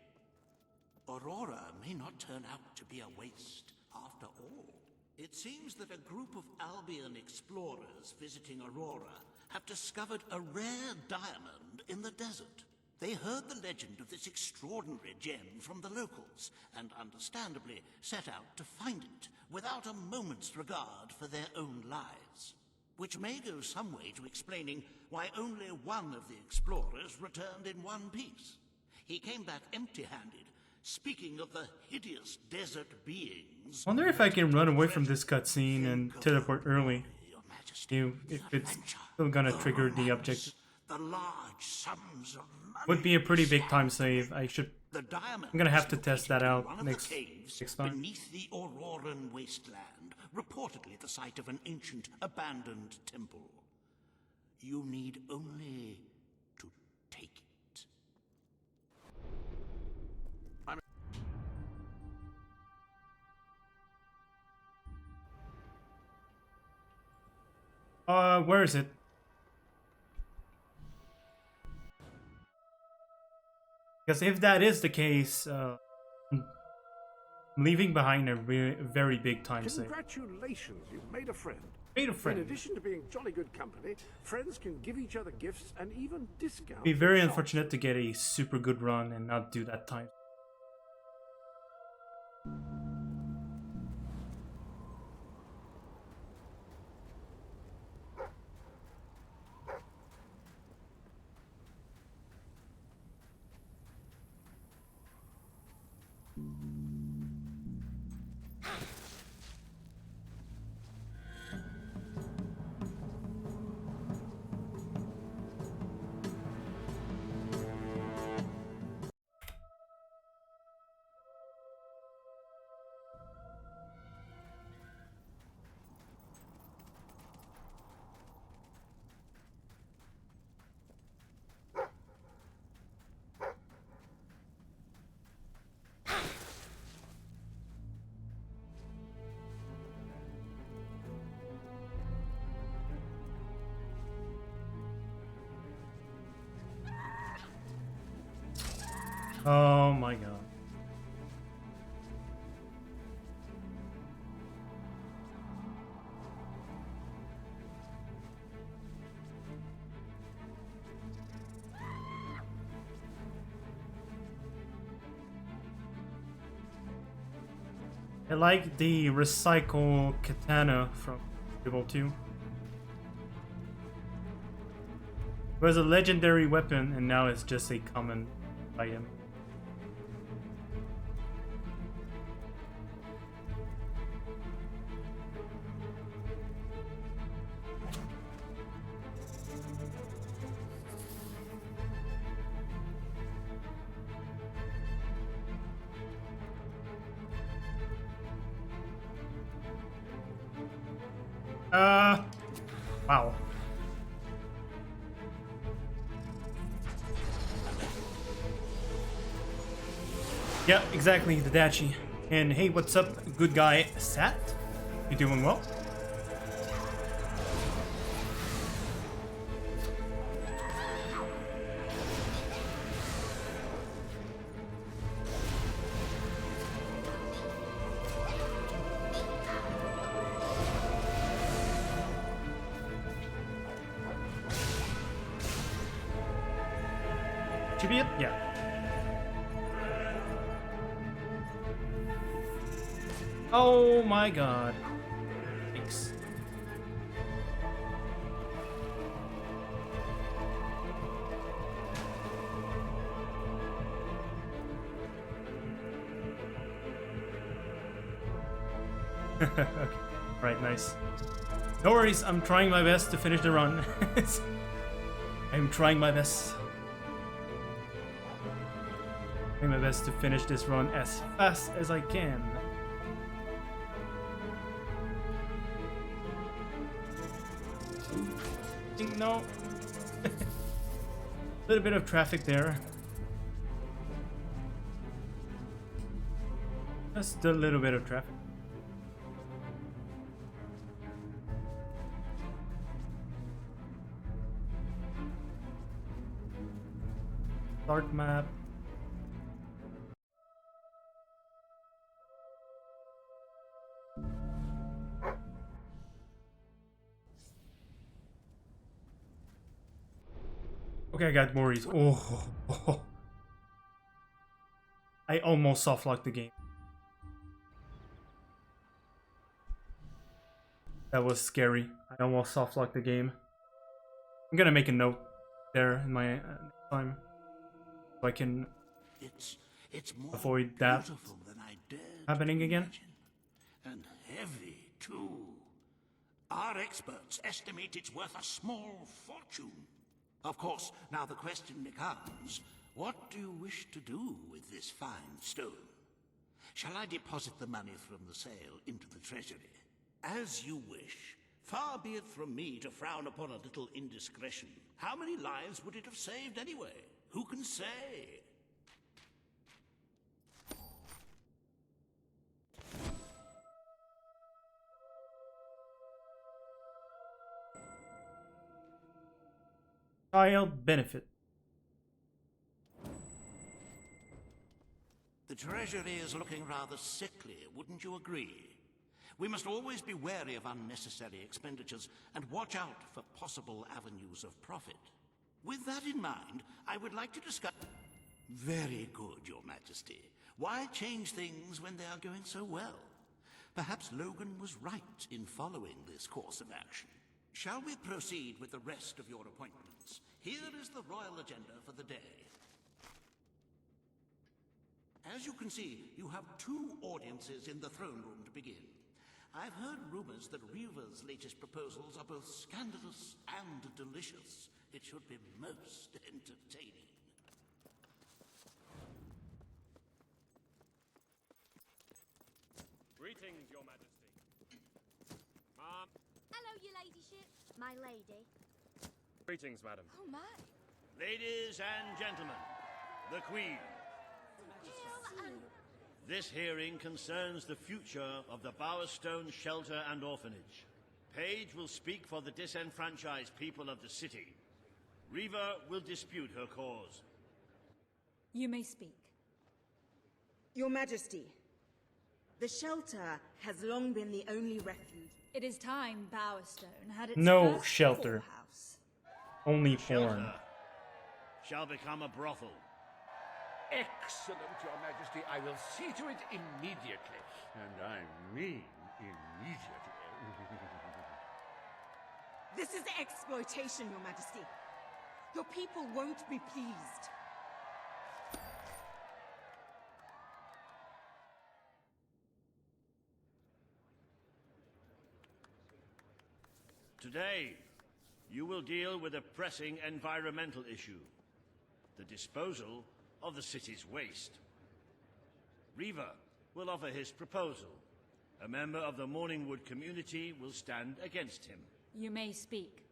Aurora may not turn out to be a waste after all. It seems that a group of Albion explorers visiting Aurora have discovered a rare diamond in the desert. They heard the legend of this extraordinary gem from the locals, and understandably set out to find it, without a moment's regard for their own lives. Which may go some way to explaining why only one of the explorers returned in one piece. He came back empty-handed, speaking of the hideous desert beings. I wonder if I can run away from this cutscene and teleport early. If it's still gonna trigger the objective. The large sums of Would be a pretty big time save. I'm gonna have to test that out next time. Beneath the Auroran wasteland, reportedly the site of an ancient, abandoned temple. You need only to take it. Where is it? Because if that is the case, I'm leaving behind a very big time save. Congratulations, you've made a friend. Made a friend. In addition to being jolly good company, friends can give each other gifts and even discounts. It'd be very unfortunate to get a super good run and not do that time. Oh my god. I like the recycle katana from Fable 2. It was a legendary weapon and now it's just a common item. Wow. Yeah, exactly, the Dachi. And hey, what's up, good guy Sat? You doing well? Should be it? Yeah. Oh my god. Thanks. Okay. Right, nice. No worries, I'm trying my best to finish the run. I'm trying my best. Trying my best to finish this run as fast as I can. No. A little bit of traffic there. Just a little bit of traffic. Start map. Okay, I got worries. Oh. I almost softlocked the game. That was scary. I almost softlocked the game. I'm gonna make a note there in my next time, so I can avoid that happening again. And heavy, too. Our experts estimate it's worth a small fortune. Of course, now the question becomes, what do you wish to do with this fine stone? Shall I deposit the money from the sale into the treasury? As you wish. Far be it from me to frown upon a little indiscretion. How many lives would it have saved anyway? Who can say? Child benefit. The treasury is looking rather sickly, wouldn't you agree? We must always be wary of unnecessary expenditures and watch out for possible avenues of profit. With that in mind, I would like to discuss... Very good, Your Majesty. Why change things when they are going so well? Perhaps Logan was right in following this course of action. Shall we proceed with the rest of your appointments? Here is the royal agenda for the day. As you can see, you have 2 audiences in the throne room to begin. I've heard rumors that Riva's latest proposals are both scandalous and delicious. It should be most entertaining. Greetings, Your Majesty. Mom. Hello, your ladyship. My lady. Greetings, madam. Oh, my. Ladies and gentlemen, the Queen. This hearing concerns the future of the Bowerstone Shelter and Orphanage. Paige will speak for the disenfranchised people of the city. Riva will dispute her cause. You may speak. Your Majesty, the shelter has long been the only refuge. It is time Bowerstone had its No first shelter. poorhouse. Only Shelter porn. shall become a brothel. Excellent, Your Majesty. I will see to it immediately. And I mean immediately. This is exploitation, Your Majesty. Your people won't be pleased. Today, you will deal with a pressing environmental issue. The disposal of the city's waste. Reaver will offer his proposal. A member of the Morningwood community will stand against him. You may speak.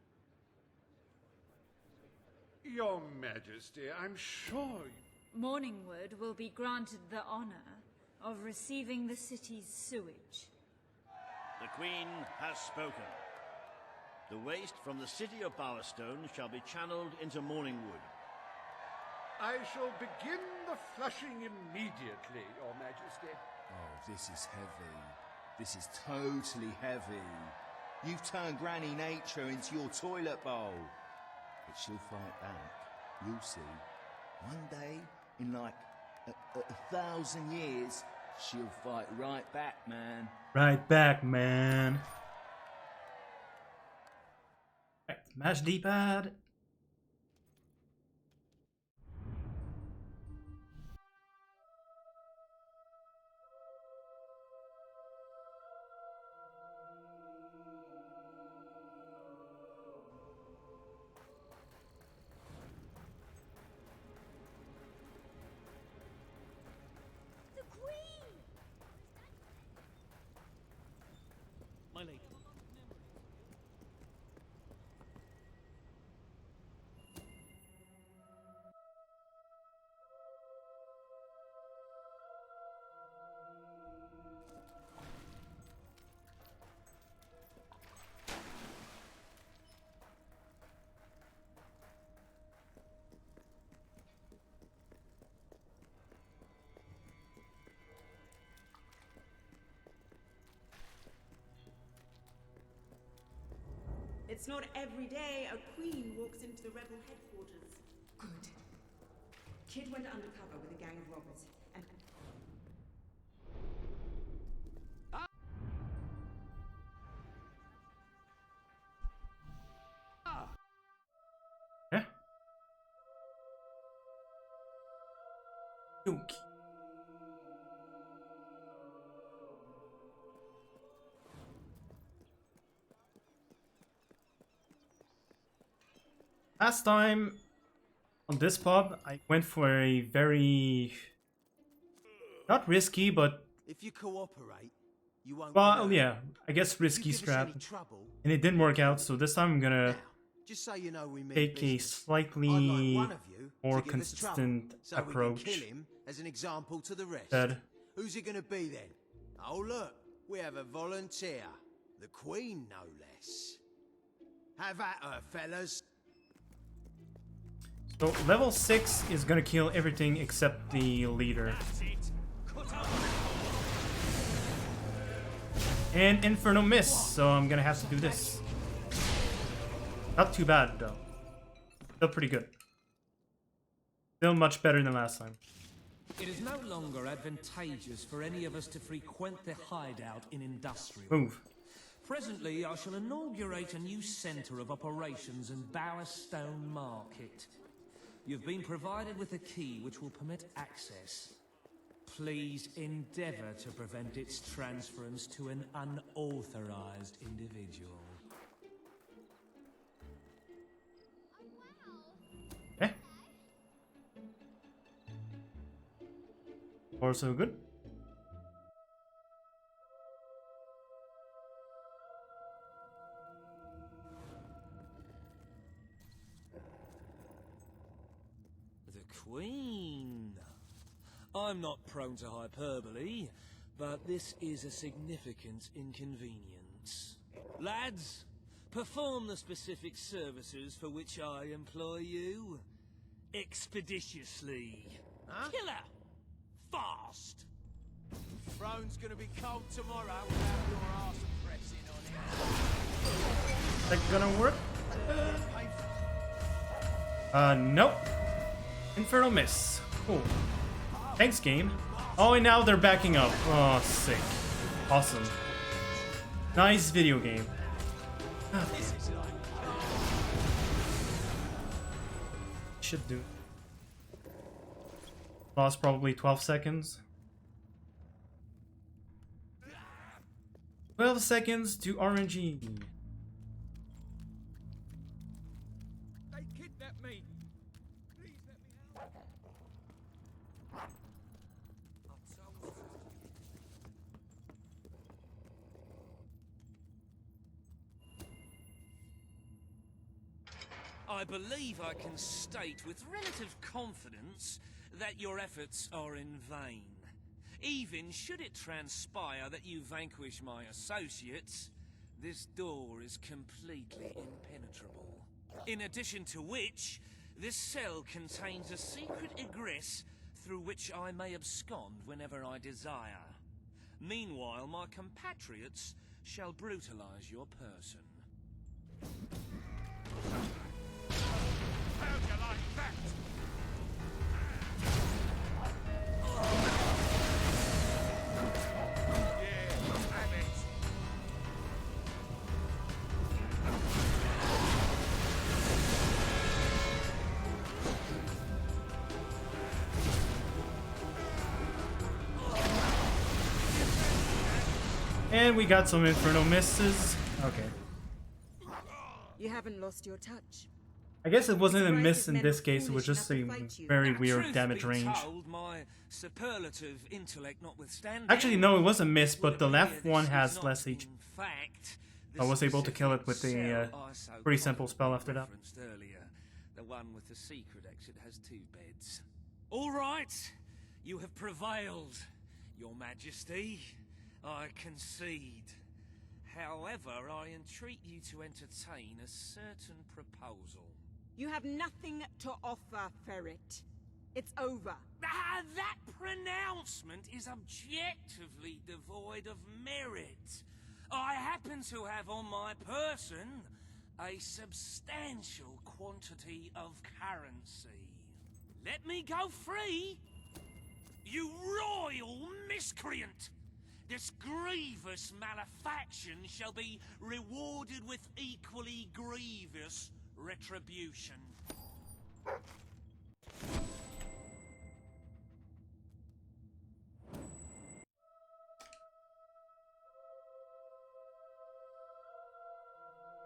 Your Majesty, I'm sure... Morningwood will be granted the honor of receiving the city's sewage. The Queen has spoken. The waste from the city of Bowerstone shall be channeled into Morningwood. I shall begin the flushing immediately, Your Majesty. Oh, this is heavy. This is totally heavy. You've turned Granny Nature into your toilet bowl. But she'll fight back. You'll see. One day, in like a 1,000 years, she'll fight right back, man. Right back, man. Right, mash D-pad. My lady. It's not every day a queen walks into the rebel headquarters. Good. Kid went undercover with a gang of robbers, and... Yeah. Yoki. Last time on this pub, I went for a very not risky, but if you cooperate, you won't. Well, yeah, I guess risky strat, and it didn't work out. So this time I'm gonna just so you know, we take a slightly more consistent approach. Kill him as an example to the rest. Dead. Who's it gonna be then? Oh look, we have a volunteer, the Queen, no less. Have at her, fellas. So level 6 is gonna kill everything except the leader. And Inferno Miss, so I'm gonna have to do this. Not too bad though. Still pretty good. Still much better than last time. It is no longer advantageous for any of us to frequent the hideout in Industrial. Move. Presently, I shall inaugurate a new centre of operations in Bowerstone Market. You've been provided with a key which will permit access. Please endeavour to prevent its transference to an unauthorized individual. Okay. Also good. Queen. I'm not prone to hyperbole, but this is a significant inconvenience. Lads, perform the specific services for which I employ you. Expeditiously. Huh? Killer! Fast! Throne's gonna be cold tomorrow without your arse pressing on it. Is that gonna work? Nope. Infernal Miss. Cool. Thanks, game. Oh, and now they're backing up. Oh, sick. Awesome. Nice video game. Should do. Lost probably 12 seconds. 12 seconds to RNG. They kidnapped me. Please let me out. I believe I can state with relative confidence that your efforts are in vain. Even should it transpire that you vanquish my associates, this door is completely impenetrable. In addition to which, this cell contains a secret egress through which I may abscond whenever I desire. Meanwhile, my compatriots shall brutalize your person. How'd you like that? And we got some Inferno misses. Okay. You haven't lost your touch. I guess it wasn't a miss in this case, it was just a very weird damage range. My superlative intellect notwithstanding, Actually, no, it was a miss, but the left one has less HP. Fact, I was able to kill it with a pretty simple spell after that. Earlier, the one with the secret exit has 2 beds. All right, you have prevailed, Your Majesty. I concede. However, I entreat you to entertain a certain proposal. You have nothing to offer, Ferret. It's over. That pronouncement is objectively devoid of merit. I happen to have on my person a substantial quantity of currency. Let me go free, you royal miscreant! This grievous malefaction shall be rewarded with equally grievous retribution.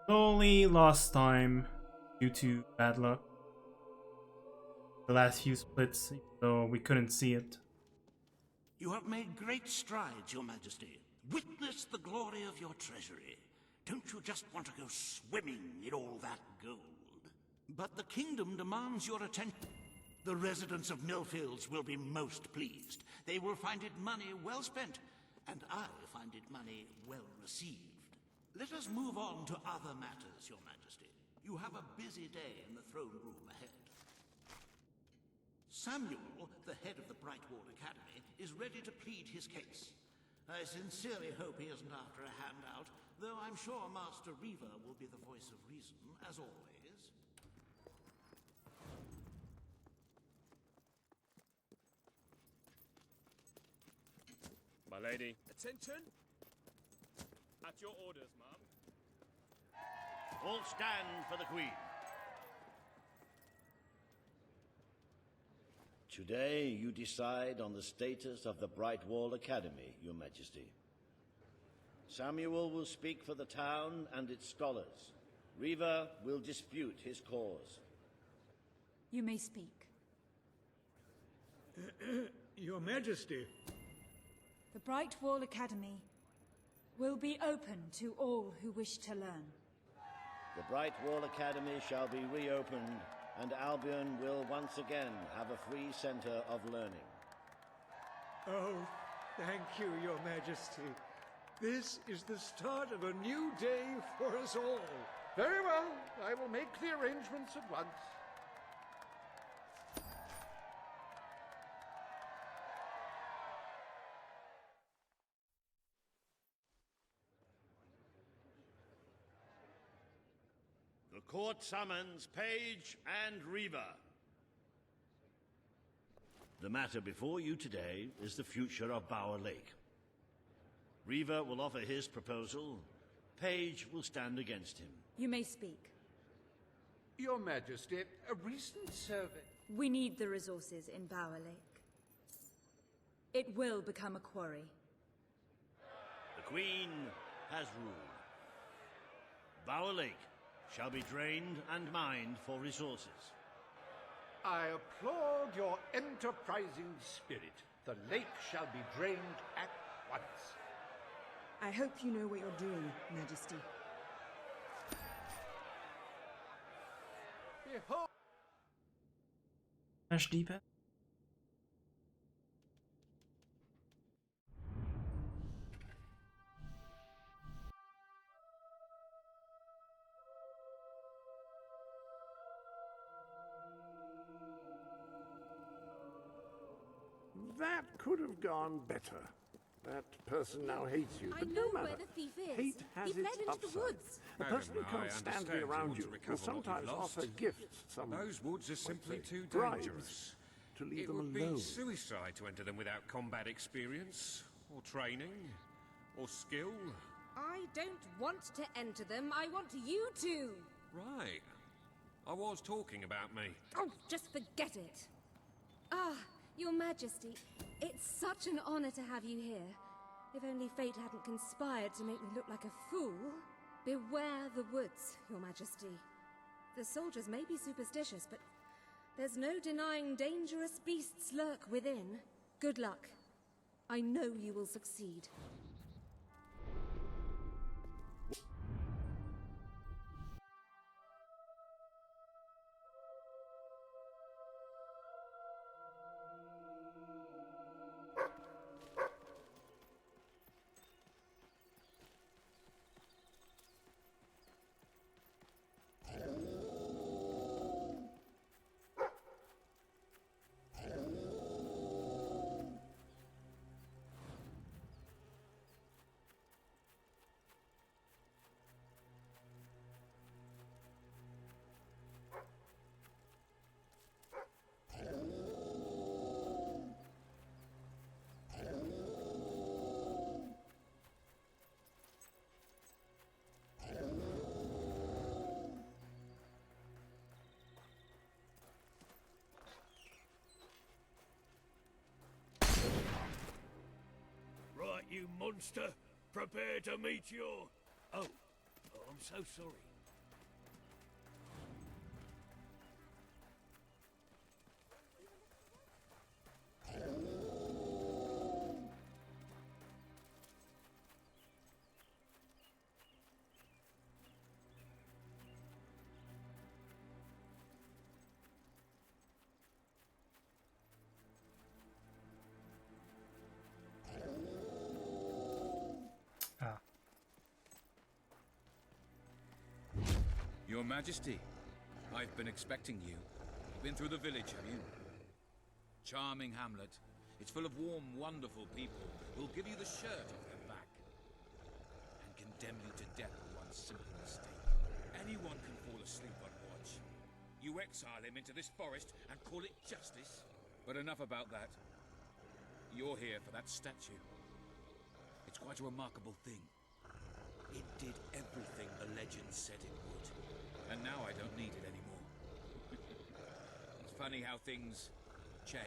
Slowly lost time due to bad luck. The last few splits, though we couldn't see it. You have made great strides, Your Majesty. Witness the glory of your treasury. Don't you just want to go swimming in all that gold? But the kingdom demands your attention. The residents of Millfields will be most pleased. They will find it money well spent, and I find it money well received. Let us move on to other matters, Your Majesty. You have a busy day in the throne room ahead. Samuel, the head of the Brightwall Academy, is ready to plead his case. I sincerely hope he isn't after a handout, though I'm sure Master Reaver will be the voice of reason, as always. My lady. Attention! At your orders, ma'am. All stand for the Queen. Today, you decide on the status of the Brightwall Academy, Your Majesty. Samuel will speak for the town and its scholars. Reaver will dispute his cause. You may speak. Your Majesty. The Brightwall Academy will be open to all who wish to learn. The Brightwall Academy shall be reopened, and Albion will once again have a free center of learning. Oh, thank you, Your Majesty. This is the start of a new day for us all. Very well. I will make the arrangements at once. The court summons Page and Reaver. The matter before you today is the future of Bower Lake. Reaver will offer his proposal. Page will stand against him. You may speak. Your Majesty, a recent survey... We need the resources in Bower Lake. It will become a quarry. The Queen has ruled. Bower Lake shall be drained and mined for resources. I applaud your enterprising spirit. The lake shall be drained at once. I hope you know what you're doing, Majesty. Behold! Mash D-pad. That could have gone better. That person now hates you, but no matter. Where the thief is. Hate has He its fled into upside. the woods. A person who can't stand to be around you will sometimes offer gifts. Those woods are simply too bribes dangerous. to leave It them would alone. be suicide to enter them without combat experience, or training, or skill. I don't want to enter them. I want you to. Right. I was talking about me. Oh, just forget it. Ah, Your Majesty, it's such an honor to have you here. If only fate hadn't conspired to make me look like a fool. Beware the woods, Your Majesty. The soldiers may be superstitious, but there's no denying dangerous beasts lurk within. Good luck. I know you will succeed. Right, you monster! Prepare to meet your... Oh, I'm so sorry. Your Majesty, I've been expecting you. Been through the village, have you? Charming hamlet. It's full of warm, wonderful people who'll give you the shirt off their back and condemn you to death for one simple mistake. Anyone can fall asleep on watch. You exile him into this forest and call it justice? But enough about that. You're here for that statue. It's quite a remarkable thing. It did everything the legend said it would. And now I don't need it anymore. It's funny how things change.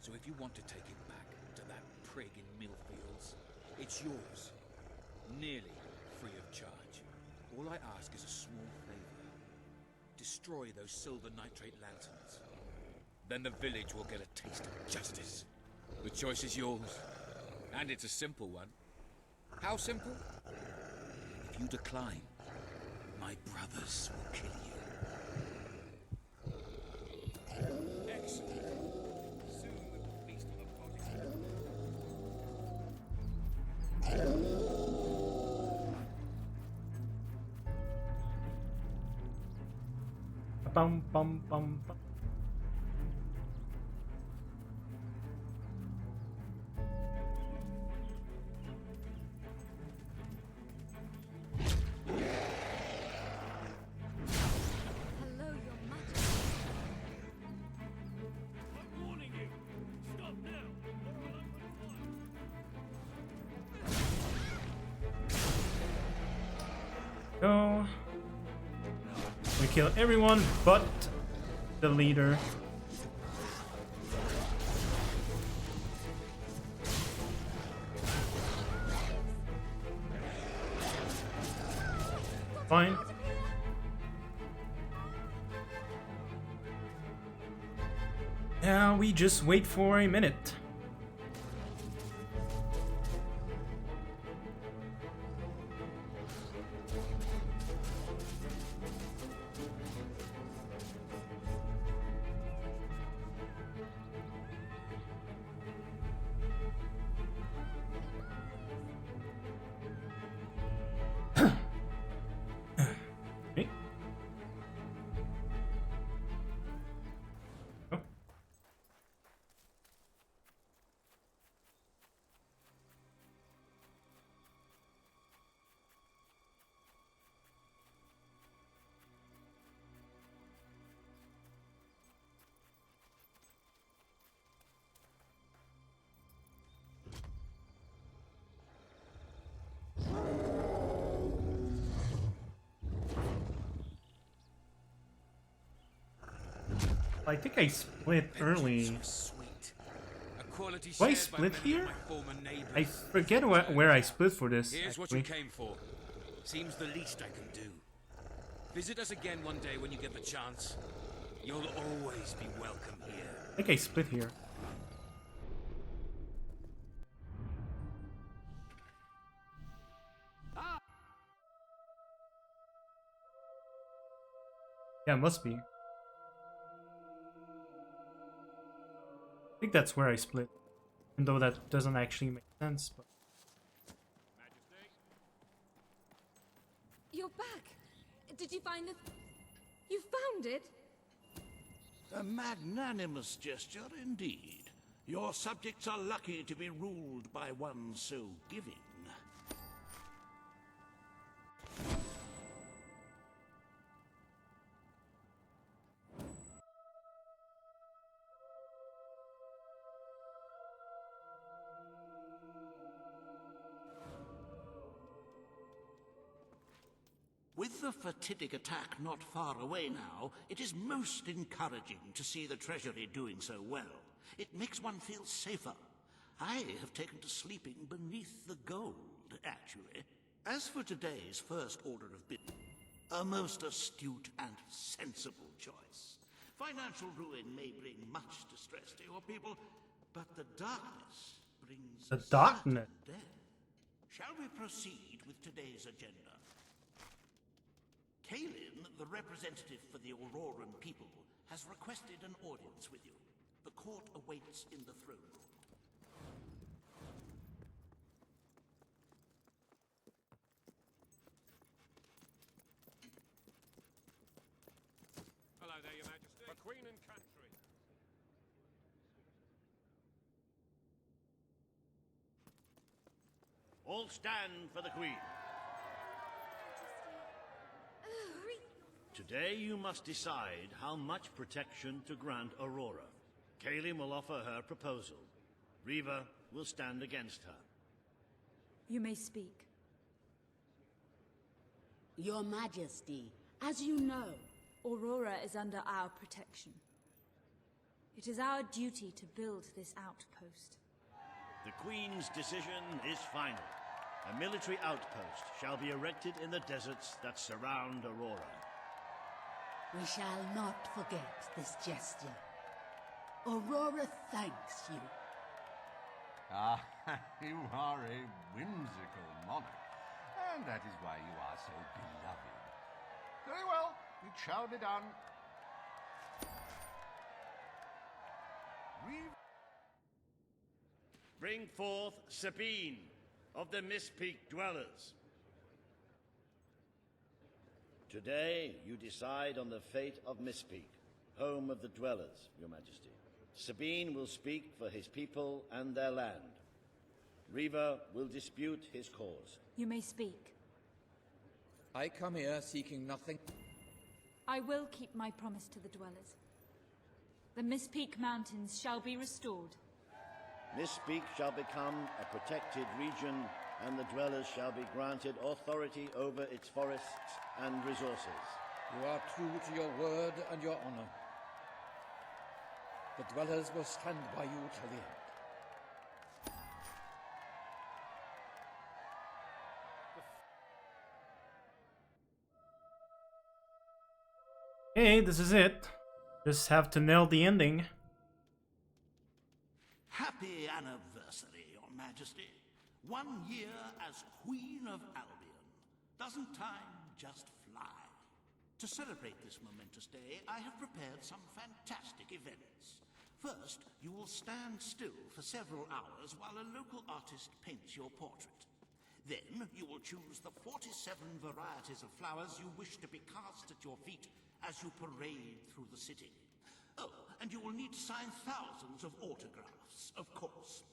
So if you want to take it back to that prig in Millfields, it's yours. Nearly free of charge. All I ask is a small favor. Destroy those silver nitrate lanterns. Then the village will get a taste of justice. The choice is yours. And it's a simple one. How simple? If you decline, my brothers will kill you. Excellent. Soon we will feast on the bodies. Bum bum bum bum. Hello, Your Majesty. go. We kill everyone but the leader. Fine. Now we just wait for a minute. I think I split early. Do I split here? I forget where I split for this. Here's what you came for. Seems the least I can do. Visit us again one day when you get the chance. You'll always be welcome here. I think I split here. Yeah, it must be. I think that's where I split. Even though that doesn't actually make sense, but... You're back! Did you find the... You found it? A magnanimous gesture indeed. Your subjects are lucky to be ruled by one so giving. With the fatidic attack not far away now, it is most encouraging to see the Treasury doing so well. It makes one feel safer. I have taken to sleeping beneath the gold, actually. As for today's first order of business, a most astute and sensible choice. Financial ruin may bring much distress to your people, but the darkness brings the darkness. Death. Shall we proceed with today's agenda? Kalin, the representative for the Auroran people, has requested an audience with you. The court awaits in the throne room. Hello there, Your Majesty. For Queen and country. All stand for the Queen. Today you must decide how much protection to grant Aurora. Kalin will offer her proposal. Riva will stand against her. You may speak. Your Majesty, as you know, Aurora is under our protection. It is our duty to build this outpost. The Queen's decision is final. A military outpost shall be erected in the deserts that surround Aurora. We shall not forget this gesture. Aurora thanks you. Ah, you are a whimsical monarch, and that is why you are so beloved. Very well, it shall be done. Bring forth Sabine of the Mistpeak Dwellers. Today, you decide on the fate of Mistpeak, home of the Dwellers, Your Majesty. Sabine will speak for his people and their land. Riva will dispute his cause. You may speak. I come here seeking nothing. I will keep my promise to the Dwellers. The Mistpeak Mountains shall be restored. Mistpeak shall become a protected region and the dwellers shall be granted authority over its forests and resources. You are true to your word and your honor. The dwellers will stand by you till the end. Hey, this is it. Just have to nail the ending. Happy anniversary, Your Majesty. 1 year as Queen of Albion. Doesn't time just fly? To celebrate this momentous day, I have prepared some fantastic events. First, you will stand still for several hours while a local artist paints your portrait. Then, you will choose the 47 varieties of flowers you wish to be cast at your feet as you parade through the city. Oh, and you will need to sign thousands of autographs, of course.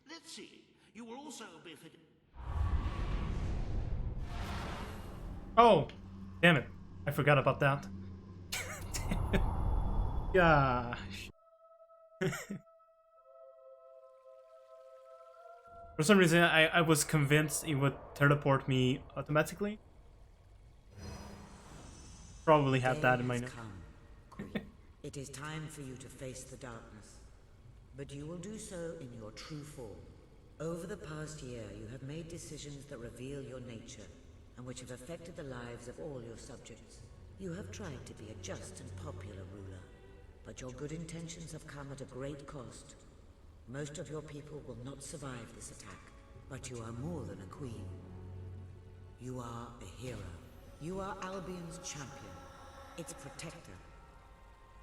Let's see, you will also be fitted... Oh, damn it. I forgot about that. Gosh. For some reason, I was convinced it would teleport me automatically. Probably had that in my notes. It is time for you to face the darkness. But you will do so in your true form. Over the past year, you have made decisions that reveal your nature, and which have affected the lives of all your subjects. You have tried to be a just and popular ruler, but your good intentions have come at a great cost. Most of your people will not survive this attack, but you are more than a queen. You are a hero. You are Albion's champion, its protector.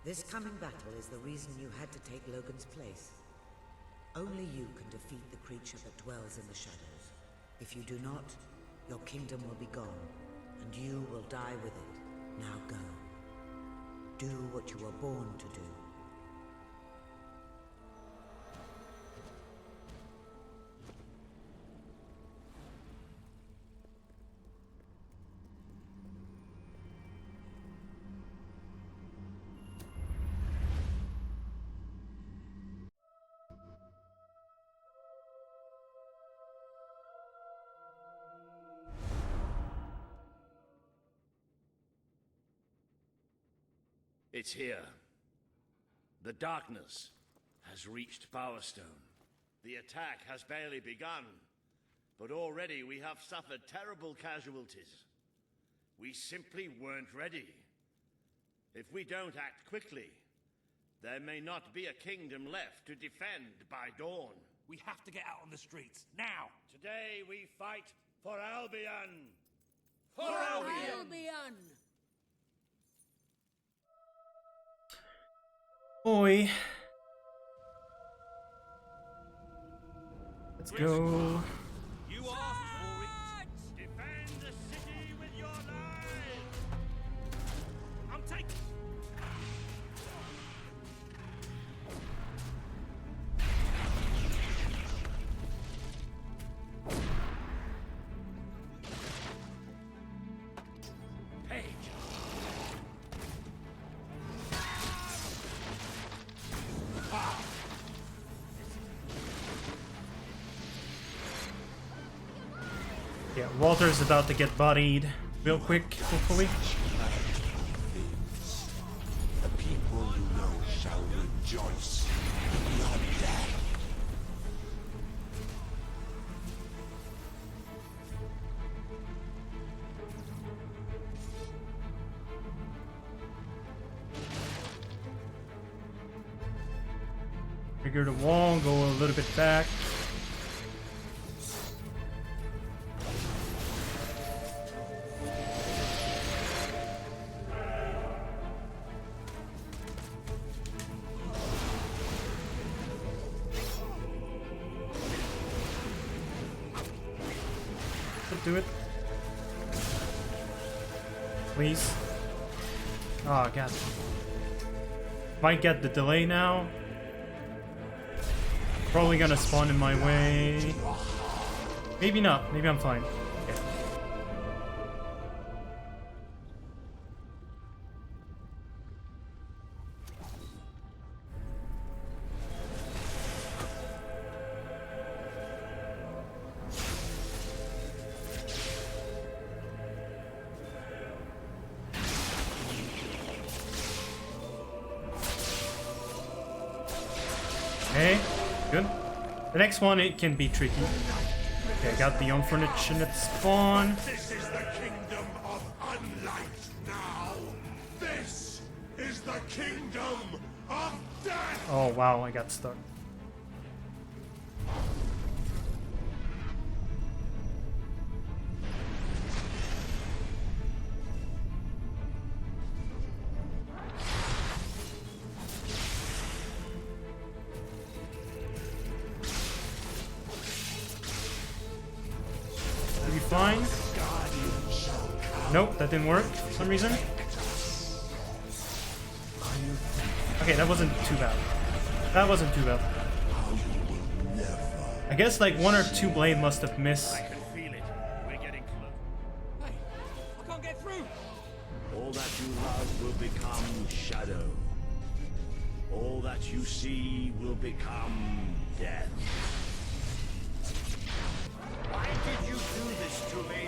This coming battle is the reason you had to take Logan's place. Only you can defeat the creature that dwells in the shadows. If you do not, your kingdom will be gone, and you will die with it. Now go. Do what you were born to do. It's here. The darkness has reached Power Stone. The attack has barely begun, but already we have suffered terrible casualties. We simply weren't ready. If we don't act quickly, there may not be a kingdom left to defend by dawn. We have to get out on the streets, now! Today we fight for Albion! For Albion! Boy. Let's go. You asked for it. Defend the city with your lives. I'm taking. Yeah, Walter's about to get bodied real quick, hopefully. The people you know shall rejoice beyond death. Trigger the wall, go a little bit back. Do it. Please. Oh, God. Might get the delay now. Probably gonna spawn in my way. Maybe not. Maybe I'm fine. Okay. Okay, good. The next one, it can be tricky. Okay, I got the unfortunate spawn. This is the kingdom of unlight now. This is the kingdom of death. Oh wow, I got stuck. Fine. Nope, that didn't work for some reason. Okay, that wasn't too bad. That wasn't too bad. I guess like one or two blade must have missed. I can feel it. We're getting close. Hey, I can't get through. All that you love will become shadow. All that you see will become death. Why did you do this to me?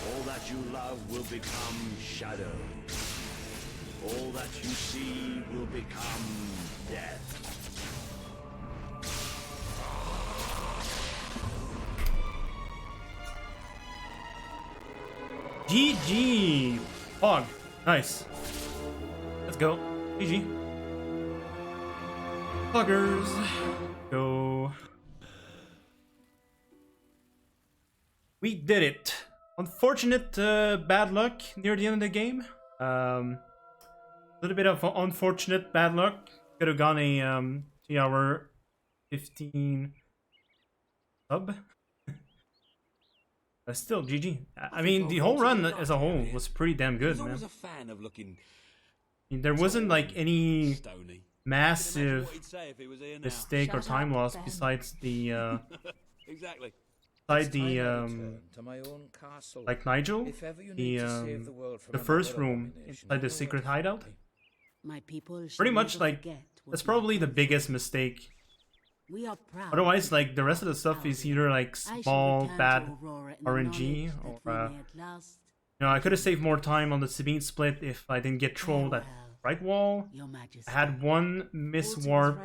All that you love will become shadow. All that you see will become death. GG! Fog. Nice. Let's go. GG. Fuckers. Go. We did it. Unfortunate bad luck near the end of the game. A little bit of unfortunate bad luck. Could have gone a 3-hour 15 sub. But still, GG. I mean, the whole run as a whole was pretty damn good, man. I was a fan of looking. There wasn't like any massive mistake or time loss besides the Exactly. besides the like Nigel, the first room inside the secret hideout. My people Pretty much like that's probably the biggest mistake. We are proud. Otherwise, like the rest of the stuff is either like small bad RNG or you know, I could have saved more time on the Sabine split if I didn't get trolled at right wall. I had one miss warp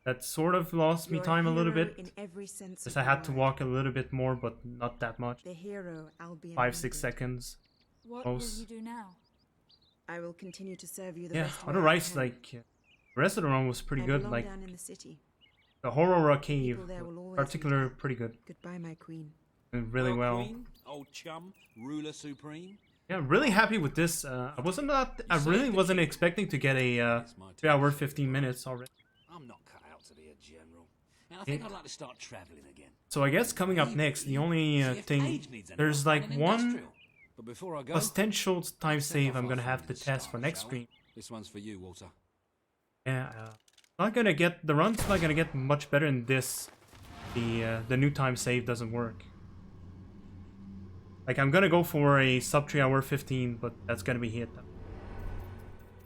that sort of lost me time a little bit. Because I had to walk a little bit more, but not that much. 5-6 seconds. What will you do now? I will continue to serve you the Yeah, best way otherwise, I can. like the rest of the run was pretty I good. belong Like down in the city. the Horror Cave, People there will always particular, pretty good. Goodbye, my queen. And really well. Queen, old chum, ruler supreme. Yeah, really happy with this. I really wasn't expecting to get a 3-hour 15 minutes already. I'm not cut out to be a general, and I think I'd like to start traveling again. So I guess coming up next, the only thing, there's like one But before I go, potential time save I'm gonna have to test for next stream. This one's for you, Walter. Yeah, not gonna get the run's not gonna get much better than this. The new time save doesn't work. Like I'm gonna go for a sub 3-hour 15, but that's gonna be it.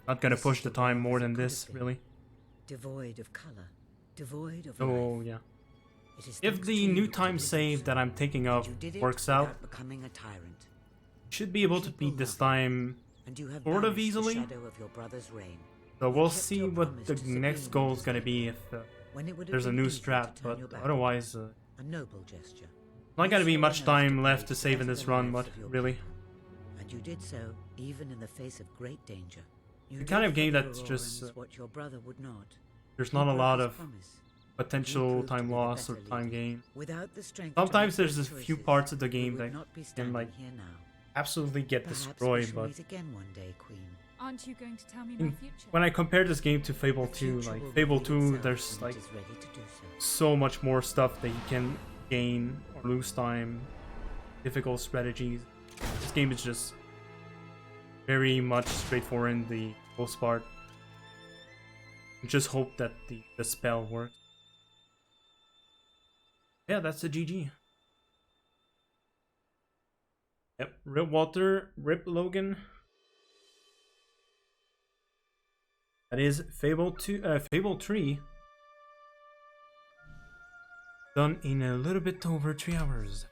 Not gonna push the time more than this, really. Devoid of color, devoid of Oh life. yeah. It is If thanks the to you new that time you did save so. that I'm thinking of You did it works out, without becoming a tyrant. should be able to beat this time And you have sort of banished the easily. shadow of your brother's reign. So You we'll kept see your what promise the to Sabine next and goal is his gonna men. be if When it would have there's a been new easy to strat, turn but your back. otherwise, A noble gesture. not gonna be You much swore time enough left to fight save in for this the run, lives but of your really. people. And you did so even in the face of great danger. You The kind did of game for the that's just, Aurorans what your brother would not. There's He not a broke lot his of promise. potential You proved to time be the loss or better time leader. gain. Without the strength to Sometimes make there's a those few choices, parts of the we game would that not be can standing like here now. absolutely get Perhaps we destroyed, shall but meet again one day, Queen. Aren't you going to tell me my future? when I compare this game to Fable 2, future like will Fable reveal 2, itself there's when like it is ready to do so much more stuff that you can gain or lose time, difficult strategies. This game is just very much straightforward in the most part. Just hope that the spell works. Yeah, that's a GG. Yep, Rip Walter, Rip Logan. That is Fable 2, Fable 3. Done in a little bit over 3 hours.